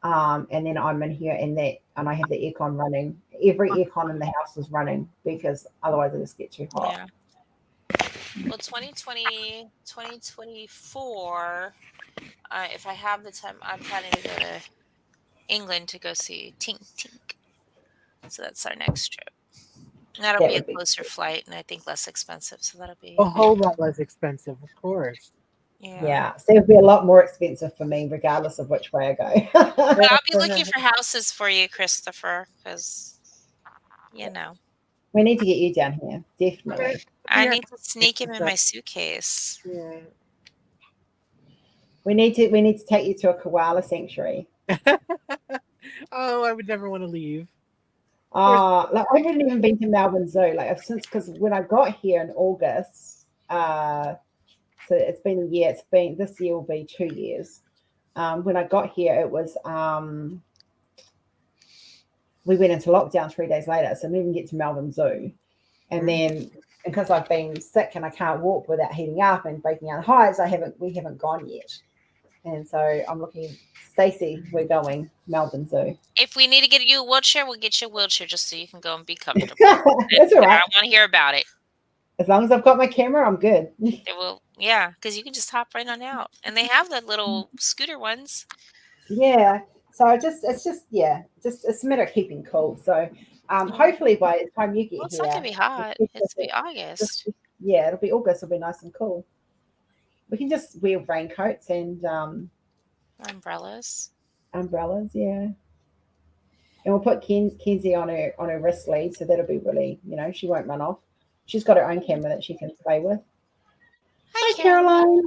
S1: And then I'm in here and I have the aircon running. Every aircon in the house is running because otherwise it just get too hot.
S2: yeah. Well, 2020, 2024, if I have the time, I'm planning to go to England to go see Tink Tink. So that's our next trip. And that'll be a closer flight and I think less expensive. So that'll be
S5: a whole lot less expensive, of course.
S1: Yeah. So it'll be a lot more expensive for me, regardless of which way I go.
S2: But I'll be looking for houses for you, Christopher, because
S1: we need to get you down here, definitely.
S2: I need to sneak him in my suitcase.
S5: Yeah.
S1: We need to take you to a koala sanctuary.
S5: Oh, I would never want to leave.
S1: Like I haven't even been to Melbourne Zoo because when I got here in August, so it's been a year. This year will be 2 years. When I got here, it was we went into lockdown 3 days later, so I didn't even get to Melbourne Zoo. And then because I've been sick and I can't walk without heating up and breaking out hives, we haven't gone yet. And so I'm looking, Stacey, we're going Melbourne Zoo.
S2: If we need to get you a wheelchair, we'll get you a wheelchair just so you can go and be comfortable.
S1: That's all right.
S2: I want to hear about it.
S1: As long as I've got my camera, I'm good.
S2: Yeah, because you can just hop right on out. And they have the little scooter ones.
S1: Yeah. So it's a matter of keeping cool. So hopefully by the time you get here.
S2: It's not going to be hot. It's be August.
S1: It'll be August. It'll be nice and cool. We can just wear raincoats and
S2: umbrellas.
S1: Yeah. And we'll put Kenzie on her wrist lead, so that'll be really, she won't run off. She's got her own camera that she can play with.
S2: Hi,
S1: Caroline.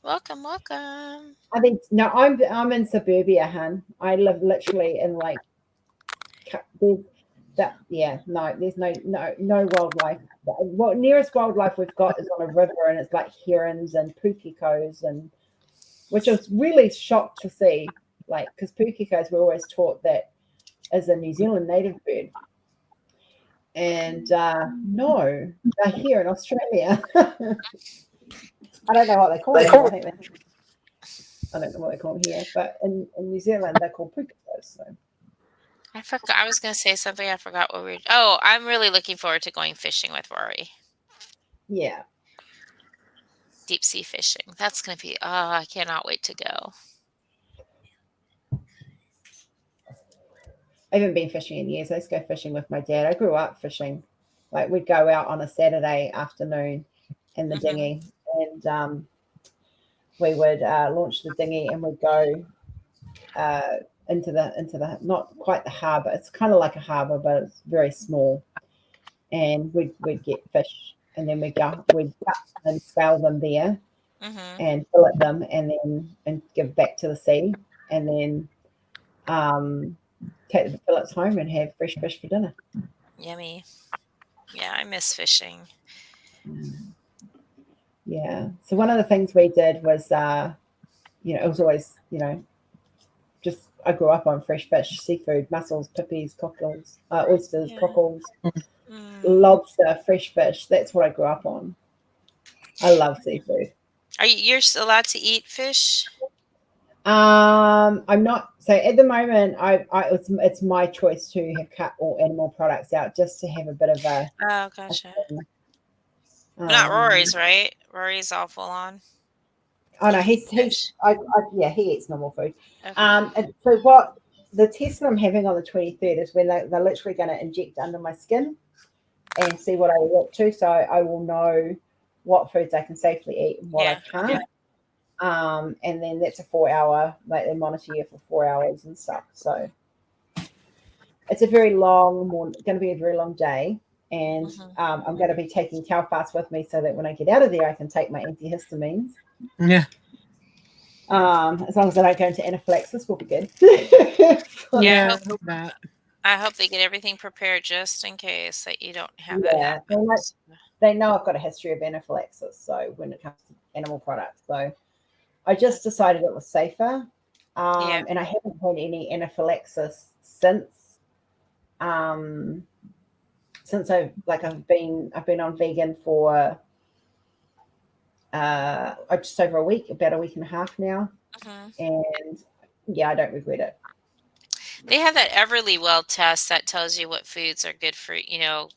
S2: Welcome.
S1: I think I'm in suburbia, hun. I live literally in like there's no wildlife. What nearest wildlife we've got is on a river, and it's like herons and pukikos, and which I was really shocked to see, like because pukikos were always taught that is a New Zealand native bird, and no, they're here in Australia. I don't know what they call them. I don't know what they call them here, but in New Zealand they're called pukikos. So.
S2: I forgot. I was going to say something. I forgot what we were. Oh, I'm really looking forward to going fishing with Rory.
S1: Yeah.
S2: Deep sea fishing. That's going to be. Oh, I cannot wait to go.
S1: I haven't been fishing in years. I used to go fishing with my dad. I grew up fishing. Like we'd go out on a Saturday afternoon in the dinghy, and we would launch the dinghy and we'd go into the not quite the harbour. It's kind of like a harbour, but it's very small. And we'd get fish, and then we'd cut and scale them there, and fillet them, and give back to the sea, and then take the fillets home and have fresh fish for dinner.
S2: Yummy. Yeah, I miss fishing.
S1: Yeah. So one of the things we did was, it was always, just I grew up on fresh fish, seafood, mussels, pippies, cockles, oysters,
S2: Yeah.
S1: cockles,
S2: Mm.
S1: lobster, fresh fish. That's what I grew up on. I love seafood.
S2: You're allowed to eat fish?
S1: I'm not. So at the moment, it's my choice to have cut all animal products out just to have a bit of a.
S2: Oh, gotcha. Not
S1: Um,
S2: Rory's, right? Rory's all full on.
S1: Oh no,
S2: He eats fish.
S1: he eats normal food.
S2: Okay.
S1: And so what the test that I'm having on the 23rd is when they're literally going to inject under my skin and see what I react to, so I will know what foods I can safely eat and what I can't. And then that's a 4-hour, like they monitor you for 4 hours and stuff. So it's a very long going to be a very long day. And I'm going to be taking Telfast with me so that when I get out of there, I can take my antihistamines.
S5: Yeah.
S1: As long as I don't go into anaphylaxis, we'll be good.
S2: Yeah,
S5: I hope not.
S2: I hope they get everything prepared just in case that you don't have that happen.
S1: They know I've got a history of anaphylaxis, so when it comes to animal products. So I just decided it was safer. And I haven't had any anaphylaxis since I've been on vegan for just over a week, about a week and a half now. And yeah, I don't regret it.
S2: They have that Everly Well test that tells you what foods are good for,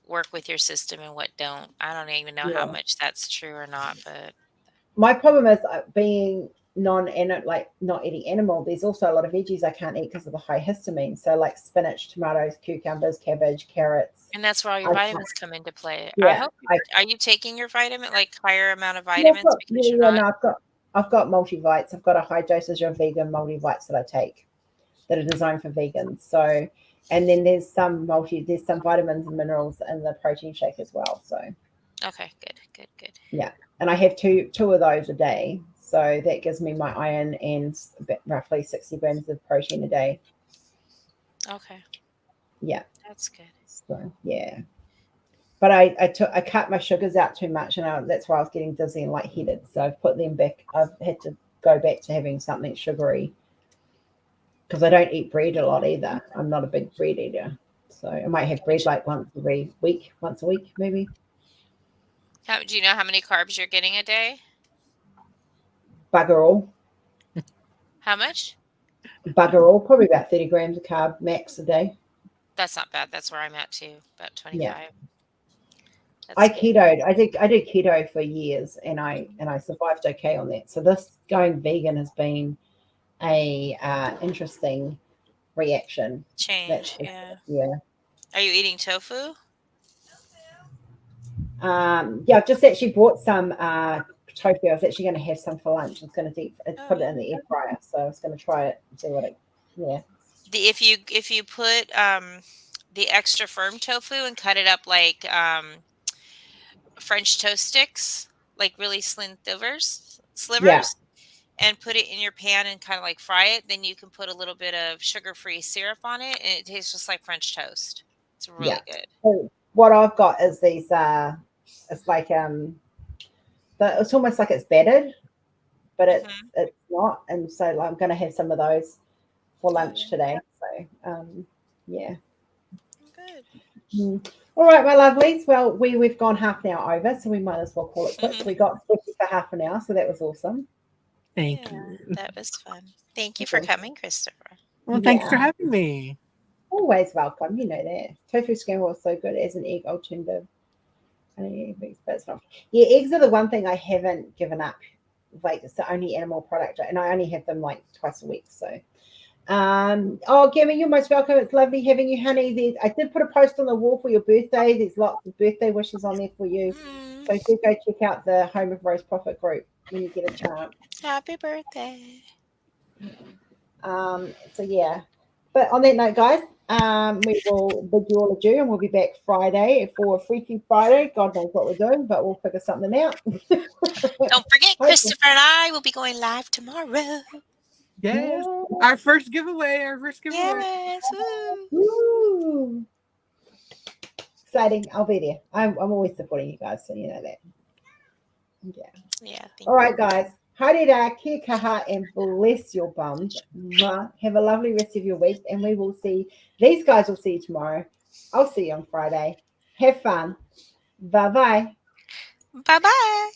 S2: work with your system and what don't. I don't even know how much that's true or not, but
S1: my problem is being not eating animal. There's also a lot of veggies I can't eat because of the high histamine. So like spinach, tomatoes, cucumbers, cabbage, carrots.
S2: and that's where all your vitamins come into play.
S1: Yeah,
S2: Are you taking your vitamin, like higher amount of vitamins?
S1: I've got multivites. I've got a high dosage of vegan multivites that I take that are designed for vegans. So, and then there's some vitamins and minerals in the protein shake as well. So,
S2: okay, good.
S1: Yeah, and I have two of those a day. So that gives me my iron and roughly 60 grams of protein a day.
S2: Okay.
S1: Yeah.
S2: That's good.
S1: So, yeah. But I cut my sugars out too much, and that's why I was getting dizzy and lightheaded. So I've put them back. I've had to go back to having something sugary because I don't eat bread a lot either. I'm not a big bread eater. So I might have bread like once a week maybe.
S2: Do you know how many carbs you're getting a day?
S1: Bugger all.
S2: How much?
S1: Bugger all. Probably about 30 grams of carb max a day.
S2: That's not bad. That's where I'm at too. About 25.
S1: Yeah.
S2: That's
S1: I ketoed. I did keto for years, and I survived okay on that. So this going vegan has been a interesting reaction.
S2: change. Yeah.
S1: Yeah.
S2: Are you eating tofu?
S1: Yeah, I've just actually bought some tofu. I was actually going to have some for lunch. I was going to put it in the air fryer, so I was going to try it and see what it. Yeah.
S2: If you put the extra firm tofu and cut it up like French toast sticks, like really slim slivers, and put it in your pan and kind of like fry it, then you can put a little bit of sugar-free syrup on it, and it tastes just like French toast. It's really good.
S1: So what I've got is these. It's like it's almost like it's battered, but it's not, and so I'm going to have some of those for lunch today. So yeah.
S2: Good.
S1: All right, my lovelies. Well, we've gone half an hour over, so we might as well call it quits. We got 50 for half an hour, so that was awesome.
S5: Thank you.
S2: That was fun. Thank you for coming, Christopher.
S5: Well, thanks for having me.
S1: Always welcome. You know that. Tofu scramble is so good as an egg alternative. But it's not. Yeah, eggs are the one thing I haven't given up. Like it's the only animal product, and I only have them like twice a week. So, Gamma, you're most welcome. It's lovely having you, honey. I did put a post on the wall for your birthday. There's lots of birthday wishes on there for you. So do go check out the Home of Rose Proffitt group when you get a chance.
S2: Happy birthday.
S1: So yeah. But on that note, guys, we will bid you all adieu, and we'll be back Friday for a Freaky Friday. God knows what we're doing, but we'll figure something out.
S2: Don't forget, Christopher and I will be going live tomorrow.
S5: Yes. Our first giveaway.
S2: Yes.
S1: Woo. Exciting. I'll be there. I'm always supporting you guys, so you know that.
S2: Yeah.
S1: All right, guys. Haere kia kaha, and bless your bums. Mwah. Have a lovely rest of your week, and we will see. These guys will see you tomorrow. I'll see you on Friday. Have fun. Bye-bye.
S2: Bye-bye.